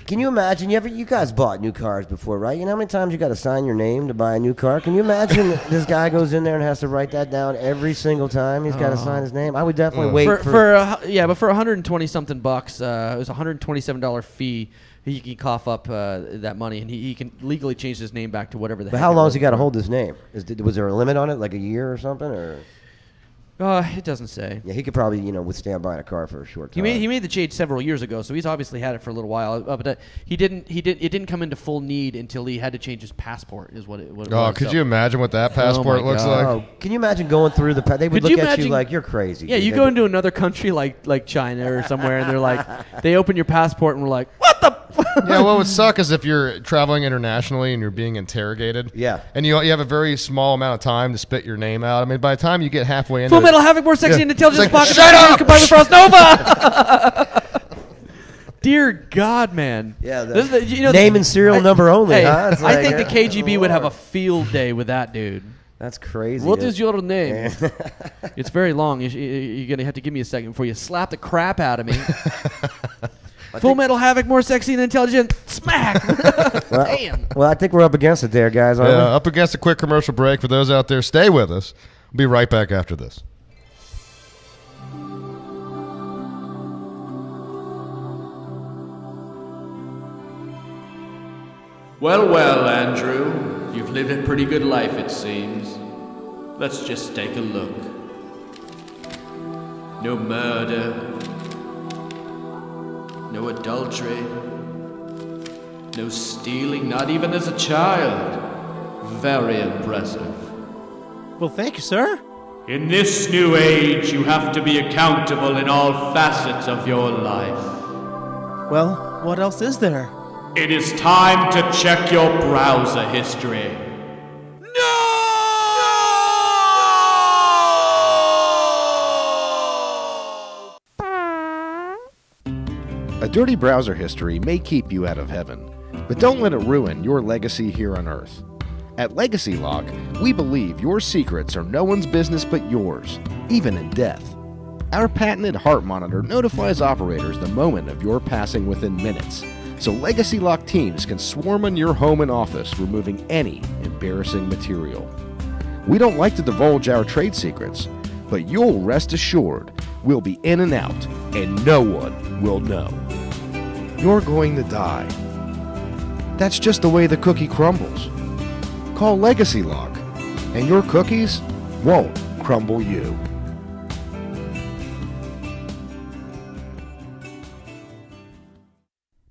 Speaker 7: can you imagine, you guys bought new cars before, right? You know how many times you got to sign your name to buy a new car? Can you imagine this guy goes in there and has to write that down every single time he's got to sign his name? I would definitely wait
Speaker 8: but for 120 something bucks, it was a $127 fee. He can cough up that money, and he can legally change his name back to whatever the
Speaker 7: But
Speaker 8: heck
Speaker 7: how
Speaker 8: it
Speaker 7: long
Speaker 8: was
Speaker 7: has he got to
Speaker 8: for.
Speaker 7: hold his name? Was there a limit on it, like a year or something, or?
Speaker 8: It doesn't say.
Speaker 7: Yeah, he could probably withstand buying a car for a short time.
Speaker 8: He made the change several years ago, so he's obviously had it for a little while. But it didn't come into full need until he had to change his passport. Is what it was.
Speaker 5: Oh, could you imagine what that passport looks like?
Speaker 7: Oh, can you imagine going through the? They would
Speaker 8: Could
Speaker 7: look
Speaker 8: you
Speaker 7: at you
Speaker 8: imagine-
Speaker 7: like you're crazy.
Speaker 8: Yeah,
Speaker 7: dude.
Speaker 8: you
Speaker 7: They'd
Speaker 8: go
Speaker 7: be-
Speaker 8: into another country like China or somewhere, and they're like, they open your passport and we're like, what the?
Speaker 5: Yeah, what would suck is if you're traveling internationally and you're being interrogated.
Speaker 7: Yeah.
Speaker 5: And you have a very small amount of time to spit your name out. I mean, by the time you get halfway into
Speaker 8: Full Metal Havoc, more sexy and intelligent.
Speaker 5: It's like,
Speaker 8: Spock,
Speaker 5: shut up!
Speaker 8: Combined with Frost Nova. Dear God, man.
Speaker 7: Yeah,
Speaker 8: This is the-
Speaker 7: name and serial number only,
Speaker 8: Hey,
Speaker 7: huh? It's
Speaker 8: I
Speaker 7: like,
Speaker 8: think the KGB would have a field day with that dude.
Speaker 7: That's crazy.
Speaker 8: What
Speaker 7: dude.
Speaker 8: is your name? It's very long. You're going to have to give me a second before you slap the crap out of me. Full Metal Havoc, more sexy and intelligent. Smack!
Speaker 7: Well,
Speaker 8: Damn.
Speaker 7: Well, I think we're up against it there, guys. Aren't we?
Speaker 5: up against a quick commercial break. For those out there, stay with us. We'll be right back after this.
Speaker 15: Well, Andrew, you've lived a pretty good life, it seems. Let's just take a look. No murder, no adultery, no stealing, not even as a child. Very impressive.
Speaker 10: Well, thank you, sir.
Speaker 11: In this new age, you have to be accountable in all facets of your life.
Speaker 10: Well, what else is there?
Speaker 11: It is time to check your browser history.
Speaker 17: A dirty browser history may keep you out of heaven, but don't let it ruin your legacy here on Earth. At Legacy Lock, we believe your secrets are no one's business but yours, even in death. Our patented heart monitor notifies operators the moment of your passing within minutes, so Legacy Lock teams can swarm on your home and office, removing any embarrassing material. We don't like to divulge our trade secrets, but you'll rest assured we'll be in and out, and no one will know. You're going to die. That's just the way the cookie crumbles. Call Legacy Lock, and your cookies won't crumble you.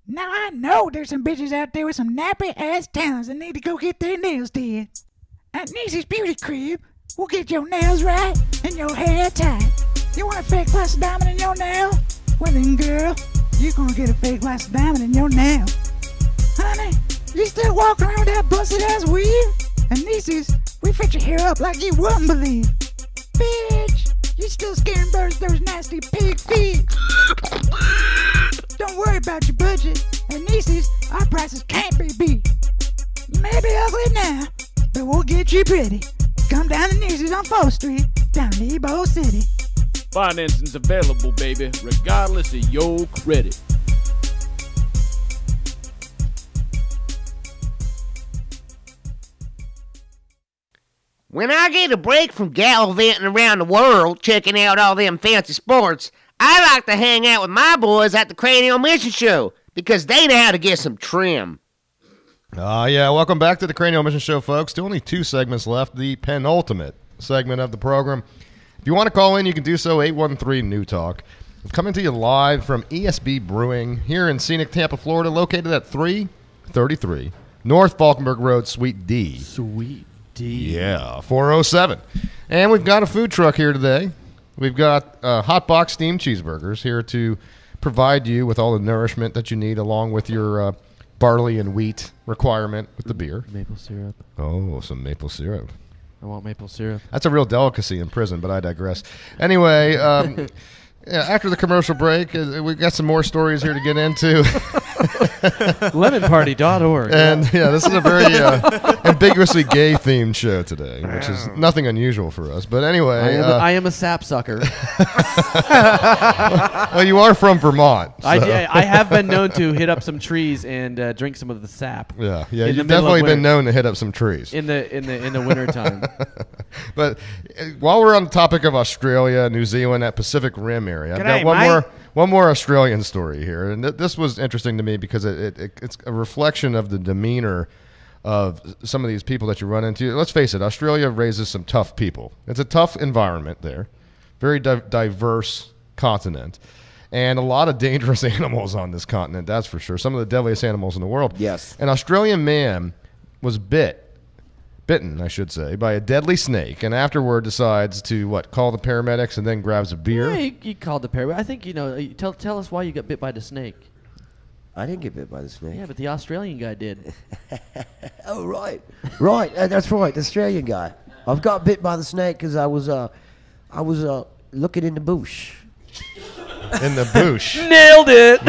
Speaker 1: Now I know there's some bitches out there with some nappy ass talents that need to go get their nails did. At Niecy's Beauty Crib, we'll get your nails right and your hair tight. You want a fake plastic diamond in your nail? Well then, girl, you're gonna get a fake plastic diamond in your nail. Honey, you still walking around with that busted ass weave? And Niecy's, we fit your hair up like you wouldn't believe. Bitch, you still scaring birds with those nasty pig feet. Don't worry about your budget. At Niecy's, our prices can't be beat. You may be ugly now, but we'll get you pretty. Come down to Niecy's on 4th Street, down in Nebo City.
Speaker 11: Financing's available, baby, regardless of your credit.
Speaker 9: When I get a break from gallivanting around the world, checking out all them fancy sports, I like to hang out with my boys at the Cranial Mission Show, because they know how to get some trim.
Speaker 5: Yeah, welcome back to the Cranial Mission Show, folks. Still only 2 segments left, the penultimate segment of the program. If you want to call in, you can do so, 813-NEW-TALK. I'm coming to you live from ESB Brewing here in scenic Tampa, Florida, located at 333 North Falkenberg Road, Suite D.
Speaker 8: Sweet D.
Speaker 5: Yeah, 407. And we've got a food truck here today. We've got hot box steamed cheeseburgers here to provide you with all the nourishment that you need, along with your barley and wheat requirement with the beer.
Speaker 8: Maple syrup.
Speaker 5: Oh, some maple syrup.
Speaker 8: I want maple syrup.
Speaker 5: That's a real delicacy in prison, but I digress. Anyway, after the commercial break, we've got some more stories here to get into.
Speaker 8: Lemonparty.org.
Speaker 5: And this is a very ambiguously gay-themed show today, which is nothing unusual for us. But anyway,
Speaker 8: I am a sapsucker.
Speaker 5: Well, you are from Vermont. So.
Speaker 8: I have been known to hit up some trees and drink some of the sap.
Speaker 5: Yeah. You've definitely been known to hit up some trees
Speaker 8: in the wintertime.
Speaker 5: But while we're on the topic of Australia, New Zealand, that Pacific Rim area, I've got one more Australian story here, and this was interesting to me because it's a reflection of the demeanor of some of these people that you run into. Let's face it, Australia raises some tough people. It's a tough environment there, very diverse continent, and a lot of dangerous animals on this continent, that's for sure. Some of the deadliest animals in the world.
Speaker 7: Yes.
Speaker 5: An Australian man was bitten, I should say, by a deadly snake, and afterward decides to, call the paramedics and then grabs a beer?
Speaker 8: Yeah, he called the paramedics. I think, tell us why you got bit by the snake.
Speaker 7: I didn't get bit by the snake.
Speaker 8: Yeah, but the Australian guy did.
Speaker 7: Oh, right. Right, that's right, the Australian guy. I've got bit by the snake because I was looking in the bush.
Speaker 5: In the bush.
Speaker 8: Nailed it.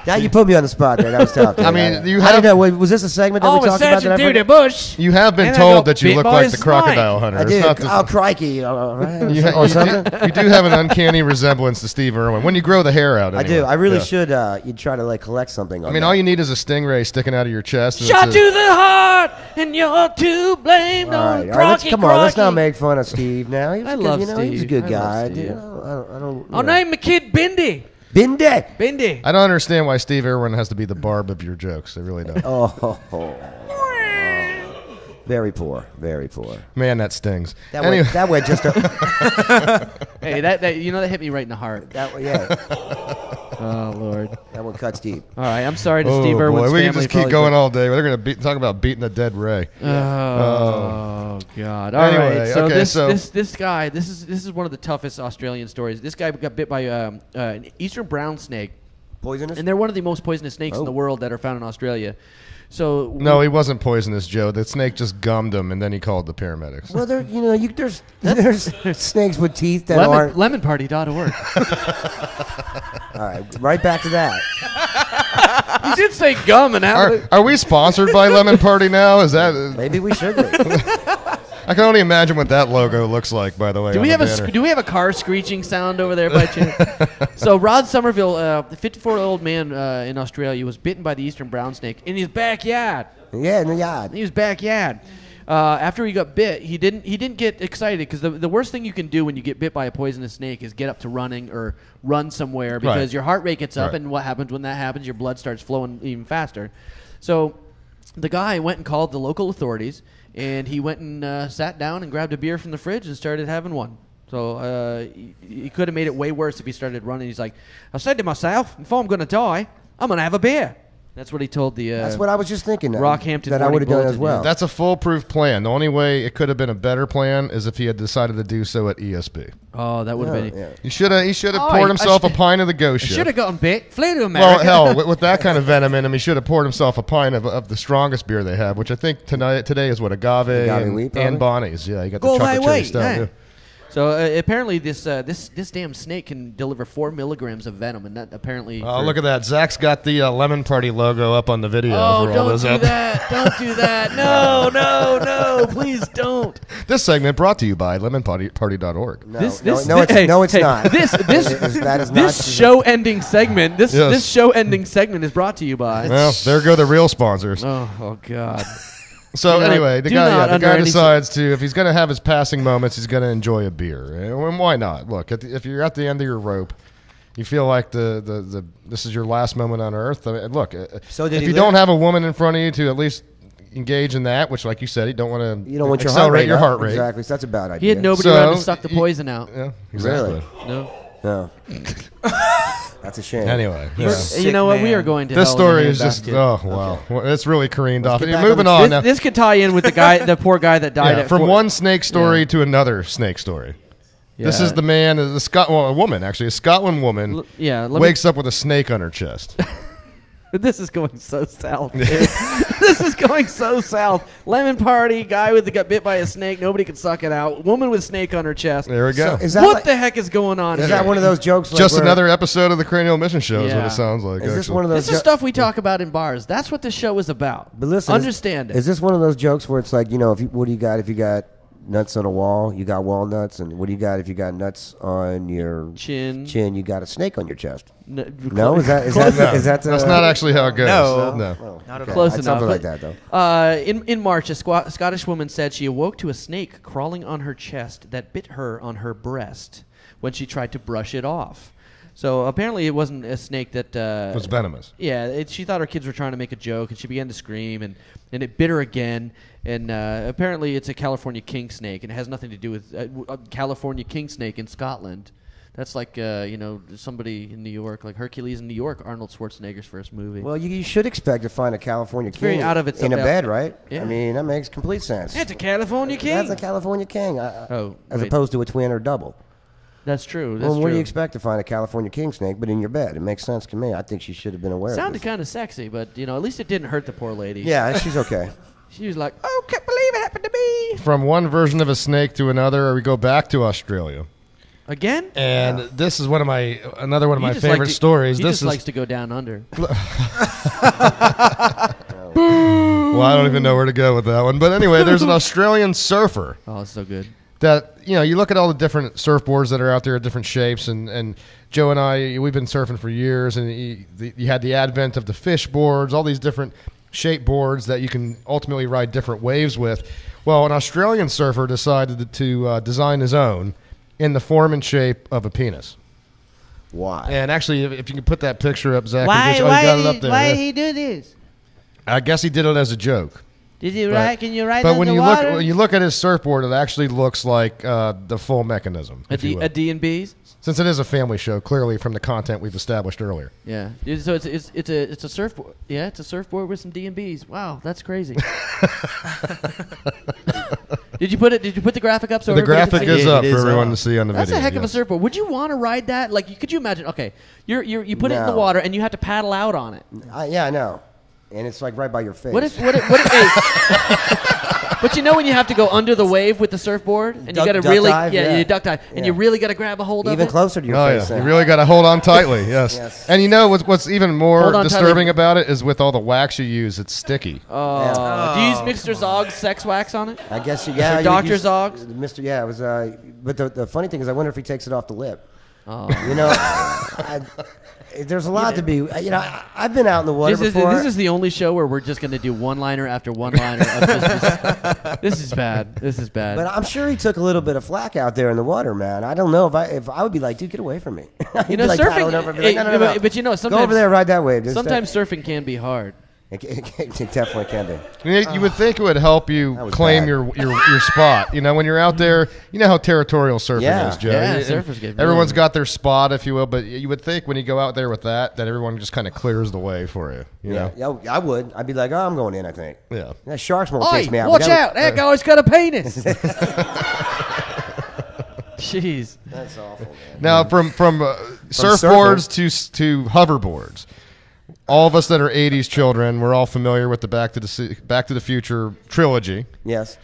Speaker 7: Now you put me on the spot there. That was tough.
Speaker 5: I mean,
Speaker 7: I don't know. Was this a segment that we talked about?
Speaker 1: Through the bush.
Speaker 5: You have been told that you look like the crocodile hunter.
Speaker 7: I did. Oh, crikey.
Speaker 5: Or something. You do have an uncanny resemblance to Steve Irwin when you grow the hair out. Anyway.
Speaker 7: I do. I really should. You'd try to collect something.
Speaker 5: I mean, all you need is a stingray sticking out of your chest.
Speaker 16: Shot to the heart, and you're to blame.
Speaker 7: All right, come on. Let's not make fun of Steve now. I love Steve. He's a good guy.
Speaker 16: I'll name my kid Bindi.
Speaker 7: Bindi.
Speaker 5: I don't understand why Steve Irwin has to be the barb of your jokes. I really don't.
Speaker 7: Very poor. Very poor.
Speaker 5: Man, that stings.
Speaker 7: That way just
Speaker 8: Hey, that hit me right in the heart.
Speaker 7: Yeah.
Speaker 8: Oh Lord,
Speaker 7: that one cuts deep.
Speaker 8: All right, I'm sorry to Steve Irwin's
Speaker 5: boy, we
Speaker 8: family.
Speaker 5: can just keep going all day. They're going to talk about beating the dead Ray.
Speaker 8: Oh God! All
Speaker 5: Anyway,
Speaker 8: right. So
Speaker 5: okay,
Speaker 8: this guy, this is one of the toughest Australian stories. This guy got bit by an eastern brown snake.
Speaker 7: Poisonous?
Speaker 8: And they're one of the most poisonous snakes in the world that are found in Australia. So
Speaker 5: no, he wasn't poisonous, Joe. The snake just gummed him, and then he called the paramedics.
Speaker 7: Well, there's snakes with teeth that aren't.
Speaker 8: Lemonparty.org.
Speaker 7: All right, right back to that.
Speaker 8: You did say gum, and
Speaker 5: are we sponsored by Lemon Party now? Is that
Speaker 7: maybe we should be?
Speaker 5: I can only imagine what that logo looks like. By the way,
Speaker 8: do we have a car screeching sound over there by chance? So Rod Somerville, the 54-year-old man in Australia, was bitten by the eastern brown snake in his backyard.
Speaker 7: Yeah, in the yard.
Speaker 8: In his backyard. After he got bit, he didn't get excited because the worst thing you can do when you get bit by a poisonous snake is get up to running or run somewhere because your heart rate gets up, and what happens when that happens? Your blood starts flowing even faster. So the guy went and called the local authorities, and he went and sat down and grabbed a beer from the fridge and started having one. So he could have made it way worse if he started running. He's like, I said to myself, if I'm going to die, I'm going to have a beer. That's what he told the
Speaker 7: That's what I was just thinking.
Speaker 8: Rockhampton
Speaker 7: that I would have done as well.
Speaker 5: That's a foolproof plan. The only way it could have been a better plan is if he had decided to do so at ESP.
Speaker 8: Oh, that would have been.
Speaker 7: Yeah.
Speaker 5: He should have poured himself a pint of the ghost ship.
Speaker 8: Should have gotten bit. Flew to America.
Speaker 5: Well, hell, with that kind of venom in him, he should have poured himself a pint of the strongest beer they have, which I think today is what agave and Bonnie's. Yeah, you got the chocolate cherry stout. Yeah.
Speaker 8: So apparently this damn snake can deliver 4 milligrams of venom, and that apparently.
Speaker 5: Oh, look at that! Zach's got the Lemon Party logo up on the video.
Speaker 8: Oh,
Speaker 5: for all
Speaker 8: don't
Speaker 5: those
Speaker 8: do
Speaker 5: out
Speaker 8: that! Don't do that! No, please don't.
Speaker 5: This segment brought to you by lemonparty.org.
Speaker 7: No, it's not. That is not.
Speaker 8: This show-ending segment. This show-ending segment is brought to you by.
Speaker 5: Well, there go the real sponsors.
Speaker 8: Oh God.
Speaker 5: So anyway, the guy decides to, if he's going to have his passing moments, he's going to enjoy a beer. And why not? Look, if you're at the end of your rope, you feel like this is your last moment on earth. I mean, look, if you don't have a woman in front of you to at least engage in that, which, like you said, you don't want to accelerate your heart rate.
Speaker 7: Exactly, so that's a bad idea.
Speaker 8: He had nobody around to suck the poison out.
Speaker 5: Yeah, exactly.
Speaker 8: Really?
Speaker 7: No. That's a shame.
Speaker 5: Anyway,
Speaker 8: you know what? We are going to.
Speaker 5: This
Speaker 8: hell
Speaker 5: story
Speaker 8: in a
Speaker 5: is just
Speaker 8: handbasket.
Speaker 5: wow. Well, it's really careened off.
Speaker 7: get back
Speaker 5: Moving
Speaker 7: on
Speaker 5: on. Now.
Speaker 8: This could tie in with the poor guy that died.
Speaker 5: From one snake story to another snake story. Yeah. This is the man, a woman actually, a Scotland woman. Wakes up with a snake on her chest.
Speaker 8: This is going so south. This is going so south. Lemon Party, guy got bit by a snake. Nobody can suck it out. Woman with snake on her chest.
Speaker 5: There we go.
Speaker 8: So what the heck is going on
Speaker 7: Is
Speaker 8: here?
Speaker 7: that one of those jokes?
Speaker 5: Just another episode of the Cranial Mission Show is what it sounds like.
Speaker 7: Is this one of those?
Speaker 8: This is stuff we talk about in bars. That's what this show is about.
Speaker 7: But listen,
Speaker 8: understand it.
Speaker 7: Is this one of those jokes where it's like, what do you got if you got nuts on a wall? You got walnuts, and what do you got if you got nuts on your
Speaker 8: chin?
Speaker 7: You got a snake on your chest.
Speaker 8: No,
Speaker 7: is that
Speaker 5: that's not actually how it goes.
Speaker 8: No.
Speaker 7: Not
Speaker 8: at all. Close enough.
Speaker 7: Something like that though.
Speaker 8: In March, a Scottish woman said she awoke to a snake crawling on her chest that bit her on her breast when she tried to brush it off. So apparently it wasn't a snake that
Speaker 5: was venomous.
Speaker 8: Yeah, she thought her kids were trying to make a joke, and she began to scream, and it bit her again. And apparently it's a California king snake, and it has nothing to do with a California king snake in Scotland. That's like somebody in New York, like Hercules in New York, Arnold Schwarzenegger's first movie.
Speaker 7: Well, you should expect to find a California king
Speaker 8: very out of its
Speaker 7: in a bed, right?
Speaker 8: Yeah.
Speaker 7: I mean, that makes complete sense.
Speaker 8: It's a California king.
Speaker 7: That's a California king, as
Speaker 8: wait.
Speaker 7: opposed to a twin or double.
Speaker 8: That's true.
Speaker 7: What do you expect to find a California king snake, but in your bed? It makes sense to me. I think she should have been aware of
Speaker 8: Sounded
Speaker 7: this.
Speaker 8: kind of sexy, but at least it didn't hurt the poor lady.
Speaker 7: Yeah, she's okay.
Speaker 8: She was like, "Oh, can't believe it happened to me."
Speaker 5: From one version of a snake to another, we go back to Australia.
Speaker 8: Again?
Speaker 5: And this is another one of my favorite stories.
Speaker 8: He just likes to go down under.
Speaker 5: Well, I don't even know where to go with that one. But anyway, there's an Australian surfer.
Speaker 8: Oh, it's so good.
Speaker 5: That, you look at all the different surfboards that are out there at different shapes, and Joe and I, we've been surfing for years, and you had the advent of the fish boards, all these different shape boards that you can ultimately ride different waves with. Well, an Australian surfer decided to design his own in the form and shape of a penis.
Speaker 7: Why?
Speaker 5: And actually, if you can put that picture up, Zach.
Speaker 16: Why
Speaker 5: you got it up there.
Speaker 16: did he do this?
Speaker 5: I guess he did it as a joke.
Speaker 16: Did you ride? Can you ride
Speaker 5: But
Speaker 16: on
Speaker 5: when
Speaker 16: the
Speaker 5: you
Speaker 16: water?
Speaker 5: look when you look at his surfboard, it actually looks like the full mechanism.
Speaker 8: A D&B's?
Speaker 5: Since it is a family show, clearly from the content we've established earlier.
Speaker 8: Yeah. So it's a surfboard. Yeah, it's a surfboard with some D&B's. Wow, that's crazy. Did you put the graphic up so
Speaker 5: The
Speaker 8: everybody
Speaker 5: graphic
Speaker 8: can see
Speaker 5: is
Speaker 8: it?
Speaker 5: up for everyone to see on the
Speaker 8: That's
Speaker 5: video.
Speaker 8: a heck of a
Speaker 5: yes.
Speaker 8: surfboard. Would you want to ride that? Like, could you imagine? Okay, you put it in the
Speaker 7: No.
Speaker 8: water and you have to paddle out on it.
Speaker 7: Yeah, I know. And it's like right by your face.
Speaker 8: What if But you know when you have to go under the wave with the surfboard and you got to
Speaker 7: Duck
Speaker 8: really
Speaker 7: dive,
Speaker 8: you duck dive and you
Speaker 7: Yeah.
Speaker 8: really got to grab a hold of it.
Speaker 7: Even closer to your
Speaker 5: Oh
Speaker 7: face.
Speaker 5: yeah, you really got to hold on tightly. Yes.
Speaker 7: Yes.
Speaker 5: And you know what's even more
Speaker 8: Hold on
Speaker 5: disturbing
Speaker 8: tightly.
Speaker 5: about it is with all the wax you use, it's sticky.
Speaker 8: Oh. Do you use Mr. Zog's sex wax on it?
Speaker 7: I guess
Speaker 8: Or
Speaker 7: yeah.
Speaker 8: Dr.
Speaker 7: use-
Speaker 8: Zog's?
Speaker 7: Mr. Yeah, it was. But the funny thing is, I wonder if he takes it off the lip.
Speaker 8: Oh.
Speaker 7: You know, there's a lot to be. You know, I've been out in the water before.
Speaker 8: This is the only show where we're just going to do one-liner after one-liner. Of this is bad. This is bad.
Speaker 7: But I'm sure he took a little bit of flack out there in the water, man. I don't know if I would be like, dude, get away from me.
Speaker 8: You
Speaker 7: He'd
Speaker 8: know,
Speaker 7: be like,
Speaker 8: surfing.
Speaker 7: paddling over, I'd be like, no, no, no, no.
Speaker 8: But you know, sometimes
Speaker 7: go over there, ride that wave. Just
Speaker 8: sometimes surfing can be hard.
Speaker 7: It definitely can be.
Speaker 5: You would think it would help you
Speaker 7: was
Speaker 5: claim
Speaker 7: bad.
Speaker 5: your spot. You know, when you're out there, you know how territorial surfing
Speaker 7: Yeah.
Speaker 5: is, Joe.
Speaker 8: Yeah,
Speaker 5: And
Speaker 8: surfers get
Speaker 5: everyone's
Speaker 8: really-
Speaker 5: got their spot, if you will. But you would think when you go out there with that everyone just kind of clears the way for you. You know?
Speaker 7: Yeah, I would. I'd be like, oh, I'm going in, I think.
Speaker 5: Yeah.
Speaker 7: Sharks won't
Speaker 8: Oi,
Speaker 7: chase me out.
Speaker 8: watch
Speaker 7: but
Speaker 8: out! That guy's got a penis. Jeez.
Speaker 7: That's awful, man.
Speaker 5: Now, from surfboards to hoverboards, all of us that are '80s children, we're all familiar with the Back to the Future trilogy.
Speaker 7: Yes.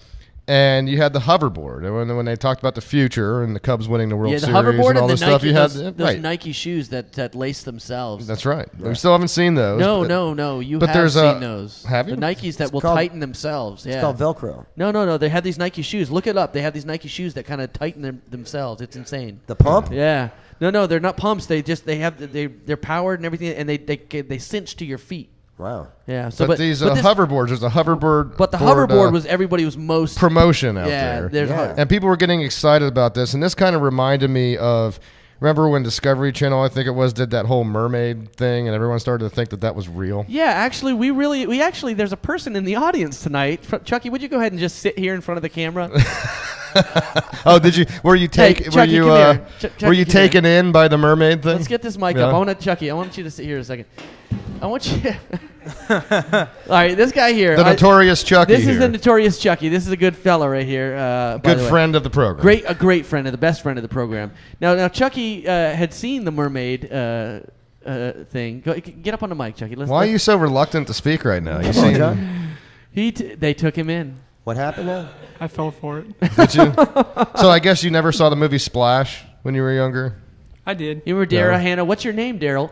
Speaker 5: And you had the hoverboard, and when they talked about the future and the Cubs winning the World
Speaker 8: Yeah, the
Speaker 5: Series
Speaker 8: hoverboard
Speaker 5: and all
Speaker 8: and the
Speaker 5: this stuff,
Speaker 8: Nike,
Speaker 5: you had
Speaker 8: those
Speaker 5: right.
Speaker 8: Nike shoes that lace themselves.
Speaker 5: That's right. We still haven't seen those.
Speaker 8: No,
Speaker 5: but-
Speaker 8: no. You
Speaker 5: but
Speaker 8: have
Speaker 5: there's
Speaker 8: seen those.
Speaker 5: Have you?
Speaker 8: The Nikes that will
Speaker 7: called-
Speaker 8: tighten themselves. Yeah.
Speaker 7: It's called Velcro.
Speaker 8: No. They have these Nike shoes. Look it up. They have these Nike shoes that kind of tighten themselves. It's insane.
Speaker 7: The pump?
Speaker 8: Yeah. No, they're not pumps. They're powered and everything, and they cinch to your feet.
Speaker 7: Wow.
Speaker 8: Yeah. So,
Speaker 5: but these hoverboards, there's a hoverboard.
Speaker 8: But the
Speaker 5: board,
Speaker 8: hoverboard was everybody was most
Speaker 5: promotion out
Speaker 8: yeah,
Speaker 5: there.
Speaker 8: there's ho-
Speaker 5: And people were getting excited about this, and this kind of reminded me of. Remember when Discovery Channel, I think it was, did that whole mermaid thing, and everyone started to think that was real?
Speaker 8: Yeah, actually, we actually, there's a person in the audience tonight. Chucky, would you go ahead and just sit here in front of the camera?
Speaker 5: Oh, did you? Were you
Speaker 8: Hey, Chucky, come here. Chucky,
Speaker 5: were you
Speaker 8: come here.
Speaker 5: taken in by the mermaid thing?
Speaker 8: Let's get this mic
Speaker 5: Yeah.
Speaker 8: up. Chucky, I want you to sit here a second. I want you. All right, this guy here.
Speaker 5: The notorious Chucky
Speaker 8: This is
Speaker 5: here.
Speaker 8: the notorious Chucky. This is a good fella right here. By
Speaker 5: Good
Speaker 8: the way.
Speaker 5: friend of the program.
Speaker 8: A great friend, the best friend of the program. Now Chucky had seen the mermaid thing. Get up on the mic, Chucky.
Speaker 5: Why are you so reluctant to speak right now? You
Speaker 7: Come on,
Speaker 5: seem-
Speaker 7: John.
Speaker 8: They took him in.
Speaker 7: What happened now?
Speaker 11: I fell for it.
Speaker 5: Did you? So I guess you never saw the movie Splash when you were younger?
Speaker 11: I did.
Speaker 8: You were Daryl Hannah. What's your name, Daryl?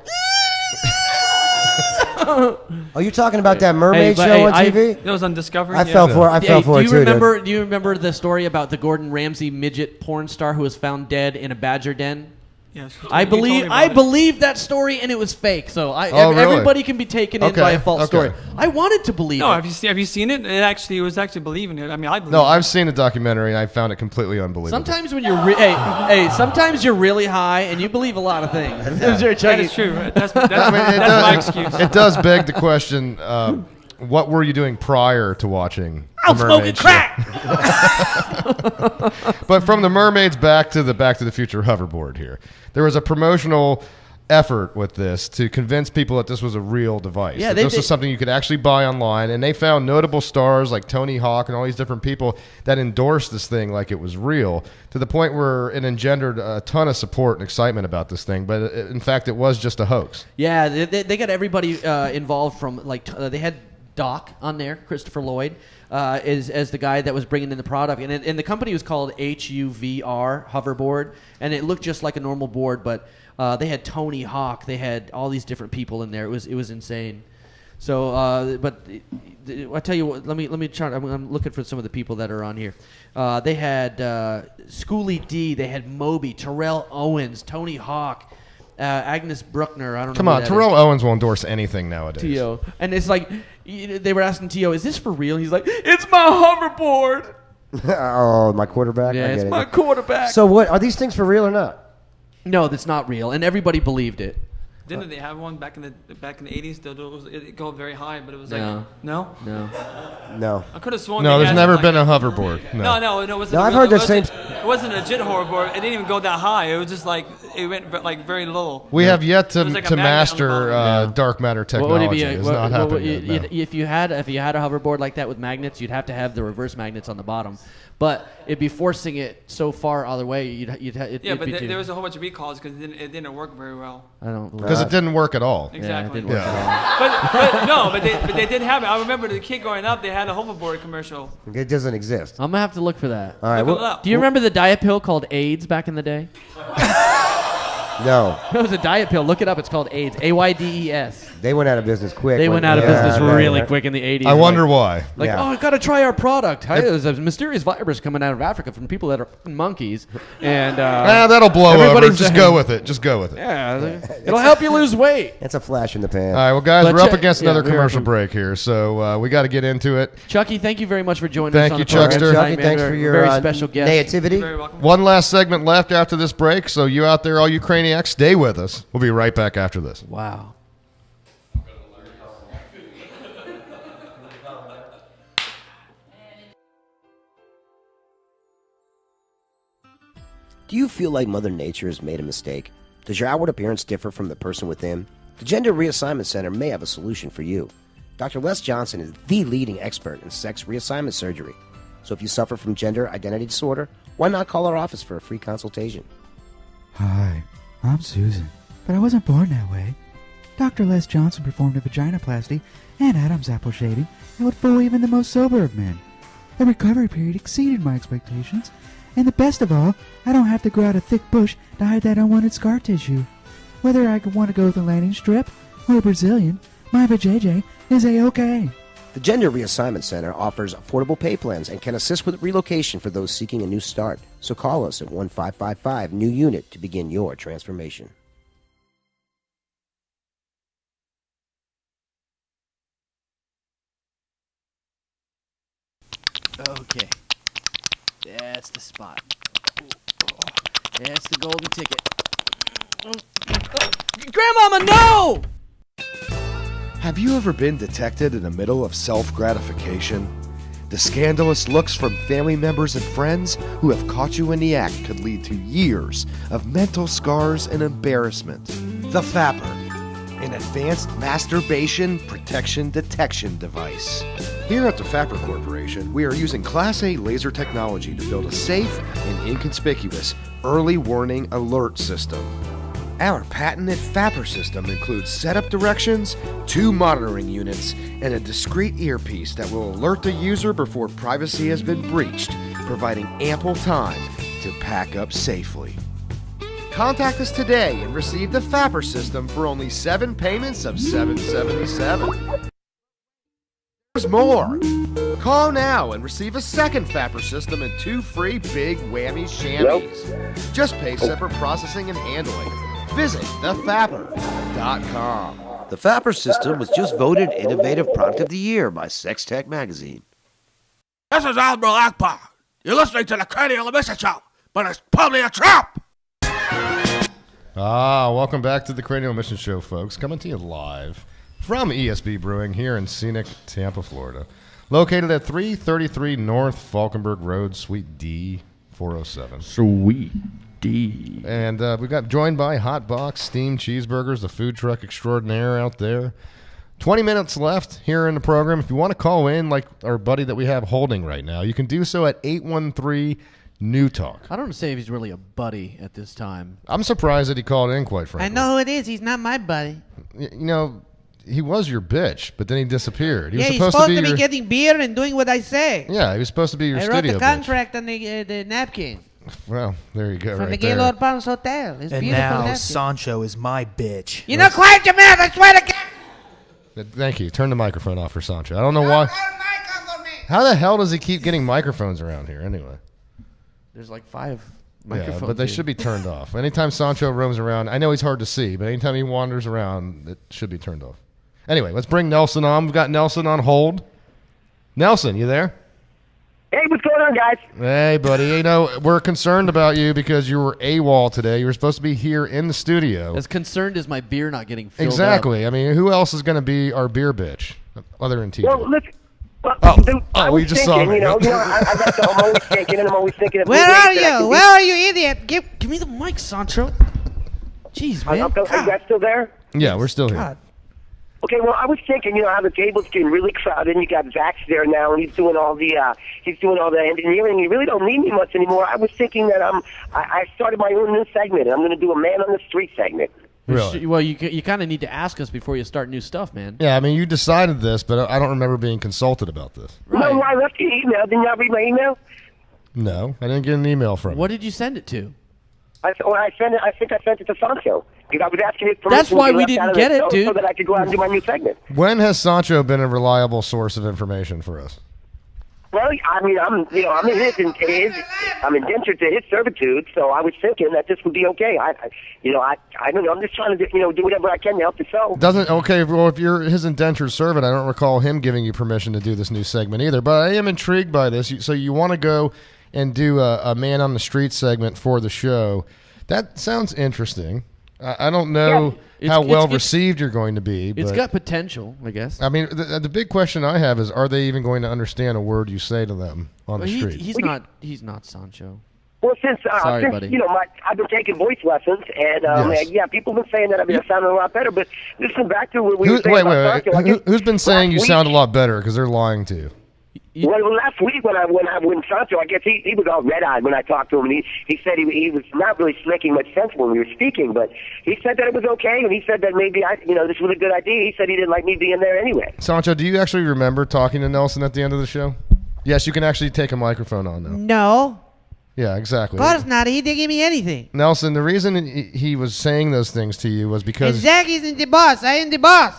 Speaker 7: Oh, you're talking about that mermaid show on TV?
Speaker 11: That was on Discovery.
Speaker 7: I fell for it. I fell for it
Speaker 8: do
Speaker 7: too.
Speaker 8: you
Speaker 7: dude.
Speaker 8: remember? Do you remember the story about the Gordon Ramsay midget porn star who was found dead in a badger den?
Speaker 11: Yes.
Speaker 8: I
Speaker 11: He told me
Speaker 8: believe
Speaker 11: about it.
Speaker 8: believe that story, and it was fake. So
Speaker 5: Really?
Speaker 8: everybody can be taken in
Speaker 5: Okay,
Speaker 8: by a false
Speaker 5: okay.
Speaker 8: story. I wanted to believe
Speaker 11: No,
Speaker 8: it.
Speaker 11: have you seen it? It was actually believing it. I mean, I believe
Speaker 5: No,
Speaker 11: it.
Speaker 5: I've seen the documentary and I found it completely unbelievable.
Speaker 8: Sometimes when you're sometimes you're really high and you believe a lot of things.
Speaker 11: That is true. That's
Speaker 5: I mean, it
Speaker 11: my
Speaker 5: does-
Speaker 11: excuse.
Speaker 5: It does beg the question: what were you doing prior to watching?
Speaker 16: I'm
Speaker 5: the Mermaid
Speaker 16: smoking
Speaker 5: Show? But from the mermaids back to the Future hoverboard here, there was a promotional effort with this to convince people that this was a real device.
Speaker 8: Yeah,
Speaker 5: that this was something you could actually buy online, and they found notable stars like Tony Hawk and all these different people that endorsed this thing like it was real, to the point where it engendered a ton of support and excitement about this thing. But in fact, it was just a hoax.
Speaker 8: Yeah, they got everybody involved from they had Doc on there, Christopher Lloyd, as the guy that was bringing in the product, and the company was called HUVR Hoverboard, and it looked just like a normal board, but they had Tony Hawk, they had all these different people in there. It was insane. So, but I tell you what, let me try. I'm looking for some of the people that are on here. They had Schoolie D, they had Moby, Terrell Owens, Tony Hawk. Agnes Bruckner, I don't know.
Speaker 5: Come
Speaker 8: who
Speaker 5: on,
Speaker 8: that
Speaker 5: Terrell
Speaker 8: is.
Speaker 5: Owens will endorse anything nowadays.
Speaker 8: T.O. And it's like, they were asking T.O., is this for real? He's like, it's my hoverboard.
Speaker 7: Oh, my quarterback.
Speaker 8: Yeah,
Speaker 7: I
Speaker 8: it's
Speaker 7: get it.
Speaker 8: my quarterback.
Speaker 7: So what are these things for real or not?
Speaker 8: No, that's not real. And everybody believed it.
Speaker 6: Didn't they have one back in the 80s? It go very high, but it was
Speaker 8: No.
Speaker 6: like no.
Speaker 7: No.
Speaker 6: I could have sworn.
Speaker 5: No,
Speaker 6: they
Speaker 5: there's
Speaker 6: had
Speaker 5: never
Speaker 6: like
Speaker 5: been a hoverboard. No.
Speaker 6: No, it wasn't.
Speaker 7: No, I've
Speaker 6: real-
Speaker 7: heard
Speaker 6: it
Speaker 7: the same-
Speaker 6: wasn't- It wasn't a legit hoverboard. It didn't even go that high. It was just like it went like very low.
Speaker 5: We have yet
Speaker 6: It was like a
Speaker 5: to
Speaker 6: magnet on the
Speaker 5: master
Speaker 6: bottom.
Speaker 5: dark matter
Speaker 8: What would it
Speaker 5: technology.
Speaker 8: be?
Speaker 5: It's not happening yet. No.
Speaker 8: If you had a hoverboard like that with magnets, you'd have to have the reverse magnets on the bottom. But it'd be forcing it so far other way.
Speaker 6: There was a whole bunch of recalls because it didn't work very well.
Speaker 8: I don't
Speaker 5: Because it didn't work at all.
Speaker 6: Exactly.
Speaker 8: Yeah, it didn't work at all.
Speaker 6: but they did have it. I remember the kid growing up. They had a hoverboard commercial.
Speaker 7: It doesn't exist.
Speaker 8: I'm gonna have to look for that.
Speaker 7: All right.
Speaker 6: Look it up.
Speaker 8: Do you remember the diet pill called AIDS back in the day?
Speaker 7: No.
Speaker 8: It was a diet pill. Look it up. It's called AIDS. AYDES.
Speaker 7: They went out of business quick.
Speaker 8: They went out of business really quick in the 80s.
Speaker 5: I wonder why.
Speaker 8: Like, oh, I gotta try our product. Hey, there's a mysterious virus coming out of Africa from people that are monkeys, and
Speaker 5: that'll blow over. Just go with it. Just go with it.
Speaker 8: Yeah, it'll help you lose weight.
Speaker 7: It's a flash in the pan.
Speaker 5: All right, well, guys,
Speaker 8: But
Speaker 5: we're up
Speaker 8: check-
Speaker 5: against
Speaker 8: yeah,
Speaker 5: another
Speaker 8: we are
Speaker 5: commercial
Speaker 8: from-
Speaker 5: break here, so we got to get into it.
Speaker 8: Chucky, thank you very much for joining
Speaker 5: Thank
Speaker 8: us on
Speaker 5: you,
Speaker 8: the program
Speaker 5: Chuckster.
Speaker 8: tonight,
Speaker 7: Chucky,
Speaker 8: man.
Speaker 7: thanks
Speaker 8: Very-
Speaker 7: for your
Speaker 8: very special guest.
Speaker 7: nativity.
Speaker 6: Very welcome.
Speaker 5: One last segment left after this break, so you out there, all you Craniacs, stay with us. We'll be right back after this.
Speaker 8: Wow.
Speaker 2: Do you feel like Mother Nature has made a mistake? Does your outward appearance differ from the person within? The Gender Reassignment Center may have a solution for you. Dr. Les Johnson is the leading expert in sex reassignment surgery. So if you suffer from gender identity disorder, why not call our office for a free consultation?
Speaker 22: Hi, I'm Susan, but I wasn't born that way. Dr. Les Johnson performed a vaginoplasty and Adam's apple shaving that would fool even the most sober of men. The recovery period exceeded my expectations, and the best of all, I don't have to grow out a thick bush to hide that unwanted scar tissue. Whether I want to go with a landing strip or a Brazilian, my vajayjay is A-OK.
Speaker 2: The Gender Reassignment Center offers affordable pay plans and can assist with relocation for those seeking a new start. So call us at 1-555-NEW-UNIT to begin your transformation.
Speaker 8: Okay. That's the spot. That's the golden ticket. Grandmama, no!
Speaker 4: Have you ever been detected in the middle of self-gratification? The scandalous looks from family members and friends who have caught you in the act could lead to years of mental scars and embarrassment. The Fapper, an advanced masturbation protection detection device.
Speaker 17: Here at the Fapper Corporation, we are using Class A laser technology to build a safe and inconspicuous early warning alert system. Our patented Fapper system includes setup directions, 2 monitoring units, and a discrete earpiece that will alert the user before privacy has been breached, providing ample time to pack up safely. Contact us today and receive the Fapper system for only 7 payments of $777. There's more! Call now and receive a second Fapper system and 2 free big whammy shammies. Just pay separate processing and handling. Visit thefapper.com.
Speaker 2: The Fapper system was just voted Innovative Product of the Year by Sex Tech Magazine.
Speaker 11: This is Admiral Akbar. You're listening to the Cranial Emission Show, but it's probably a trap!
Speaker 5: Welcome back to the Cranial Mission Show, folks. Coming to you live from ESB Brewing here in scenic Tampa, Florida. Located at 333 North Falkenberg Road, Suite D, 407.
Speaker 8: Sweet D.
Speaker 5: And we got joined by Hot Box Steamed Cheeseburgers, the food truck extraordinaire out there. 20 minutes left here in the program. If you want to call in, like our buddy that we have holding right now, you can do so at 813-NEW-TALK.
Speaker 8: I don't say if he's really a buddy at this time.
Speaker 5: I'm surprised that he called in, quite frankly.
Speaker 16: I know who it is. He's not my buddy.
Speaker 5: You know, he was your bitch, but then he disappeared. He
Speaker 16: Yeah,
Speaker 5: was
Speaker 16: he's
Speaker 5: supposed
Speaker 16: supposed
Speaker 5: to
Speaker 16: to be
Speaker 5: your...
Speaker 16: getting beer and doing what I say.
Speaker 5: Yeah, he was supposed to be your
Speaker 16: I wrote
Speaker 5: studio
Speaker 16: the
Speaker 5: bitch.
Speaker 16: contract on the napkin.
Speaker 5: Well, there you go,
Speaker 16: From
Speaker 5: right
Speaker 16: the
Speaker 5: there.
Speaker 16: Gaylord Palms Hotel. It's
Speaker 10: And
Speaker 16: beautiful
Speaker 10: now
Speaker 16: napkin.
Speaker 10: Sancho is my bitch.
Speaker 16: You know, quiet your mouth. I swear to God.
Speaker 5: Thank you. Turn the microphone off for Sancho. I don't know why. How the hell does he keep getting microphones around here anyway?
Speaker 8: There's like 5 microphones.
Speaker 5: Yeah, but they
Speaker 8: here.
Speaker 5: should be turned off. Anytime Sancho roams around, I know he's hard to see, but anytime he wanders around, it should be turned off. Anyway, let's bring Nelson on. We've got Nelson on hold. Nelson, you there?
Speaker 3: Hey, what's going on, guys?
Speaker 5: Hey, buddy. You know, we're concerned about you because you were AWOL today. You were supposed to be here in the studio.
Speaker 8: As concerned as my beer not getting filled
Speaker 5: Exactly.
Speaker 8: up.
Speaker 5: I mean, who else is going to be our beer bitch other than TJ?
Speaker 3: Well, look.
Speaker 5: We just saw me.
Speaker 3: I'm always thinking, and I'm always thinking of
Speaker 16: Where
Speaker 3: new
Speaker 16: are
Speaker 3: ways that I
Speaker 16: you?
Speaker 3: can
Speaker 16: Where are you, idiot?
Speaker 8: Give me the mic, Sancho. Jeez, man.
Speaker 3: Are you guys still there?
Speaker 5: Yeah, we're still here.
Speaker 16: God.
Speaker 3: Okay, well, I was thinking, how the table's getting really crowded, and you got Zach's there now, and he's doing all the engineering. You really don't need me much anymore. I was thinking that I started my own new segment, and I'm going to do a man on the street segment.
Speaker 5: Really?
Speaker 8: Well, you kind of need to ask us before you start new stuff, man.
Speaker 5: Yeah, I mean, you decided this, but I don't remember being consulted about this.
Speaker 3: No, I left you an email. Did you not read my email?
Speaker 5: No, I didn't get an email from you.
Speaker 8: What did you send it to?
Speaker 3: I think I sent it to Sancho. Because I was asking his permission.
Speaker 8: That's why
Speaker 3: to
Speaker 8: we
Speaker 3: be left out
Speaker 8: didn't
Speaker 3: of
Speaker 8: get
Speaker 3: the
Speaker 8: it,
Speaker 3: show
Speaker 8: dude.
Speaker 3: So that I could go out and do my new segment.
Speaker 5: When has Sancho been a reliable source of information for us?
Speaker 3: Well, I mean, I'm indentured to his servitude, so I was thinking that this would be okay. I don't know. I'm just trying to do whatever I can to help the show.
Speaker 5: Well, if you're his indentured servant, I don't recall him giving you permission to do this new segment either. But I am intrigued by this. So you want to go and do a man on the street segment for the show? That sounds interesting. I don't know how well received you're going to be.
Speaker 8: It's
Speaker 5: but,
Speaker 8: got potential, I guess.
Speaker 5: I mean, the big question I have is, are they even going to understand a word you say to them on the street?
Speaker 8: He's not Sancho.
Speaker 3: Well, since
Speaker 8: Sorry, buddy.
Speaker 3: I've been taking voice lessons, and
Speaker 5: Yes.
Speaker 3: people have been saying that I've been sounding a lot better. But listen back to what we were saying about Sancho.
Speaker 5: Who's been saying you sound a lot better? Because they're lying to you.
Speaker 3: Well, last week when Sancho, I guess he was all red-eyed when I talked to him, and he said he was not really making much sense when we were speaking, but he said that it was okay, and he said that maybe this was a good idea. He said he didn't like me being there anyway.
Speaker 5: Sancho, do you actually remember talking to Nelson at the end of the show? Yes, you can actually take a microphone on now.
Speaker 16: No.
Speaker 5: Yeah, exactly.
Speaker 16: Of course not. He didn't give me anything.
Speaker 5: Nelson, the reason he was saying those things to you was because...
Speaker 16: And Zach isn't the boss. I am the boss.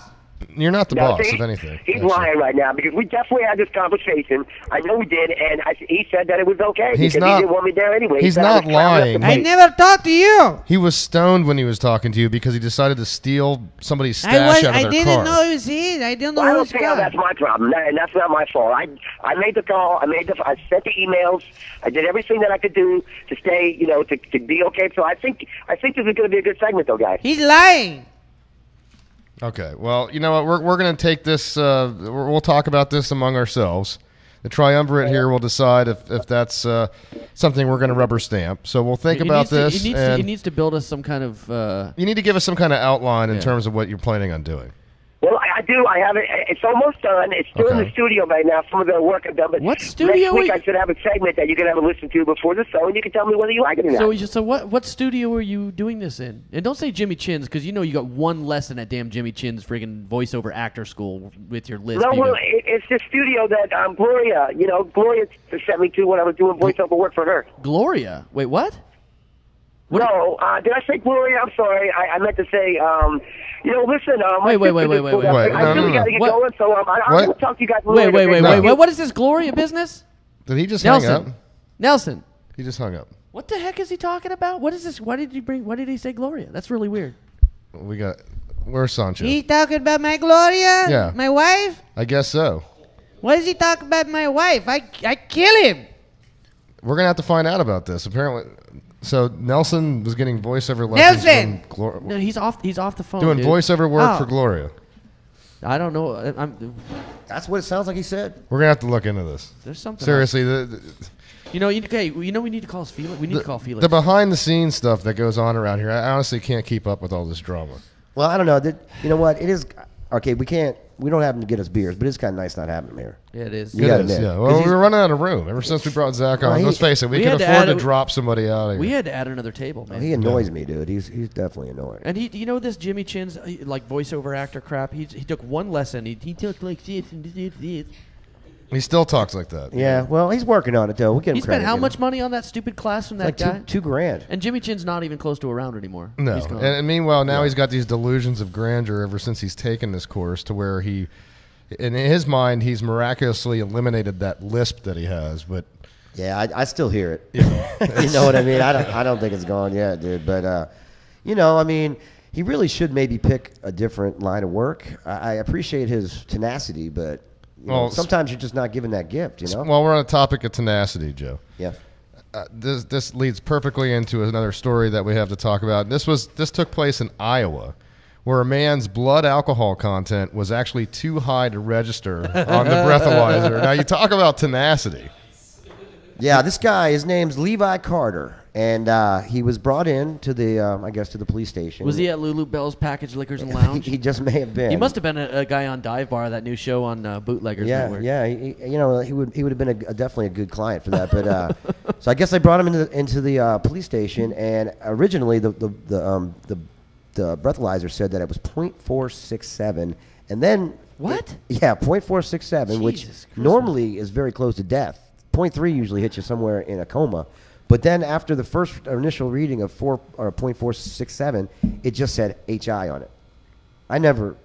Speaker 5: You're not the boss of anything.
Speaker 3: He's lying right now because we definitely had this conversation. I know we did, and he said that it was okay because he didn't want me there anyway.
Speaker 5: He's not lying.
Speaker 16: I never talked to you.
Speaker 5: He was stoned when he was talking to you because he decided to steal somebody's stash out of their car.
Speaker 16: I didn't know it was his. I didn't know
Speaker 3: I
Speaker 16: it
Speaker 3: don't
Speaker 16: was
Speaker 3: see how that's my problem, and that's not my fault. I made the call. I sent the emails. I did everything that I could do to stay, to be okay. So I think this is going to be a good segment, though, guys.
Speaker 16: He's lying.
Speaker 5: Okay, well, you know what? We're going to take this. We'll talk about this among ourselves. The triumvirate here will decide if that's something we're going to rubber stamp. So we'll think about this.
Speaker 8: He needs to build us some kind of...
Speaker 5: you need to give us some kind of outline in terms of what you're planning on doing.
Speaker 3: Well, I do. I have it. It's almost done. It's still in the studio right now. Some of the work I've done. But
Speaker 8: what studio?
Speaker 3: Next week I should have a segment that you can have a listen to before the show, and you can tell me whether you like it or not.
Speaker 8: So what studio are you doing this in? And don't say Jimmy Chin's, because you got one lesson at damn Jimmy Chin's friggin' voiceover actor school with your list.
Speaker 3: No, well, it's the studio that Gloria, Gloria sent me to when I was doing voiceover work for her.
Speaker 8: Gloria? Wait, what?
Speaker 3: No, did I say Gloria? I'm sorry. I meant to say, listen.
Speaker 8: Wait.
Speaker 3: I really got to get going, so I'm going to talk to you guys later.
Speaker 8: Wait. What is this Gloria business?
Speaker 5: Did he just hang up?
Speaker 8: Nelson.
Speaker 5: He just hung up.
Speaker 8: What the heck is he talking about? What is this? Why did he say Gloria? That's really weird.
Speaker 5: Where's Sancho?
Speaker 16: He talking about my Gloria?
Speaker 5: Yeah.
Speaker 16: My wife?
Speaker 5: I guess so.
Speaker 16: What does he talk about my wife? I kill him.
Speaker 5: We're going to have to find out about this. Apparently... So Nelson was getting voiceover lessons from Gloria.
Speaker 8: No, he's off the phone.
Speaker 5: Doing
Speaker 8: dude.
Speaker 5: voiceover work for Gloria.
Speaker 8: I don't know.
Speaker 7: That's what it sounds like he said.
Speaker 5: We're gonna have to look into this.
Speaker 8: There's something.
Speaker 5: Seriously,
Speaker 8: we need to call Felix. We need to call Felix.
Speaker 5: The behind the scenes stuff that goes on around here, I honestly can't keep up with all this drama.
Speaker 7: Well, I don't know. You know what? It is okay. We don't have him to get us beers, but it's kind of nice not having him here.
Speaker 8: Yeah, it is.
Speaker 5: Yeah. Well, we were running out of room ever since we brought Zach on. Let's face it, we can afford to drop somebody out of here.
Speaker 8: We had to add another table, man.
Speaker 7: He annoys me, dude. He's definitely annoying.
Speaker 8: And this Jimmy Chin's like voiceover actor crap. He took one lesson. He took like this and this.
Speaker 5: He still talks like that.
Speaker 7: Yeah, well, he's working on it, though. We'll get him
Speaker 8: spent how much money on that stupid class from that guy?
Speaker 7: $2,000.
Speaker 8: And Jimmy Chin's not even close to around anymore.
Speaker 5: No. And meanwhile, now he's got these delusions of grandeur ever since he's taken this course to where he, in his mind, he's miraculously eliminated that lisp that he has. But
Speaker 7: yeah, I still hear it. Yeah. You know what I mean? I don't think it's gone yet, dude. But, I mean, he really should maybe pick a different line of work. I appreciate his tenacity, but...
Speaker 5: Well,
Speaker 7: sometimes you're just not given that gift, you know?
Speaker 5: While we're on the topic of tenacity, Joe.
Speaker 7: Yeah.
Speaker 5: This leads perfectly into another story that we have to talk about. This took place in Iowa, where a man's blood alcohol content was actually too high to register on the breathalyzer. Now, you talk about tenacity.
Speaker 7: Yeah, this guy, his name's Levi Carter, and he was brought in to the, I guess, to the police station.
Speaker 8: Was he at Lulu Bell's Package Liquors and Lounge?
Speaker 7: He just may have been.
Speaker 8: He must have been a guy on Dive Bar, that new show on Bootleggers Network.
Speaker 7: Yeah. He would have been definitely a good client for that. But so I guess they brought him into the police station, and originally the breathalyzer said that it was .467, and then
Speaker 8: what?
Speaker 7: 0.467, which normally is very close to death. 0.3 usually hits you somewhere in a coma. But then after the first initial reading of 0.467, it just said HI on it. I never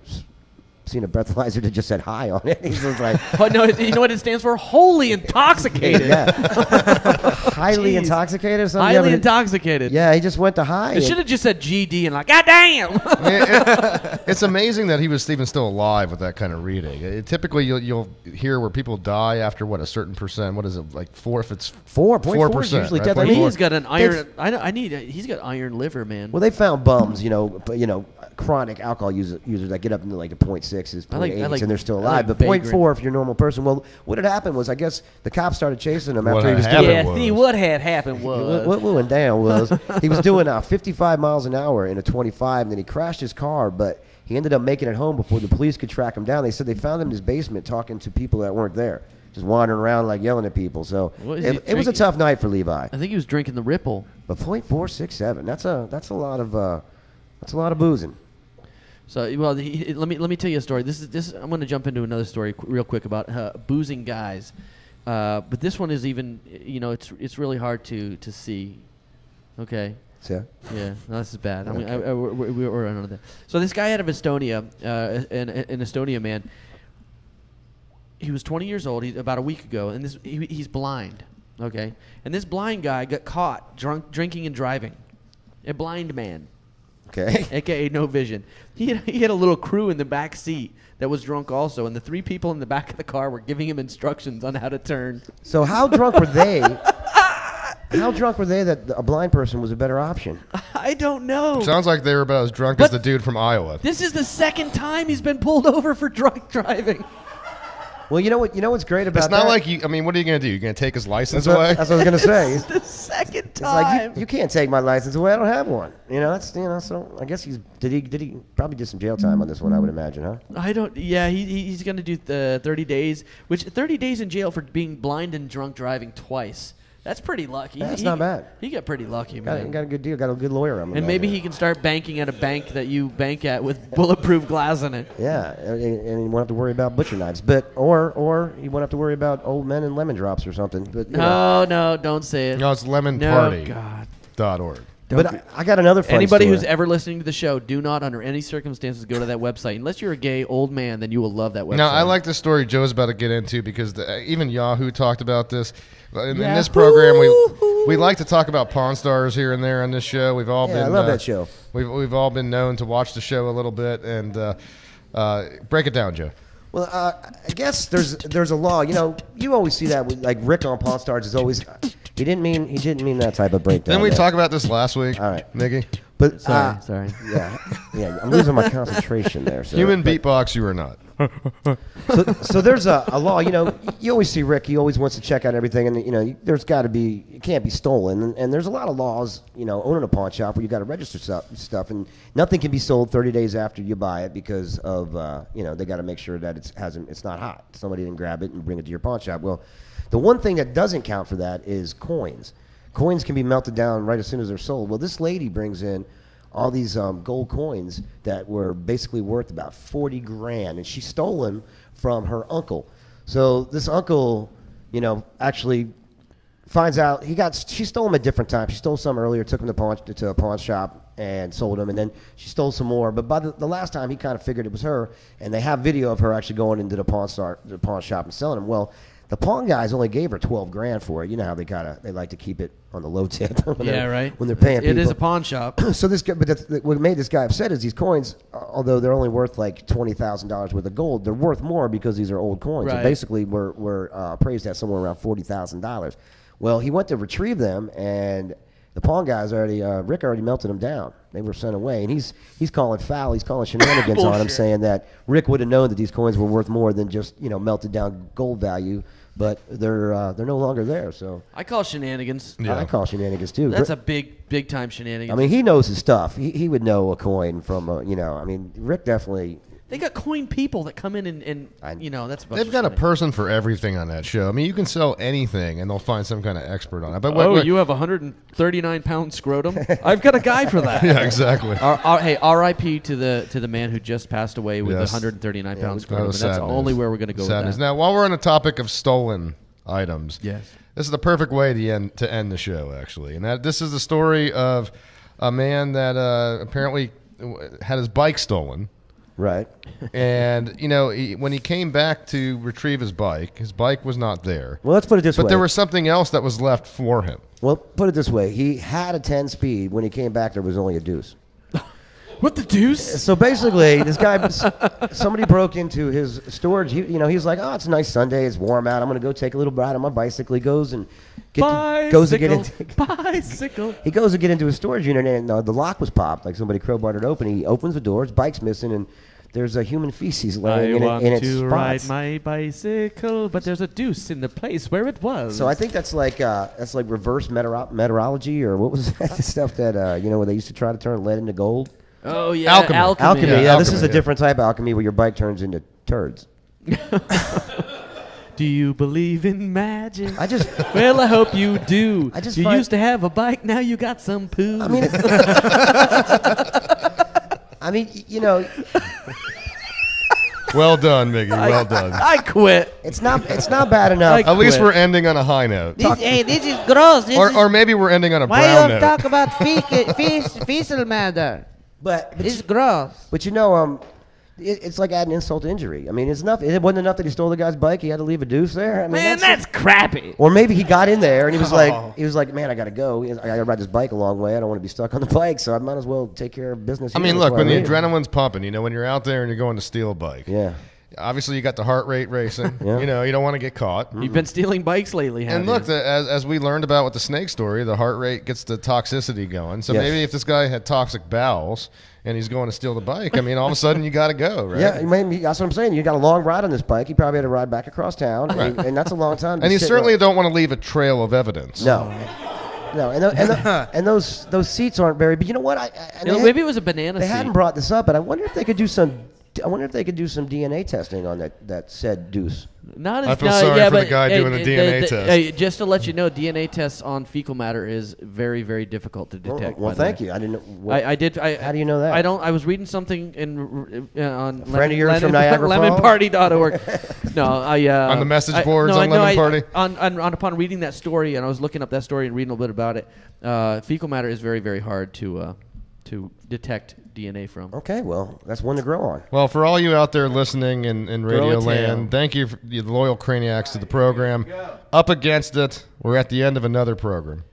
Speaker 7: seen a breathalyzer that just said high on it. He's just like,
Speaker 8: oh, no, you know what it stands for? Wholly intoxicated.
Speaker 7: Yeah. Highly intoxicated or something?
Speaker 8: Highly intoxicated.
Speaker 7: Yeah, he just went to high.
Speaker 8: It should have just said GD and like, God damn.
Speaker 5: It's amazing that he was even still alive with that kind of reading. Typically, you'll hear where people die after, what, a certain percent. What is it, like 4? If it's
Speaker 7: 4.4 is usually death.
Speaker 8: I mean, he's got an iron. He's got iron liver, man.
Speaker 7: Well, they found bums, chronic alcohol users that get up into like the 0.6s, 0.8s, and they're still alive. But 0.4 if you're a normal person. Well, what had happened was, I guess the cops started chasing him after he was doing.
Speaker 8: What had happened was
Speaker 7: what went down was he was doing 55 miles an hour in a 25, and then he crashed his car, but he ended up making it home before the police could track him down. They said they found him in his basement talking to people that weren't there, just wandering around like yelling at people. So it was a tough night for Levi.
Speaker 8: I think he was drinking the Ripple.
Speaker 7: But 0.467, that's a lot of boozing.
Speaker 8: So let me tell you a story. This I'm going to jump into another story real quick about boozing guys, but this one is even it's really hard to see. Okay.
Speaker 7: Yeah.
Speaker 8: Yeah. No, this is bad. Okay. I mean, we're on that. So this guy out of Estonia, an Estonia man. He was 20 years old. About a week ago, and he's blind. Okay. And this blind guy got caught drinking and driving. A blind man.
Speaker 7: Okay.
Speaker 8: AKA no vision. He had a little crew in the back seat that was drunk also, and the 3 people in the back of the car were giving him instructions on how to turn.
Speaker 7: So how drunk were they? How drunk were they that a blind person was a better option?
Speaker 8: I don't know.
Speaker 5: Sounds like they were about as drunk as the dude from Iowa.
Speaker 8: This is the second time he's been pulled over for drunk driving.
Speaker 7: Well, you know what's great about that?
Speaker 5: It's not like you. I mean, what are you going to do? You're going to take his license away?
Speaker 7: That's what I was going to say.
Speaker 8: It's the second time.
Speaker 7: It's like you can't take my license away. I don't have one. So I guess did he probably did some jail time on this one, I would imagine, huh?
Speaker 8: I don't. Yeah, he's going to do 30 days, which 30 days in jail for being blind and drunk driving twice. That's pretty lucky.
Speaker 7: That's not bad.
Speaker 8: He got pretty lucky, man.
Speaker 7: Got a good deal. Got a good lawyer.
Speaker 8: And maybe he can start banking at a bank that you bank at with bulletproof glass in it.
Speaker 7: Yeah, and you won't have to worry about butcher knives, or you won't have to worry about old men and lemon drops or something. But
Speaker 8: no, don't say it.
Speaker 5: No, it's lemonparty.org.
Speaker 7: But I got another fun
Speaker 8: Anybody
Speaker 7: story.
Speaker 8: who's ever listening to the show, do not, under any circumstances, go to that website. Unless you're a gay old man, then you will love that website.
Speaker 5: Now, I like the story Joe's about to get into because even Yahoo talked about this. In this program, we like to talk about Pawn Stars here and there on this show. We've all been.
Speaker 7: I love that show.
Speaker 5: We've all been known to watch the show a little bit and break it down, Joe.
Speaker 7: Well, I guess there's a law. You always see that with, like Rick on Pawn Stars is always. He didn't mean that type of breakdown.
Speaker 5: Didn't we talk about this last week?
Speaker 7: All right,
Speaker 5: Mickey.
Speaker 7: But
Speaker 8: sorry.
Speaker 7: Yeah. I'm losing my concentration there. So,
Speaker 5: Human beatbox, you are not.
Speaker 7: So there's a law. You always see Rick. He always wants to check out everything, and there's got to be. It can't be stolen, and there's a lot of laws. Owning a pawn shop where you got to register stuff, and nothing can be sold 30 days after you buy it because of they got to make sure that it's not hot. Somebody didn't grab it and bring it to your pawn shop. Well, the one thing that doesn't count for that is coins. Coins can be melted down right as soon as they're sold. Well, this lady brings in all these gold coins that were basically worth about 40 grand, and she stole them from her uncle. So this uncle, actually finds out she stole them at different times. She stole some earlier, took them to a pawn shop and sold them, and then she stole some more. But by the last time, he kind of figured it was her, and they have video of her actually going into the pawn shop and selling them. Well, The pawn guys only gave her $12,000 for it. You know how they like to keep it on the low tip. When they're paying people.
Speaker 8: It is a pawn shop.
Speaker 7: So this guy, but what made this guy upset is these coins, although they're only worth like $20,000 worth of gold, they're worth more because these are old coins.
Speaker 8: Right.
Speaker 7: And basically, were appraised at somewhere around $40,000. Well, he went to retrieve them, and the pawn guys Rick already melted them down. They were sent away, and he's calling foul. He's calling shenanigans on him, saying that Rick would have known that these coins were worth more than just melted down gold value. But they're no longer there. So
Speaker 8: I call shenanigans.
Speaker 7: Yeah. I call shenanigans too.
Speaker 8: That's a big time shenanigans.
Speaker 7: I mean, he knows his stuff. He would know a coin from Rick definitely.
Speaker 8: They got coin people that come in and that's.
Speaker 5: They've got a person for everything on that show. I mean, you can sell anything, and they'll find some kind of expert on it. But
Speaker 8: you have a 139-pound scrotum? I've got a guy for that.
Speaker 5: Yeah, exactly.
Speaker 8: Hey, R.I.P. to the man who just passed away with a 139-pound scrotum. And that's only where we're going to go with that.
Speaker 5: Now, while we're on the topic of stolen items,
Speaker 8: yes,
Speaker 5: this is the perfect way to end the show, actually. And this is the story of a man that apparently had his bike stolen.
Speaker 7: Right.
Speaker 5: And, when he came back to retrieve his bike was not there.
Speaker 7: Well, let's put it this way.
Speaker 5: But there was something else that was left for him.
Speaker 7: Well, put it this way. He had a 10 speed. When he came back, there was only a deuce.
Speaker 8: What, the deuce?
Speaker 7: So basically, this guy, somebody broke into his storage. He was like, oh, it's a nice Sunday. It's warm out. I'm going to go take a little ride on my bicycle. He goes and goes to get into
Speaker 8: bicycle.
Speaker 7: He goes to get into his storage unit, and the lock was popped. Like somebody crowbarred it open. He opens the door. His bike's missing, and there's a human feces laying in its spots.
Speaker 8: I want to ride my bicycle, but there's a deuce in the place where it was.
Speaker 7: So I think that's like reverse meteorology, or what was that stuff that where they used to try to turn lead into gold?
Speaker 8: Oh yeah,
Speaker 7: alchemy.
Speaker 8: Yeah,
Speaker 7: this is a different type of alchemy where your bike turns into turds.
Speaker 8: Do you believe in magic? Well, I hope you do. You used to have a bike, now you got some poo.
Speaker 7: I mean,
Speaker 5: Well done, Miggy. Well done.
Speaker 8: I quit.
Speaker 7: It's not bad enough.
Speaker 5: At least we're ending on a high note.
Speaker 16: This is gross.
Speaker 5: Or maybe we're ending on a
Speaker 16: why
Speaker 5: brown
Speaker 16: you
Speaker 5: note.
Speaker 16: talk about fecal matter?
Speaker 7: But
Speaker 16: it's gross.
Speaker 7: But it's like adding insult to injury. I mean, it's enough. It wasn't enough that he stole the guy's bike. He had to leave a deuce there. I mean,
Speaker 16: Man, that's crappy.
Speaker 7: Or maybe he got in there and he was like, man, I got to go. I got to ride this bike a long way. I don't want to be stuck on the bike, so I might as well take care of business.
Speaker 5: I mean, look, when the adrenaline's pumping, when you're out there and you're going to steal a bike.
Speaker 7: Yeah.
Speaker 5: Obviously, you got the heart rate racing.
Speaker 7: Yeah.
Speaker 5: You don't want to get caught.
Speaker 8: You've been stealing bikes lately, haven't
Speaker 5: And look,
Speaker 8: you?
Speaker 5: as we learned about with the snake story, the heart rate gets the toxicity going. So
Speaker 7: Yes.
Speaker 5: maybe if this guy had toxic bowels and he's going to steal the bike, I mean, all of a sudden you got to go, right?
Speaker 7: Yeah, that's what I'm saying. You got a long ride on this bike. You probably had to ride back across town, and that's a long time. to
Speaker 5: And you
Speaker 7: sit
Speaker 5: certainly don't want to leave a trail of evidence.
Speaker 7: No, and those seats aren't very. But you know what?
Speaker 8: Maybe it was a banana
Speaker 7: They
Speaker 8: seat.
Speaker 7: hadn't brought this up, but I wonder if they could do some. I wonder if they could do some DNA testing on that said deuce.
Speaker 8: Not
Speaker 5: I
Speaker 8: as,
Speaker 5: feel
Speaker 8: no,
Speaker 5: sorry
Speaker 8: yeah,
Speaker 5: for the
Speaker 8: but,
Speaker 5: guy
Speaker 8: hey,
Speaker 5: doing the DNA test.
Speaker 8: Hey, just to let you know, DNA tests on fecal matter is very, very difficult to detect.
Speaker 7: Well,
Speaker 8: by the
Speaker 7: thank
Speaker 8: way.
Speaker 7: you. I didn't.
Speaker 8: I did.
Speaker 7: How do you know that?
Speaker 8: I was reading something on
Speaker 7: friend of yours from Niagara Falls?
Speaker 8: lemonparty.org. No,
Speaker 5: on the message boards on Lemon Party.
Speaker 8: Upon reading that story, and I was looking up that story and reading a little bit about it. Fecal matter is very, very hard to detect DNA from.
Speaker 7: Okay, well, that's one to grow on.
Speaker 5: Well, for all you out there listening in Radio
Speaker 8: a tail.
Speaker 5: Land, thank you, for the loyal Craniacs, to the program. Up against it, we're at the end of another program.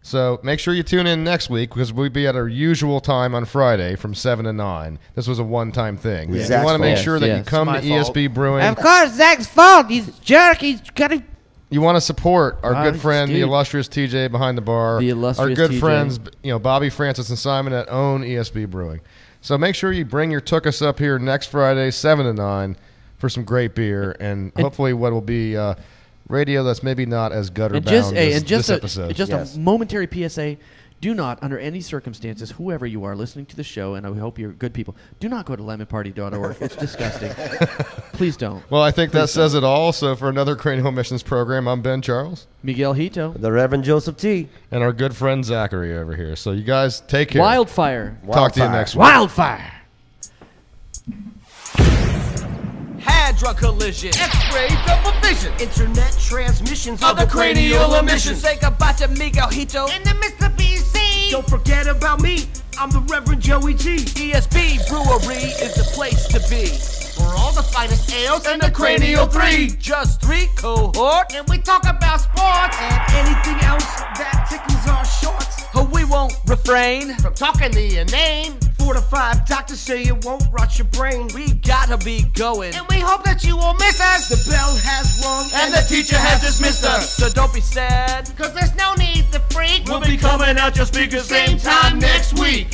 Speaker 5: So make sure you tune in next week because we'll be at our usual time on Friday from 7 to 9. This was a one-time thing.
Speaker 7: Yeah.
Speaker 5: You want to make sure that you come to ESB Brewing.
Speaker 16: Of course, Zach's fault. He's a jerk. He's got to.
Speaker 5: You want to support our good friend, the
Speaker 8: dude.
Speaker 5: illustrious TJ behind the bar.
Speaker 8: The illustrious
Speaker 5: our good
Speaker 8: TJ.
Speaker 5: friends, Bobby, Francis, and Simon that own ESB Brewing. So make sure you bring your tookus up here next Friday, 7 to 9, for some great beer and hopefully what will be radio that's maybe not as gutter-bound as this episode.
Speaker 8: Just a momentary PSA. Do not, under any circumstances, whoever you are listening to the show, and I hope you're good people, do not go to lemonparty.org. It's disgusting. Please don't.
Speaker 5: Well, I think that says it all. So for another Cranial Missions program, I'm Ben Charles.
Speaker 8: Miguel Hito.
Speaker 7: The Reverend Joseph T.
Speaker 5: And our good friend Zachary over here. So you guys take care.
Speaker 8: Wildfire.
Speaker 5: Talk to you next week.
Speaker 8: Wildfire.
Speaker 12: Hadra collision, X-ray double vision,
Speaker 2: Internet transmissions
Speaker 12: of the cranial emissions. Say goodbye to Miguel Hito and the Mr. BC.
Speaker 2: Don't forget about me. I'm the Reverend Joey T.
Speaker 12: ESB Brewery is the place to be. For all the finest ales
Speaker 11: and the Cranial 3.
Speaker 12: Just 3 cohort. And we talk about sports and anything else that tickles our shorts. We won't refrain from talking the inane. 4 to 5 doctors say it won't rot your brain. We gotta be going, and we hope that you won't miss us. The bell has rung
Speaker 11: and the teacher has dismissed us.
Speaker 12: So don't be sad, cause there's no need to freak.
Speaker 11: We'll be coming out your speakers same time next week.